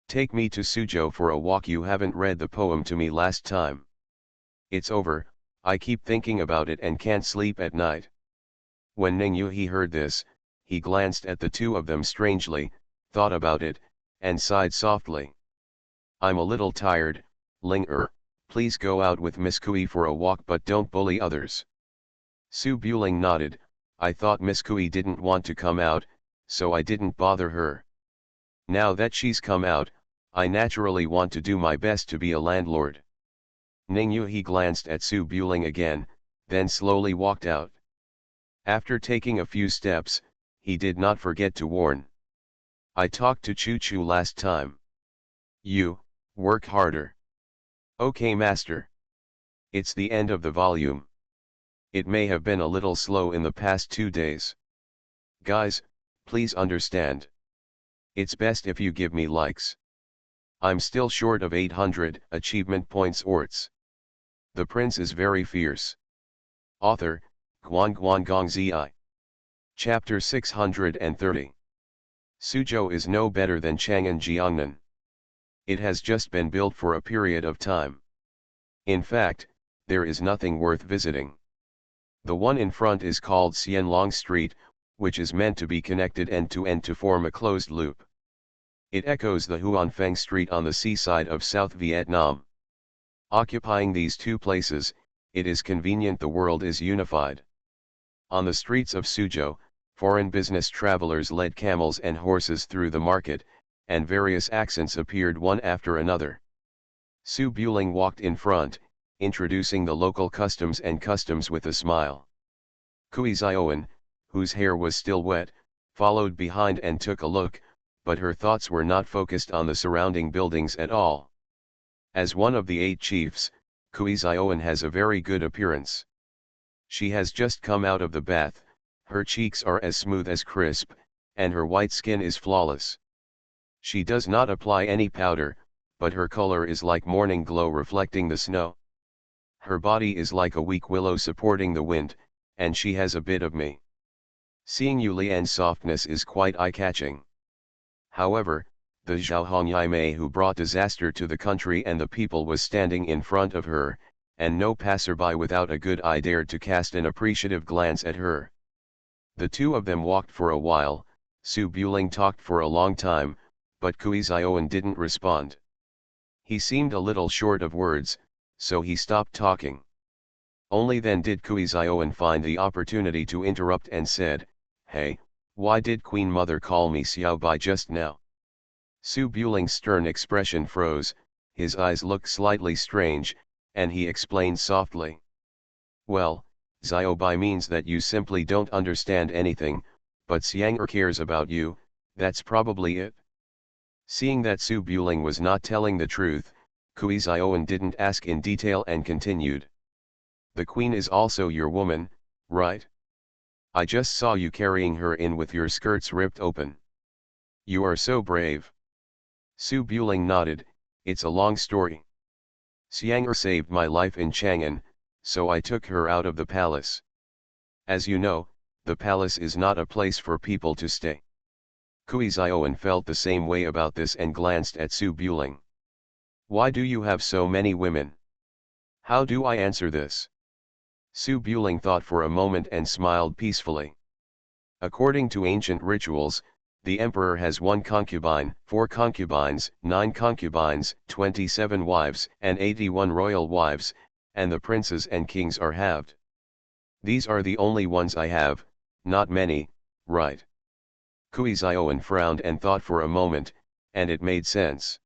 Take me to Suzhou for a walk. You haven't read the poem to me last time. It's over, I keep thinking about it and can't sleep at night." When Ning Yuhi heard this, he glanced at the two of them strangely, thought about it, and sighed softly. "I'm a little tired, Ling please go out with Miss Kui for a walk but don't bully others." Su Buling nodded. "I thought Miss Kui didn't want to come out, so I didn't bother her. Now that she's come out, I naturally want to do my best to be a landlord." Ning Yuhi glanced at Su Buling again, then slowly walked out. After taking a few steps, he did not forget to warn. "I talked to Chu Chu last time. You, work harder." "Okay, master." It's the end of the volume. It may have been a little slow in the past 2 days. Guys, please understand. It's best if you give me likes. I'm still short of 800 achievement points orts. The prince is very fierce. Author, Guan Guan Gong Zi. Chapter 630. Suzhou is no better than Chang'an Jiangnan. It has just been built for a period of time. In fact, there is nothing worth visiting. The one in front is called Xianlong Street, which is meant to be connected end to end to form a closed loop. It echoes the Huan Feng Street on the seaside of South Vietnam. Occupying these two places, it is convenient the world is unified. On the streets of Suzhou, foreign business travelers led camels and horses through the market, and various accents appeared one after another. Su Buling walked in front, introducing the local customs with a smile. Kui Zioan, whose hair was still wet, followed behind and took a look, but her thoughts were not focused on the surrounding buildings at all. As one of the 8 chiefs, Kui Zioan has a very good appearance. She has just come out of the bath, her cheeks are as smooth as crisp, and her white skin is flawless. She does not apply any powder, but her color is like morning glow reflecting the snow. Her body is like a weak willow supporting the wind, and she has a bit of me. Seeing Yu Lian's softness is quite eye-catching. However, the Zhao Hongyai who brought disaster to the country and the people was standing in front of her, and no passerby without a good eye dared to cast an appreciative glance at her. The two of them walked for a while, Su Buling talked for a long time, but Kui Zioan didn't respond. He seemed a little short of words, so he stopped talking. Only then did Kui Zioan find the opportunity to interrupt and said, "Hey, why did Queen Mother call me Xiao Bai just now?" Su Buling's stern expression froze, his eyes looked slightly strange, and he explained softly. "Well, Xiao Bai means that you simply don't understand anything, but Xiang cares about you, that's probably it." Seeing that Su Buling was not telling the truth, Kui Zioan didn't ask in detail and continued. "The queen is also your woman, right? I just saw you carrying her in with your skirts ripped open. You are so brave." Su Buling nodded, "It's a long story. Xiang saved my life in Chang'an, so I took her out of the palace. As you know, the palace is not a place for people to stay." Kui Zioan felt the same way about this and glanced at Su Buling. "Why do you have so many women? How do I answer this?" Su Buling thought for a moment and smiled peacefully. According to ancient rituals, the emperor has 1 concubine, 4 concubines, 9 concubines, 27 wives, and 81 royal wives, and the princes and kings are halved. These are the only ones I have, not many, right? Kui Zioan frowned and thought for a moment, and it made sense.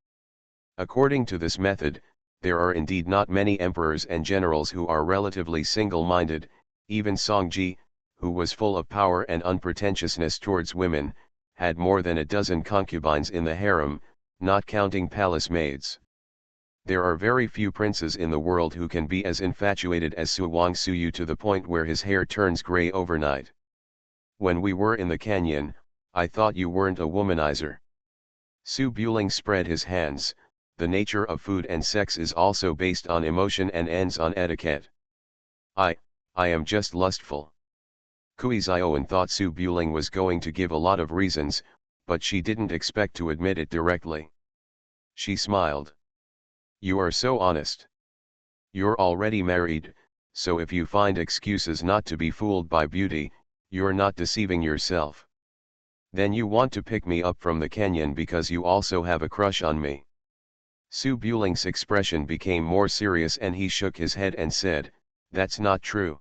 According to this method, there are indeed not many emperors and generals who are relatively single-minded. Even Songji, who was full of power and unpretentiousness towards women, had more than a dozen concubines in the harem, not counting palace maids. There are very few princes in the world who can be as infatuated as Su Wangsuyu to the point where his hair turns gray overnight. When we were in the canyon, I thought you weren't a womanizer. Su Buling spread his hands. The nature of food and sex is also based on emotion and ends on etiquette. I am just lustful." Kui Zioan thought Su Buling was going to give a lot of reasons, but she didn't expect to admit it directly. She smiled. "You are so honest. You're already married, so if you find excuses not to be fooled by beauty, you're not deceiving yourself. Then you want to pick me up from the canyon because you also have a crush on me." Su Buling's expression became more serious and he shook his head and said, "That's not true.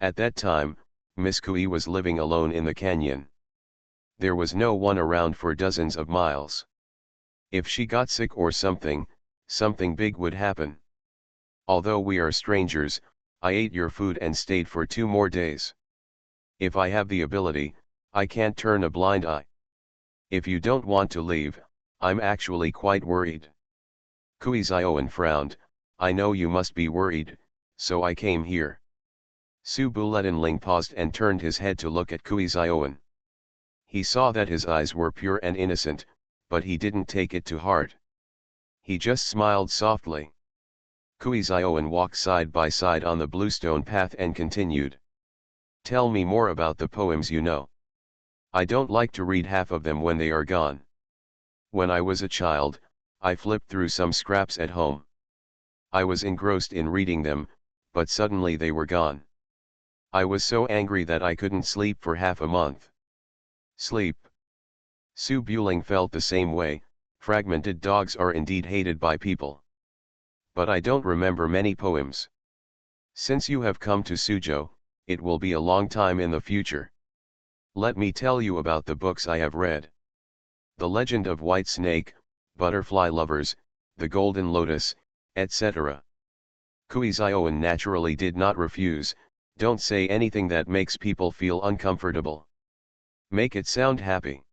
At that time, Miss Kui was living alone in the canyon. There was no one around for dozens of miles. If she got sick or something big would happen. Although we are strangers, I ate your food and stayed for 2 more days. If I have the ability, I can't turn a blind eye. If you don't want to leave, I'm actually quite worried." Kui Zioan frowned. "I know you must be worried, so I came here." Su Bulenling paused and turned his head to look at Kui Zioan. He saw that his eyes were pure and innocent, but he didn't take it to heart. He just smiled softly. Kui Zioan walked side by side on the bluestone path and continued. "Tell me more about the poems you know. I don't like to read half of them when they are gone. When I was a child, I flipped through some scraps at home. I was engrossed in reading them, but suddenly they were gone. I was so angry that I couldn't sleep for half a month. Sleep. Su Buling felt the same way. Fragmented dogs are indeed hated by people. But I don't remember many poems. Since you have come to Suzhou, it will be a long time in the future. Let me tell you about the books I have read. The Legend of White Snake, Butterfly Lovers, The Golden Lotus, etc. Kui Zioan naturally did not refuse. Don't say anything that makes people feel uncomfortable. Make it sound happy.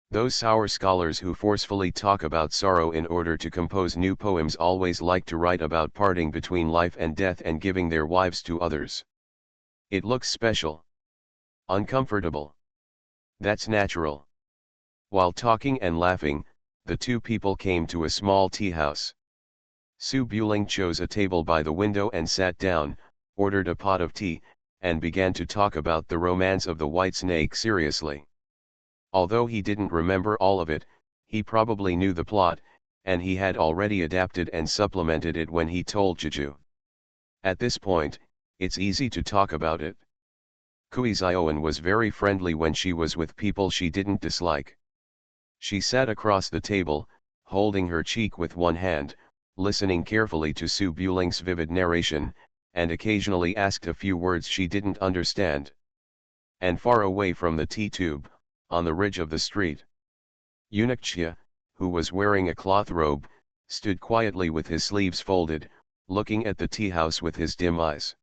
Those sour scholars who forcefully talk about sorrow in order to compose new poems always like to write about parting between life and death and giving their wives to others. It looks special. Uncomfortable. That's natural. While talking and laughing, the two people came to a small tea house. Su Buling chose a table by the window and sat down, ordered a pot of tea, and began to talk about the romance of the white snake seriously. Although he didn't remember all of it, he probably knew the plot, and he had already adapted and supplemented it when he told Jeju. At this point, it's easy to talk about it. Kui Zioan was very friendly when she was with people she didn't dislike. She sat across the table, holding her cheek with one hand, listening carefully to Su Buling's vivid narration, and occasionally asked a few words she didn't understand. And far away from the tea tube, on the ridge of the street, Eunuch Chia, who was wearing a cloth robe, stood quietly with his sleeves folded, looking at the tea house with his dim eyes.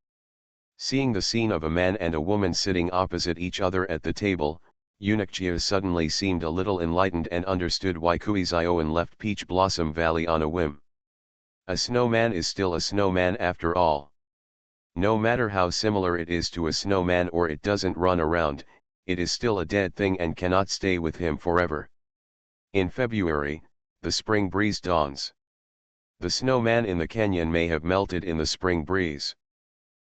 Seeing the scene of a man and a woman sitting opposite each other at the table, Eunuch Chia suddenly seemed a little enlightened and understood why Kui Zioan left Peach Blossom Valley on a whim. A snowman is still a snowman after all. No matter how similar it is to a snowman or it doesn't run around, it is still a dead thing and cannot stay with him forever. In February, the spring breeze dawns. The snowman in the canyon may have melted in the spring breeze.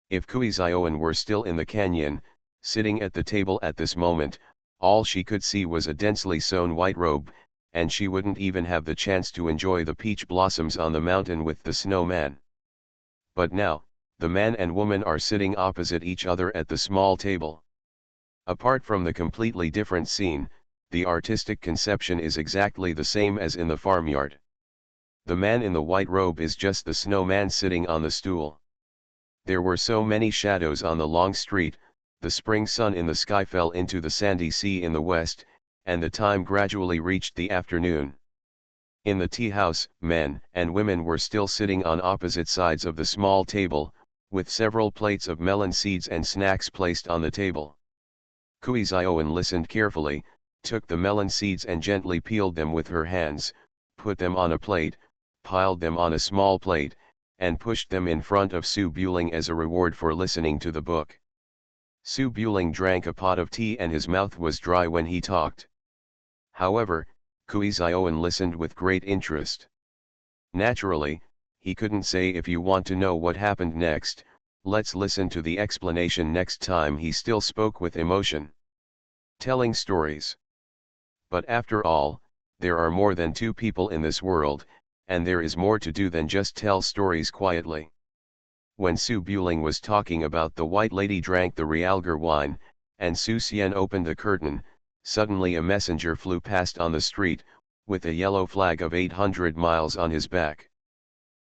If Kui Zioan were still in the canyon, sitting at the table at this moment, all she could see was a densely sewn white robe, and she wouldn't even have the chance to enjoy the peach blossoms on the mountain with the snowman. But now, the man and woman are sitting opposite each other at the small table. Apart from the completely different scene, the artistic conception is exactly the same as in the farmyard. The man in the white robe is just the snowman sitting on the stool. There were so many shadows on the long street, the spring sun in the sky fell into the sandy sea in the west, and the time gradually reached the afternoon. In the tea house, men and women were still sitting on opposite sides of the small table, with several plates of melon seeds and snacks placed on the table. Kui Zioan listened carefully, took the melon seeds and gently peeled them with her hands, put them on a plate, piled them on a small plate, and pushed them in front of Su Buling as a reward for listening to the book. Su Buling drank a pot of tea and his mouth was dry when he talked. However, Kui Zioan listened with great interest. Naturally, he couldn't say, if you want to know what happened next, let's listen to the explanation next time. He still spoke with emotion. Telling stories. But after all, there are more than two people in this world, and there is more to do than just tell stories quietly. When Su Buling was talking about the white lady drank the realgar wine, and Su Xian opened the curtain, suddenly a messenger flew past on the street, with a yellow flag of 800 miles on his back.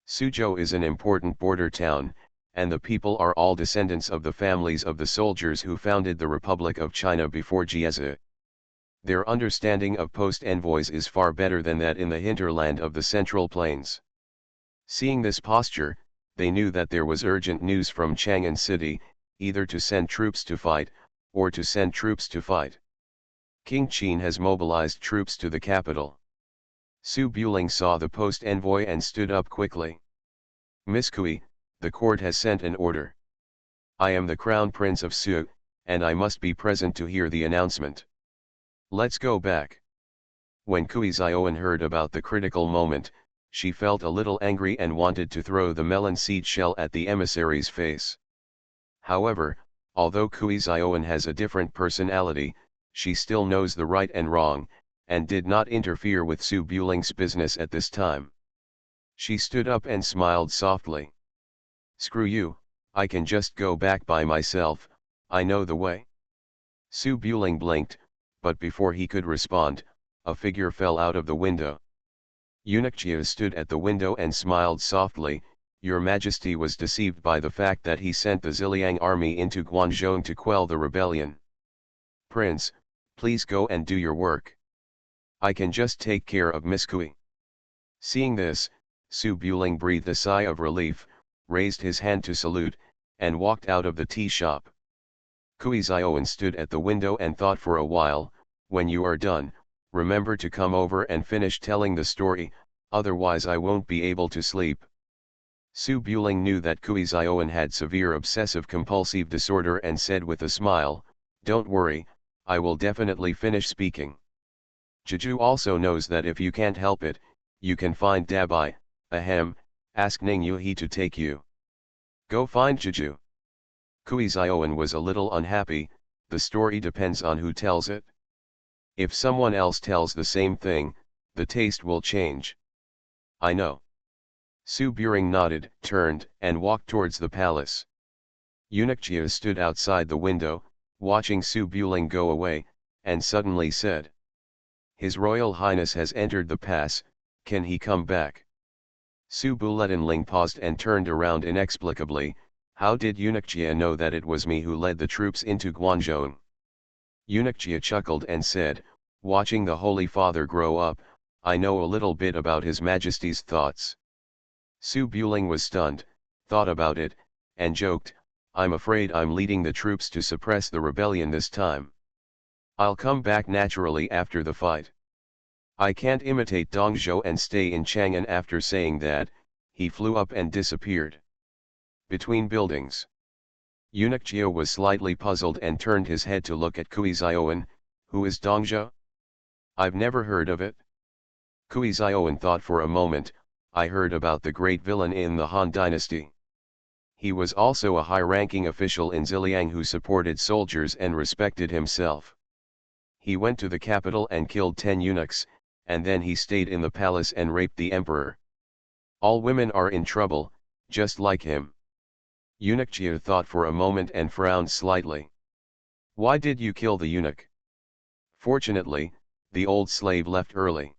Suzhou is an important border town, and the people are all descendants of the families of the soldiers who founded the Republic of China before Jiezi. Their understanding of post-envoys is far better than that in the hinterland of the Central Plains. Seeing this posture, they knew that there was urgent news from Chang'an City, either to send troops to fight, or to send troops to fight. King Qin has mobilized troops to the capital. Su Buling saw the post-envoy and stood up quickly. Miss Kui, the court has sent an order. I am the Crown Prince of Su, and I must be present to hear the announcement. Let's go back. When Kui Zioan heard about the critical moment, she felt a little angry and wanted to throw the melon seed shell at the emissary's face. However, although Kui Zioan has a different personality, she still knows the right and wrong, and did not interfere with Su Buling's business at this time. She stood up and smiled softly. Screw you, I can just go back by myself, I know the way. Su Buling blinked, but before he could respond, a figure fell out of the window. Eunuch Jia stood at the window and smiled softly. Your Majesty was deceived by the fact that he sent the Ziliang army into Guangzhou to quell the rebellion. Prince, please go and do your work. I can just take care of Miss Kui. Seeing this, Su Buling breathed a sigh of relief, raised his hand to salute, and walked out of the tea shop. Kui Zioan stood at the window and thought for a while. When you are done, remember to come over and finish telling the story, otherwise I won't be able to sleep. Su Buling knew that Kui Zioan had severe obsessive-compulsive disorder and said with a smile, "Don't worry, I will definitely finish speaking. Jeju also knows that if you can't help it, you can find Dabai, ask Ning Yuhi to take you. Go find Jeju." Kui Zioan was a little unhappy. The story depends on who tells it. If someone else tells the same thing, the taste will change. I know. Su Buring nodded, turned, and walked towards the palace. Eunuch Jia stood outside the window, watching Su Buling go away, and suddenly said, "His Royal Highness has entered the pass, can he come back?" Su Buletinling paused and turned around inexplicably. How did Eunuch Jia know that it was me who led the troops into Guangzhou? Eunuch Jia chuckled and said, "Watching the Holy Father grow up, I know a little bit about His Majesty's thoughts." Su Buling was stunned, thought about it, and joked, "I'm afraid I'm leading the troops to suppress the rebellion this time. I'll come back naturally after the fight. I can't imitate Dong Zhou and stay in Chang'an." After saying that, he flew up and disappeared between buildings. Eunuch Jia was slightly puzzled and turned his head to look at Kui Zioan. Who is Dong Zhou? I've never heard of it. Kui Zioan thought for a moment. I heard about the great villain in the Han dynasty. He was also a high-ranking official in Ziliang who supported soldiers and respected himself. He went to the capital and killed 10 eunuchs, and then he stayed in the palace and raped the emperor. All women are in trouble, just like him. Eunuch Jia thought for a moment and frowned slightly. Why did you kill the eunuch? Fortunately, the old slave left early.